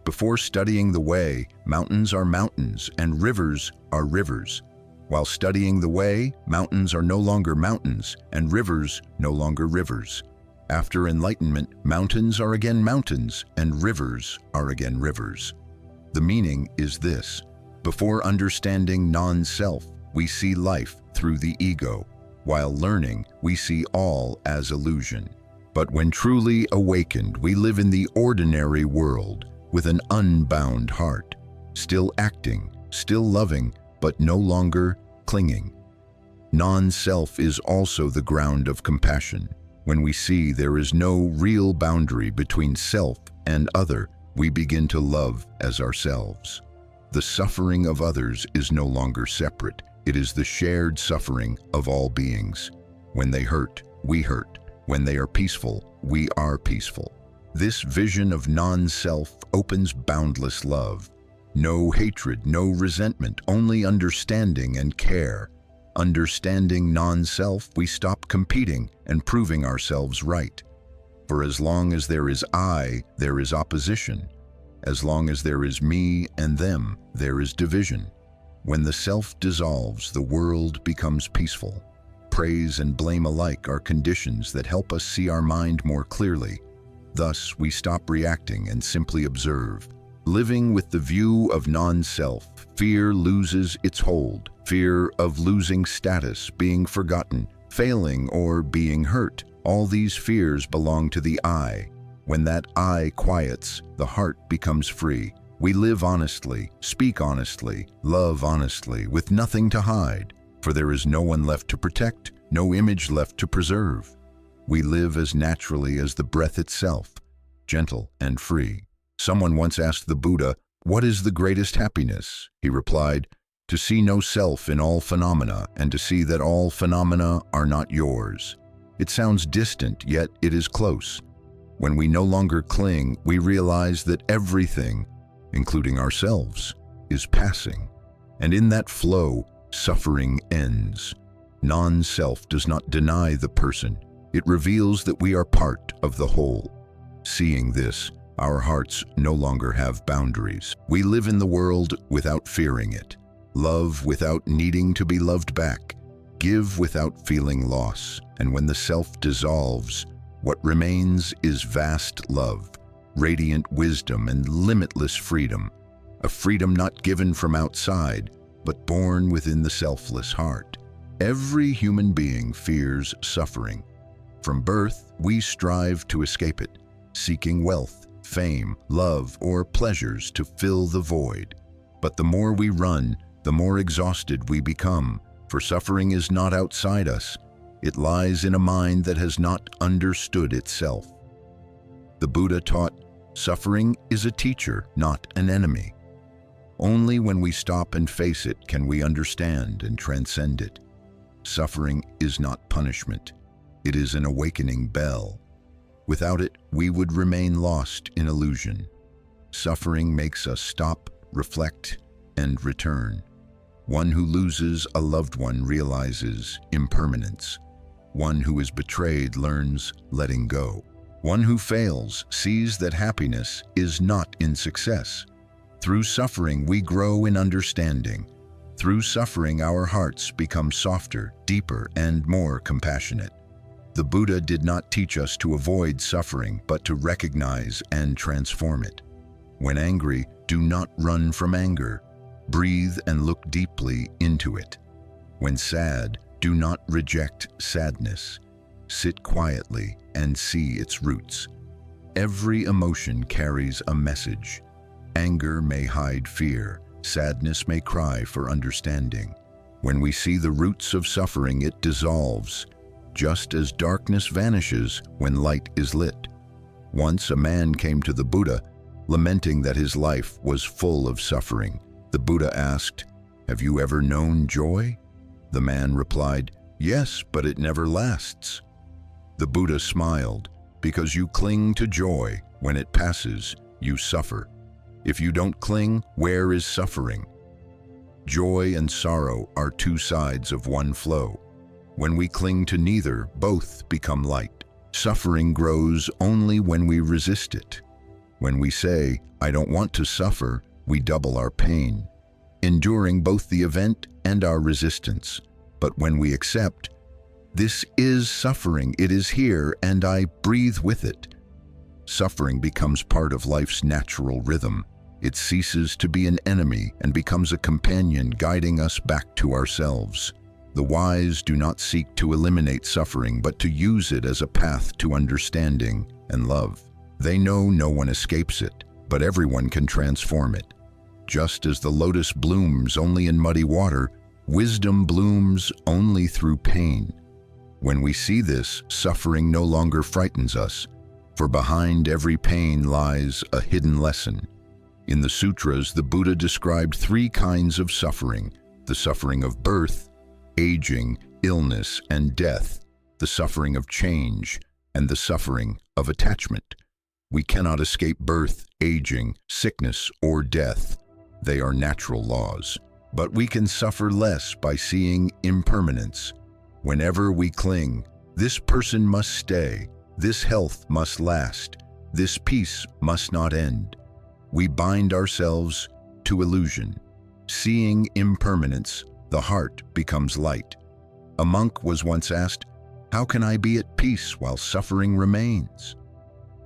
before studying the way, mountains are mountains and rivers are rivers. While studying the way, mountains are no longer mountains, and rivers no longer rivers. After enlightenment, mountains are again mountains, and rivers are again rivers. The meaning is this: before understanding non-self, we see life through the ego. While learning, we see all as illusion. But when truly awakened, we live in the ordinary world with an unbound heart, still acting, still loving, but no longer clinging. Non-self is also the ground of compassion. When we see there is no real boundary between self and other, we begin to love as ourselves. The suffering of others is no longer separate. It is the shared suffering of all beings. When they hurt, we hurt. When they are peaceful, we are peaceful. This vision of non-self opens boundless love. No hatred, no resentment, only understanding and care. Understanding non-self, we stop competing and proving ourselves right. For as long as there is I, there is opposition. As long as there is me and them, there is division. When the self dissolves, the world becomes peaceful. Praise and blame alike are conditions that help us see our mind more clearly. Thus, we stop reacting and simply observe. Living with the view of non-self, fear loses its hold. Fear of losing status, being forgotten, failing, or being hurt. All these fears belong to the I. When that I quiets, the heart becomes free. We live honestly, speak honestly, love honestly, with nothing to hide. For there is no one left to protect, no image left to preserve. We live as naturally as the breath itself, gentle and free. Someone once asked the Buddha, "What is the greatest happiness?" He replied, "To see no self in all phenomena, and to see that all phenomena are not yours." It sounds distant, yet it is close. When we no longer cling, we realize that everything, including ourselves, is passing. And in that flow, suffering ends. Non-self does not deny the person. It reveals that we are part of the whole. Seeing this, our hearts no longer have boundaries. We live in the world without fearing it. Love without needing to be loved back. Give without feeling loss. And when the self dissolves, what remains is vast love, radiant wisdom, and limitless freedom. A freedom not given from outside, but born within the selfless heart. Every human being fears suffering. From birth, we strive to escape it, seeking wealth, fame, love, or pleasures to fill the void. But the more we run, the more exhausted we become, for suffering is not outside us. It lies in a mind that has not understood itself. The Buddha taught, suffering is a teacher, not an enemy. Only when we stop and face it can we understand and transcend it. Suffering is not punishment. It is an awakening bell. Without it, we would remain lost in illusion. Suffering makes us stop, reflect, and return. One who loses a loved one realizes impermanence. One who is betrayed learns letting go. One who fails sees that happiness is not in success. Through suffering, we grow in understanding. Through suffering, our hearts become softer, deeper, and more compassionate. The Buddha did not teach us to avoid suffering, but to recognize and transform it. When angry, do not run from anger. Breathe and look deeply into it. When sad, do not reject sadness. Sit quietly and see its roots. Every emotion carries a message. Anger may hide fear. Sadness may cry for understanding. When we see the roots of suffering, it dissolves, just as darkness vanishes when light is lit. Once a man came to the Buddha, lamenting that his life was full of suffering. The Buddha asked, "Have you ever known joy?" The man replied, "Yes, but it never lasts." The Buddha smiled, "Because you cling to joy, when it passes, you suffer. If you don't cling, where is suffering?" Joy and sorrow are two sides of one flow. When we cling to neither, both become light. Suffering grows only when we resist it. When we say, "I don't want to suffer," we double our pain. enduring both the event and our resistance. But when we accept, this is suffering, it is here, and I breathe with it, suffering becomes part of life's natural rhythm. It ceases to be an enemy and becomes a companion guiding us back to ourselves. The wise do not seek to eliminate suffering, but to use it as a path to understanding and love. They know no one escapes it, but everyone can transform it. Just as the lotus blooms only in muddy water, wisdom blooms only through pain. When we see this, suffering no longer frightens us, for behind every pain lies a hidden lesson. In the sutras, the Buddha described 3 kinds of suffering: the suffering of birth, aging, illness, and death, the suffering of change, and the suffering of attachment. We cannot escape birth, aging, sickness, or death. They are natural laws. But we can suffer less by seeing impermanence. Whenever we cling, this person must stay, this health must last, this peace must not end, we bind ourselves to illusion. Seeing impermanence, the heart becomes light. A monk was once asked, "How can I be at peace while suffering remains?"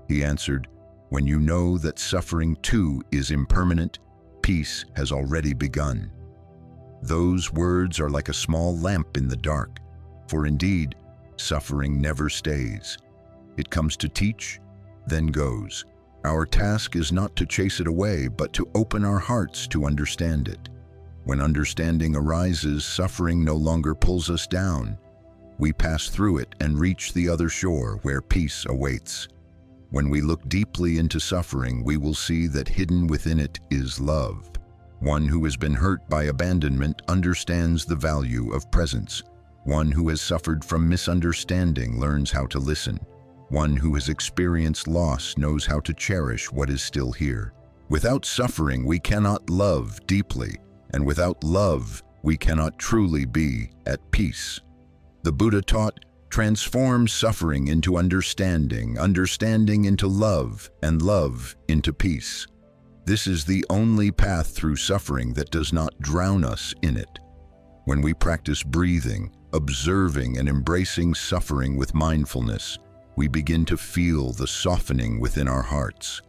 He answered, "When you know that suffering too is impermanent, peace has already begun." Those words are like a small lamp in the dark, for indeed, suffering never stays. It comes to teach, then goes. Our task is not to chase it away, but to open our hearts to understand it. When understanding arises, suffering no longer pulls us down. We pass through it and reach the other shore where peace awaits. When we look deeply into suffering, we will see that hidden within it is love. One who has been hurt by abandonment understands the value of presence. One who has suffered from misunderstanding learns how to listen. One who has experienced loss knows how to cherish what is still here. Without suffering, we cannot love deeply, and without love, we cannot truly be at peace. The Buddha taught, transform suffering into understanding, understanding into love, and love into peace. This is the only path through suffering that does not drown us in it. When we practice breathing, observing, and embracing suffering with mindfulness, we begin to feel the softening within our hearts.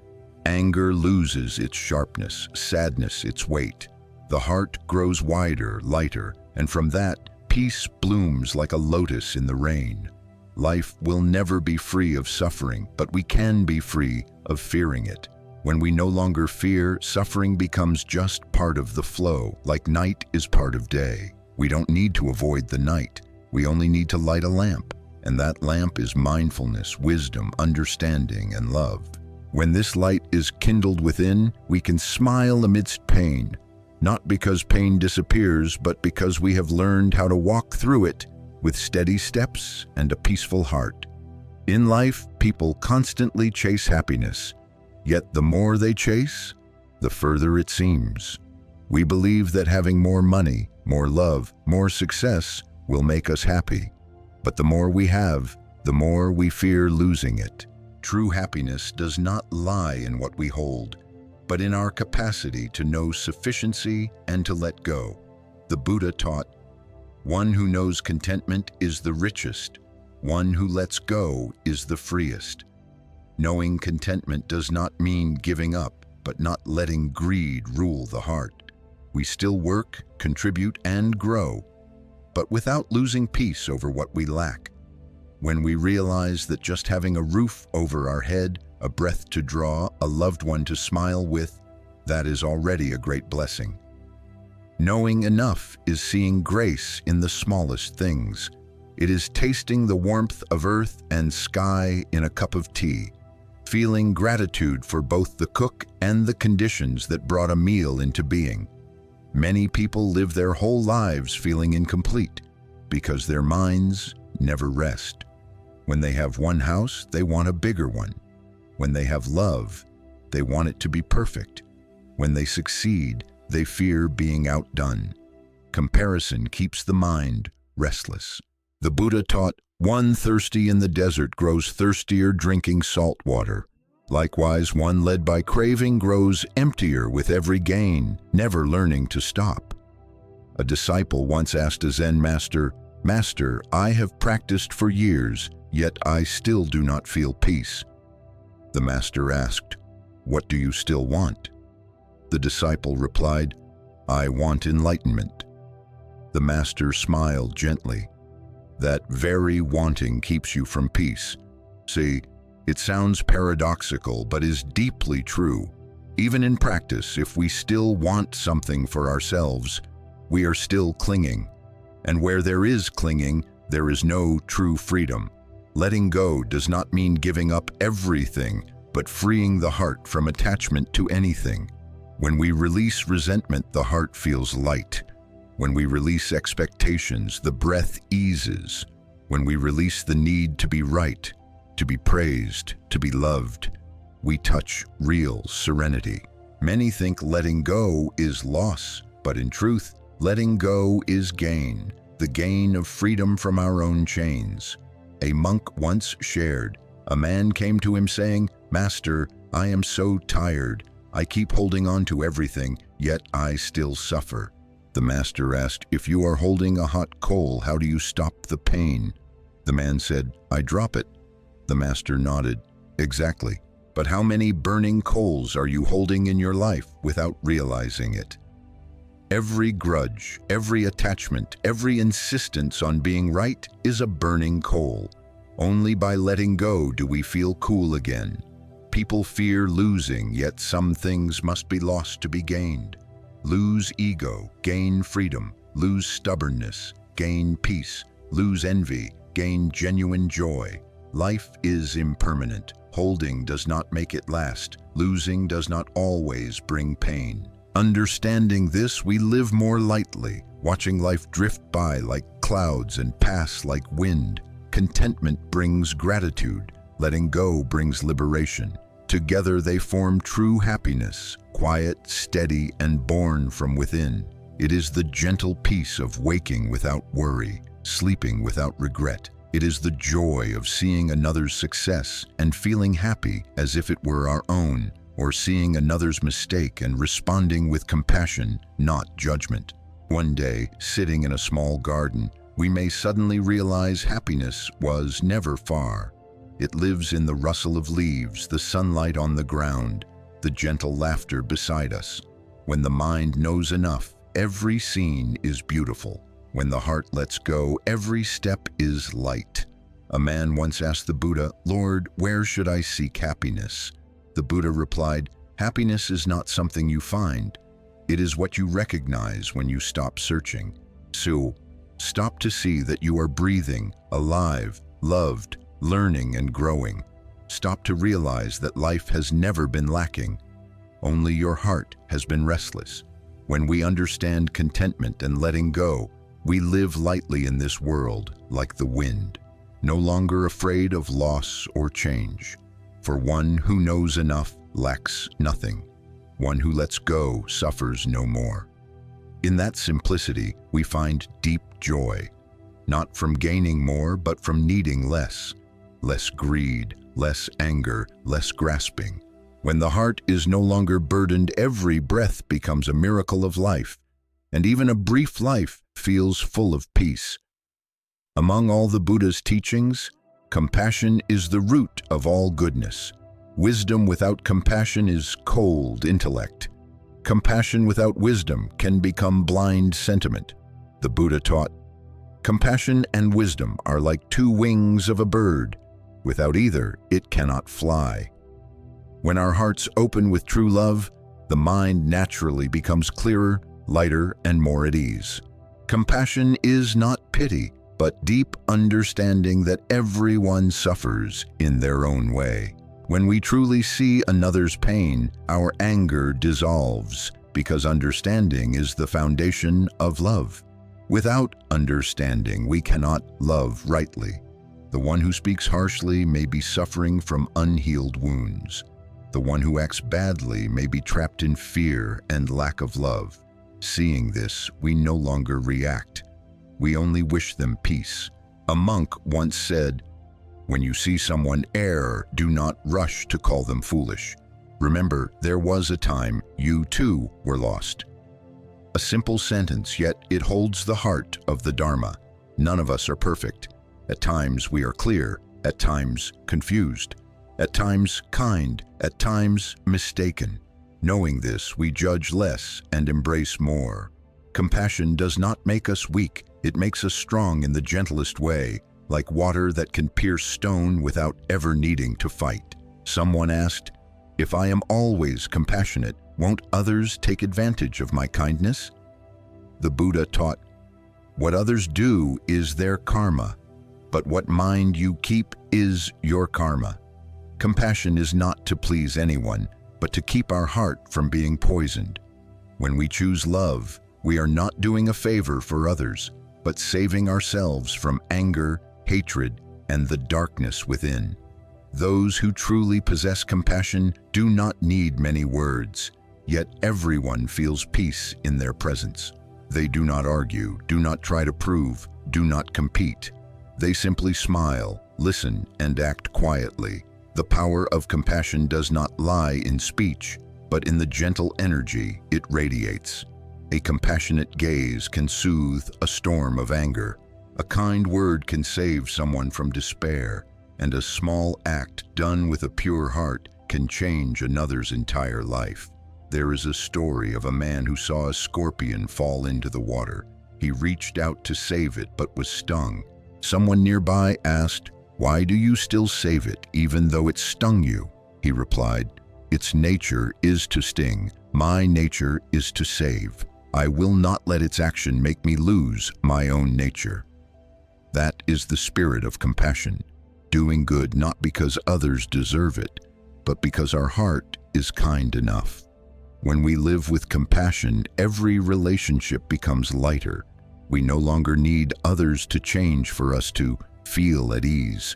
Anger loses its sharpness, sadness its weight. The heart grows wider, lighter, and from that, peace blooms like a lotus in the rain. Life will never be free of suffering, but we can be free of fearing it. When we no longer fear, suffering becomes just part of the flow, like night is part of day. We don't need to avoid the night. We only need to light a lamp, and that lamp is mindfulness, wisdom, understanding, and love. When this light is kindled within, we can smile amidst pain, not because pain disappears, but because we have learned how to walk through it with steady steps and a peaceful heart. In life, people constantly chase happiness, yet the more they chase, the further it seems. We believe that having more money, more love, more success will make us happy. But the more we have, the more we fear losing it. True happiness does not lie in what we hold, but in our capacity to know sufficiency and to let go. The Buddha taught, one who knows contentment is the richest. One who lets go is the freest. Knowing contentment does not mean giving up, but not letting greed rule the heart. We still work, contribute, and grow, but without losing peace over what we lack. When we realize that just having a roof over our head, a breath to draw, a loved one to smile with, that is already a great blessing. Knowing enough is seeing grace in the smallest things. It is tasting the warmth of earth and sky in a cup of tea, feeling gratitude for both the cook and the conditions that brought a meal into being. Many people live their whole lives feeling incomplete because their minds never rest. When they have one house, they want a bigger one. When they have love, they want it to be perfect. When they succeed, they fear being outdone. Comparison keeps the mind restless. The Buddha taught, one thirsty in the desert grows thirstier drinking salt water. Likewise, one led by craving grows emptier with every gain, never learning to stop. A disciple once asked a Zen master, "Master, I have practiced for years, yet I still do not feel peace." The master asked, "What do you still want?" The disciple replied, "I want enlightenment." The master smiled gently. "That very wanting keeps you from peace." See, it sounds paradoxical, but is deeply true. Even in practice, if we still want something for ourselves, we are still clinging. And where there is clinging, there is no true freedom. Letting go does not mean giving up everything, but freeing the heart from attachment to anything. When we release resentment, the heart feels light. When we release expectations, the breath eases. When we release the need to be right, to be praised, to be loved, we touch real serenity. Many think letting go is loss, but in truth, letting go is gain, the gain of freedom from our own chains. A monk once shared, a man came to him saying, "Master, I am so tired. I keep holding on to everything, yet I still suffer." The master asked, "If you are holding a hot coal, how do you stop the pain?" The man said, "I drop it." The master nodded. "Exactly. But how many burning coals are you holding in your life without realizing it?" Every grudge, every attachment, every insistence on being right is a burning coal. Only by letting go do we feel cool again. People fear losing, yet some things must be lost to be gained. Lose ego, gain freedom. Lose stubbornness, gain peace. Lose envy, gain genuine joy. Life is impermanent. Holding does not make it last. Losing does not always bring pain. Understanding this, we live more lightly, watching life drift by like clouds and pass like wind. Contentment brings gratitude. Letting go brings liberation. Together they form true happiness, quiet, steady, and born from within. It is the gentle peace of waking without worry, sleeping without regret. It is the joy of seeing another's success and feeling happy as if it were our own, or seeing another's mistake and responding with compassion, not judgment. One day, sitting in a small garden, we may suddenly realize happiness was never far. It lives in the rustle of leaves, the sunlight on the ground, the gentle laughter beside us. When the mind knows enough, every scene is beautiful. When the heart lets go, every step is light. A man once asked the Buddha, "Lord, where should I seek happiness?" The Buddha replied, "Happiness is not something you find. It is what you recognize when you stop searching. So, stop to see that you are breathing, alive, loved, learning and growing. Stop to realize that life has never been lacking. Only your heart has been restless. When we understand contentment and letting go, we live lightly in this world like the wind, no longer afraid of loss or change. For one who knows enough lacks nothing. One who lets go suffers no more." In that simplicity, we find deep joy, not from gaining more, but from needing less. Less greed, less anger, less grasping. When the heart is no longer burdened, every breath becomes a miracle of life, and even a brief life feels full of peace. Among all the Buddha's teachings, compassion is the root of all goodness. Wisdom without compassion is cold intellect. Compassion without wisdom can become blind sentiment. The Buddha taught, "Compassion and wisdom are like two wings of a bird. Without either, it cannot fly." When our hearts open with true love, the mind naturally becomes clearer, lighter, and more at ease. Compassion is not pity, but deep understanding that everyone suffers in their own way. When we truly see another's pain, our anger dissolves, because understanding is the foundation of love. Without understanding, we cannot love rightly. The one who speaks harshly may be suffering from unhealed wounds. The one who acts badly may be trapped in fear and lack of love. Seeing this, we no longer react. We only wish them peace. A monk once said, When you see someone err, do not rush to call them foolish. Remember, there was a time you too were lost. A simple sentence, yet it holds the heart of the Dharma. None of us are perfect. At times we are clear, at times confused, at times kind, at times mistaken. Knowing this, we judge less and embrace more. Compassion does not make us weak, it makes us strong in the gentlest way, like water that can pierce stone without ever needing to fight. Someone asked, "If I am always compassionate, won't others take advantage of my kindness?" The Buddha taught, "What others do is their karma, but what mind you keep is your karma." Compassion is not to please anyone, but to keep our heart from being poisoned. When we choose love, we are not doing a favor for others, but saving ourselves from anger, hatred, and the darkness within. Those who truly possess compassion do not need many words, yet everyone feels peace in their presence. They do not argue, do not try to prove, do not compete. They simply smile, listen, and act quietly. The power of compassion does not lie in speech, but in the gentle energy it radiates. A compassionate gaze can soothe a storm of anger. A kind word can save someone from despair, and a small act done with a pure heart can change another's entire life. There is a story of a man who saw a scorpion fall into the water. He reached out to save it but was stung. Someone nearby asked, "Why do you still save it even though it stung you?" He replied, "Its nature is to sting. My nature is to save. I will not let its action make me lose my own nature." That is the spirit of compassion, doing good not because others deserve it, but because our heart is kind enough. When we live with compassion, every relationship becomes lighter. We no longer need others to change for us to feel at ease.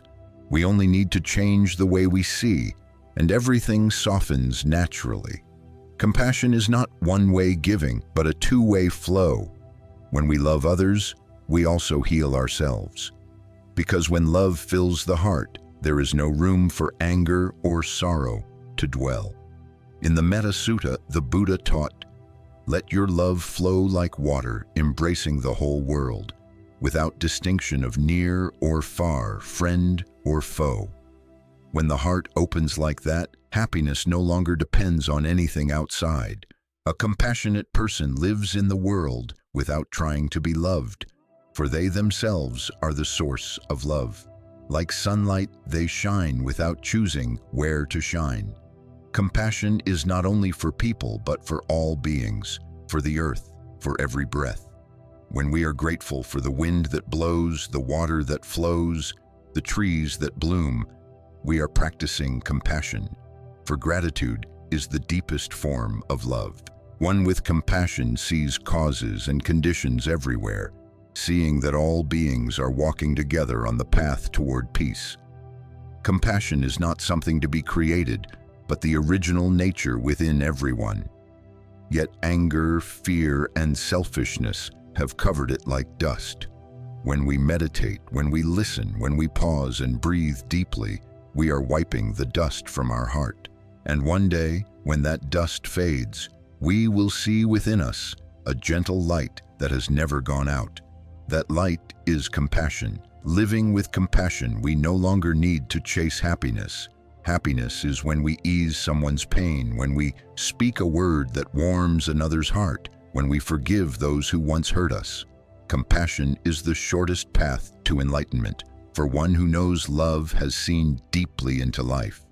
We only need to change the way we see, and everything softens naturally. Compassion is not one-way giving, but a two-way flow. When we love others, we also heal ourselves. Because when love fills the heart, there is no room for anger or sorrow to dwell. In the Metta Sutta, the Buddha taught, "Let your love flow like water, embracing the whole world, without distinction of near or far, friend or foe." When the heart opens like that, happiness no longer depends on anything outside. A compassionate person lives in the world without trying to be loved, for they themselves are the source of love. Like sunlight, they shine without choosing where to shine. Compassion is not only for people, but for all beings, for the earth, for every breath. When we are grateful for the wind that blows, the water that flows, the trees that bloom, we are practicing compassion. For gratitude is the deepest form of love. One with compassion sees causes and conditions everywhere, seeing that all beings are walking together on the path toward peace. Compassion is not something to be created, but the original nature within everyone. Yet anger, fear, and selfishness have covered it like dust. When we meditate, when we listen, when we pause and breathe deeply, we are wiping the dust from our heart. And one day, when that dust fades, we will see within us a gentle light that has never gone out. That light is compassion. Living with compassion, we no longer need to chase happiness. Happiness is when we ease someone's pain, when we speak a word that warms another's heart, when we forgive those who once hurt us. Compassion is the shortest path to enlightenment, for one who knows love has seen deeply into life.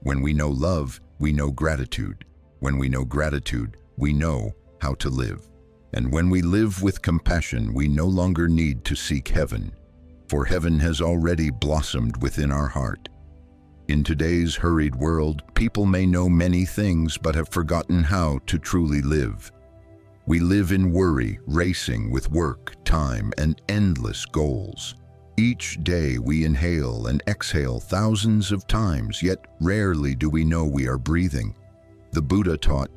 When we know love, we know gratitude. When we know gratitude, we know how to live. And when we live with compassion, we no longer need to seek heaven, for heaven has already blossomed within our heart. In today's hurried world, people may know many things but have forgotten how to truly live. We live in worry, racing with work, time, and endless goals. Each day we inhale and exhale thousands of times, yet rarely do we know we are breathing. The Buddha taught,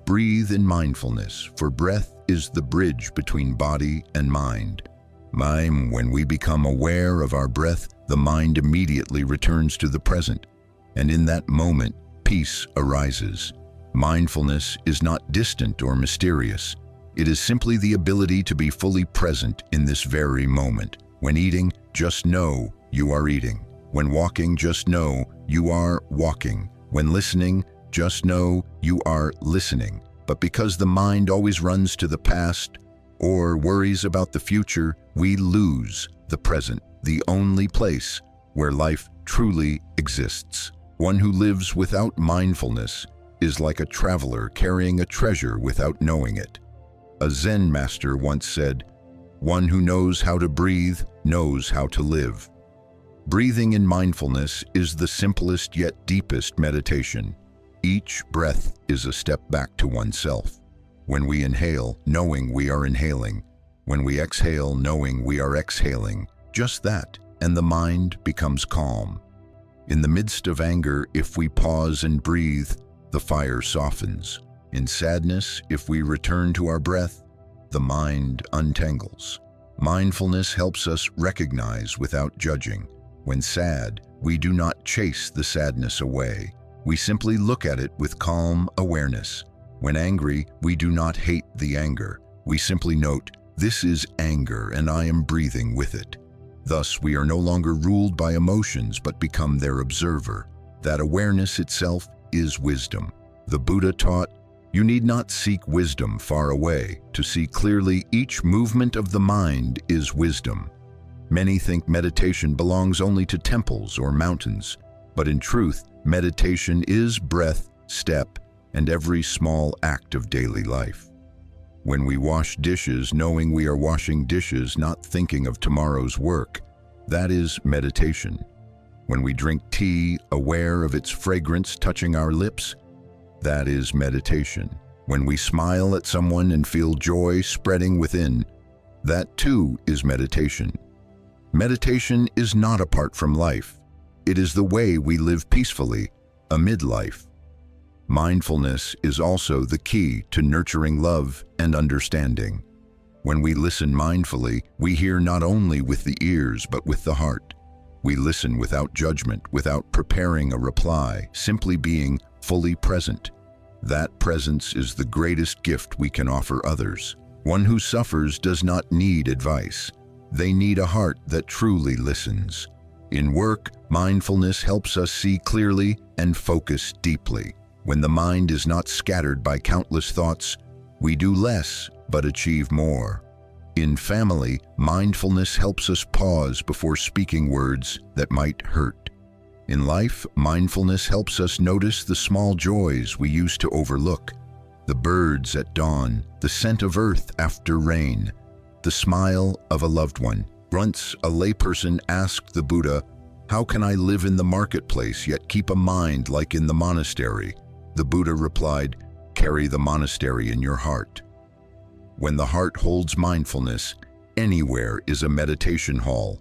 "Breathe in mindfulness, for breath is the bridge between body and mind." When we become aware of our breath, the mind immediately returns to the present, and in that moment, peace arises. Mindfulness is not distant or mysterious. It is simply the ability to be fully present in this very moment. When eating, just know you are eating. When walking, just know you are walking. When listening, just know you are listening. But because the mind always runs to the past or worries about the future, we lose the present, the only place where life truly exists. One who lives without mindfulness is like a traveler carrying a treasure without knowing it. A Zen master once said, "One who knows how to breathe knows how to live." Breathing in mindfulness is the simplest yet deepest meditation. Each breath is a step back to oneself. When we inhale, knowing we are inhaling. When we exhale, knowing we are exhaling. Just that, and the mind becomes calm. In the midst of anger, if we pause and breathe, the fire softens. In sadness, if we return to our breath, the mind untangles. Mindfulness helps us recognize without judging. When sad, we do not chase the sadness away. We simply look at it with calm awareness. When angry, we do not hate the anger. We simply note, "This is anger and I am breathing with it." Thus, we are no longer ruled by emotions but become their observer. That awareness itself is wisdom. The Buddha taught, "You need not seek wisdom far away. To see clearly, each movement of the mind is wisdom." Many think meditation belongs only to temples or mountains, but in truth, meditation is breath, step, and every small act of daily life. When we wash dishes, knowing we are washing dishes, not thinking of tomorrow's work, that is meditation. When we drink tea, aware of its fragrance touching our lips, that is meditation. When we smile at someone and feel joy spreading within, that too is meditation. Meditation is not apart from life. It is the way we live peacefully amid life. Mindfulness is also the key to nurturing love and understanding. When we listen mindfully, we hear not only with the ears but with the heart. We listen without judgment, without preparing a reply, simply being fully present. That presence is the greatest gift we can offer others. One who suffers does not need advice. They need a heart that truly listens. In work, mindfulness helps us see clearly and focus deeply. When the mind is not scattered by countless thoughts, we do less but achieve more. In family, mindfulness helps us pause before speaking words that might hurt. In life, mindfulness helps us notice the small joys we used to overlook. The birds at dawn, the scent of earth after rain, the smile of a loved one. Once, a layperson asked the Buddha, "How can I live in the marketplace yet keep a mind like in the monastery?" The Buddha replied, "Carry the monastery in your heart." When the heart holds mindfulness, anywhere is a meditation hall.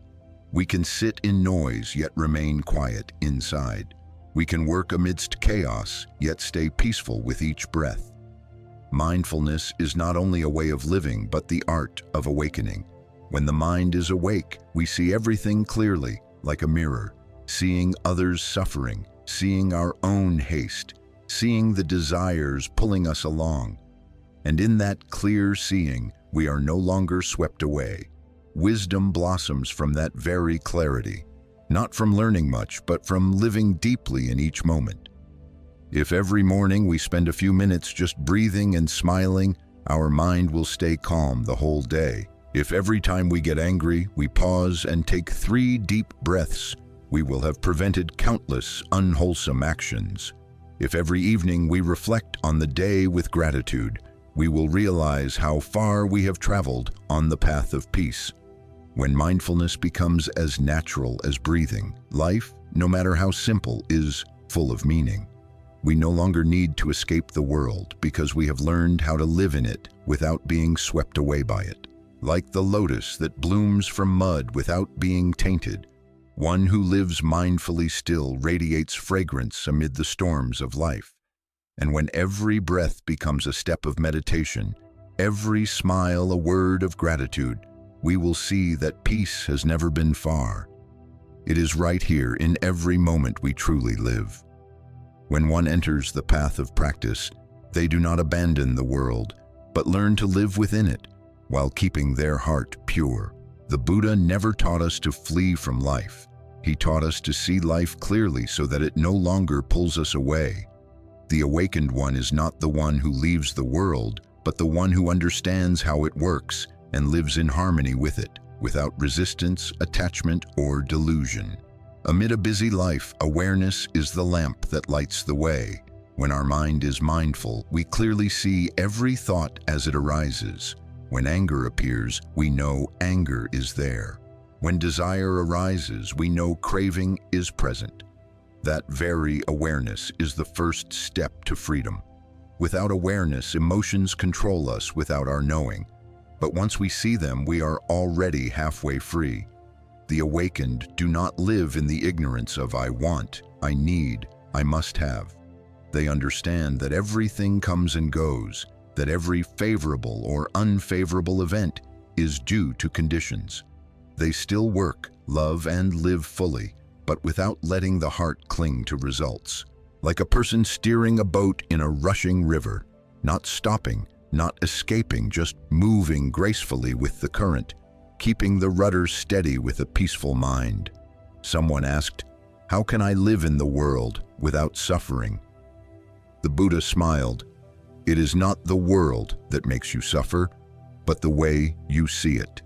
We can sit in noise yet remain quiet inside. We can work amidst chaos yet stay peaceful with each breath. Mindfulness is not only a way of living but the art of awakening. When the mind is awake, we see everything clearly, like a mirror, seeing others' suffering, seeing our own haste, seeing the desires pulling us along. And in that clear seeing, we are no longer swept away. Wisdom blossoms from that very clarity, not from learning much, but from living deeply in each moment. If every morning we spend a few minutes just breathing and smiling, our mind will stay calm the whole day. If every time we get angry, we pause and take 3 deep breaths, we will have prevented countless unwholesome actions. If every evening we reflect on the day with gratitude, we will realize how far we have traveled on the path of peace. When mindfulness becomes as natural as breathing, life, no matter how simple, is full of meaning. We no longer need to escape the world because we have learned how to live in it without being swept away by it. Like the lotus that blooms from mud without being tainted, one who lives mindfully still radiates fragrance amid the storms of life. And when every breath becomes a step of meditation, every smile a word of gratitude, we will see that peace has never been far. It is right here in every moment we truly live. When one enters the path of practice, they do not abandon the world, but learn to live within it while keeping their heart pure. The Buddha never taught us to flee from life. He taught us to see life clearly so that it no longer pulls us away. The awakened one is not the one who leaves the world, but the one who understands how it works and lives in harmony with it, without resistance, attachment, or delusion. Amid a busy life, awareness is the lamp that lights the way. When our mind is mindful, we clearly see every thought as it arises. When anger appears, we know anger is there. When desire arises, we know craving is present. That very awareness is the first step to freedom. Without awareness, emotions control us without our knowing. But once we see them, we are already halfway free. The awakened do not live in the ignorance of I want, I need, I must have. They understand that everything comes and goes, that every favorable or unfavorable event is due to conditions. They still work, love, and live fully, but without letting the heart cling to results. Like a person steering a boat in a rushing river, not stopping, not escaping, just moving gracefully with the current, keeping the rudder steady with a peaceful mind. Someone asked, "How can I live in the world without suffering?" The Buddha smiled. "It is not the world that makes you suffer, but the way you see it."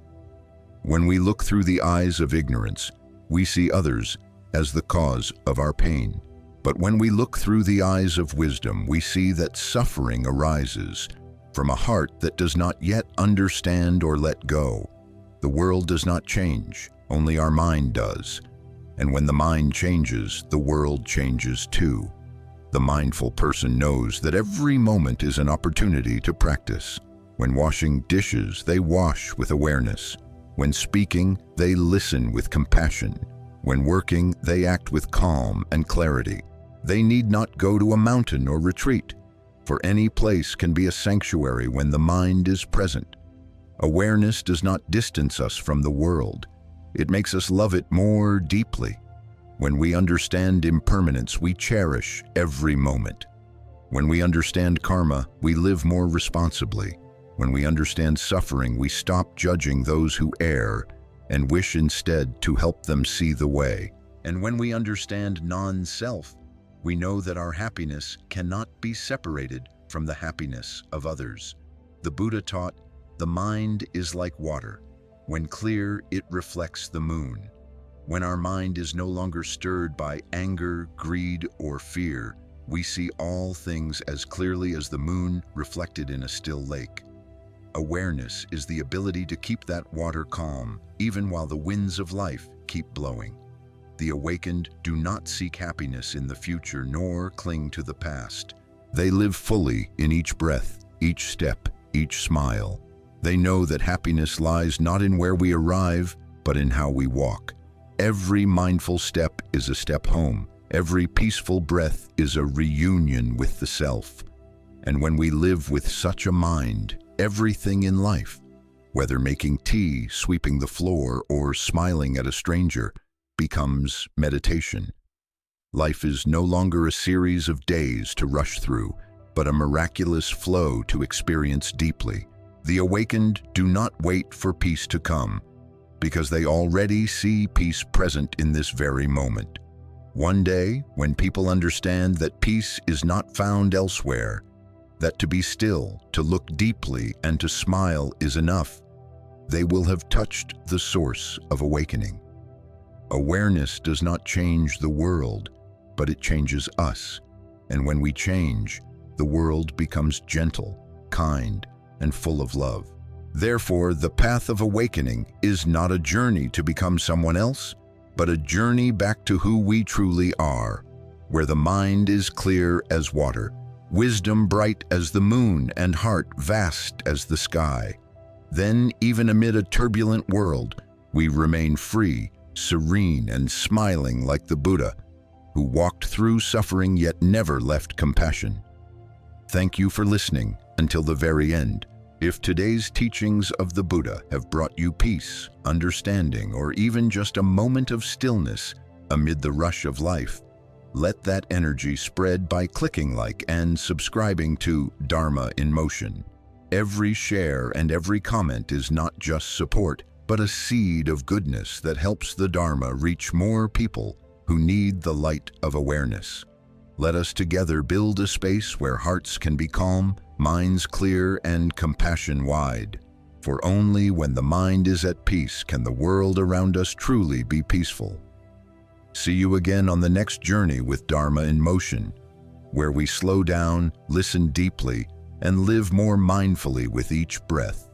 When we look through the eyes of ignorance, we see others as the cause of our pain. But when we look through the eyes of wisdom, we see that suffering arises from a heart that does not yet understand or let go. The world does not change, only our mind does. And when the mind changes, the world changes too. The mindful person knows that every moment is an opportunity to practice. When washing dishes, they wash with awareness. When speaking, they listen with compassion. When working, they act with calm and clarity. They need not go to a mountain or retreat, for any place can be a sanctuary when the mind is present. Awareness does not distance us from the world. It makes us love it more deeply. When we understand impermanence, we cherish every moment. When we understand karma, we live more responsibly. When we understand suffering, we stop judging those who err and wish instead to help them see the way. And when we understand non-self, we know that our happiness cannot be separated from the happiness of others. The Buddha taught, "The mind is like water. When clear, it reflects the moon." When our mind is no longer stirred by anger, greed, or fear, we see all things as clearly as the moon reflected in a still lake. Awareness is the ability to keep that water calm, even while the winds of life keep blowing. The awakened do not seek happiness in the future nor cling to the past. They live fully in each breath, each step, each smile. They know that happiness lies not in where we arrive, but in how we walk. Every mindful step is a step home. Every peaceful breath is a reunion with the self. And when we live with such a mind, everything in life, whether making tea, sweeping the floor, or smiling at a stranger, becomes meditation. Life is no longer a series of days to rush through, but a miraculous flow to experience deeply. The awakened do not wait for peace to come, because they already see peace present in this very moment. One day, when people understand that peace is not found elsewhere, that to be still, to look deeply, and to smile is enough, they will have touched the source of awakening. Awareness does not change the world, but it changes us. And when we change, the world becomes gentle, kind, and full of love. Therefore, the path of awakening is not a journey to become someone else, but a journey back to who we truly are, where the mind is clear as water, wisdom bright as the moon, and heart vast as the sky. Then, even amid a turbulent world, we remain free, serene, and smiling like the Buddha, who walked through suffering yet never left compassion. Thank you for listening until the very end. If today's teachings of the Buddha have brought you peace, understanding, or even just a moment of stillness amid the rush of life, let that energy spread by clicking like and subscribing to Dharma in Motion. Every share and every comment is not just support, but a seed of goodness that helps the Dharma reach more people who need the light of awareness. Let us together build a space where hearts can be calm, minds clear, and compassion wide. For only when the mind is at peace can the world around us truly be peaceful. See you again on the next journey with Dharma in Motion, where we slow down, listen deeply, and live more mindfully with each breath.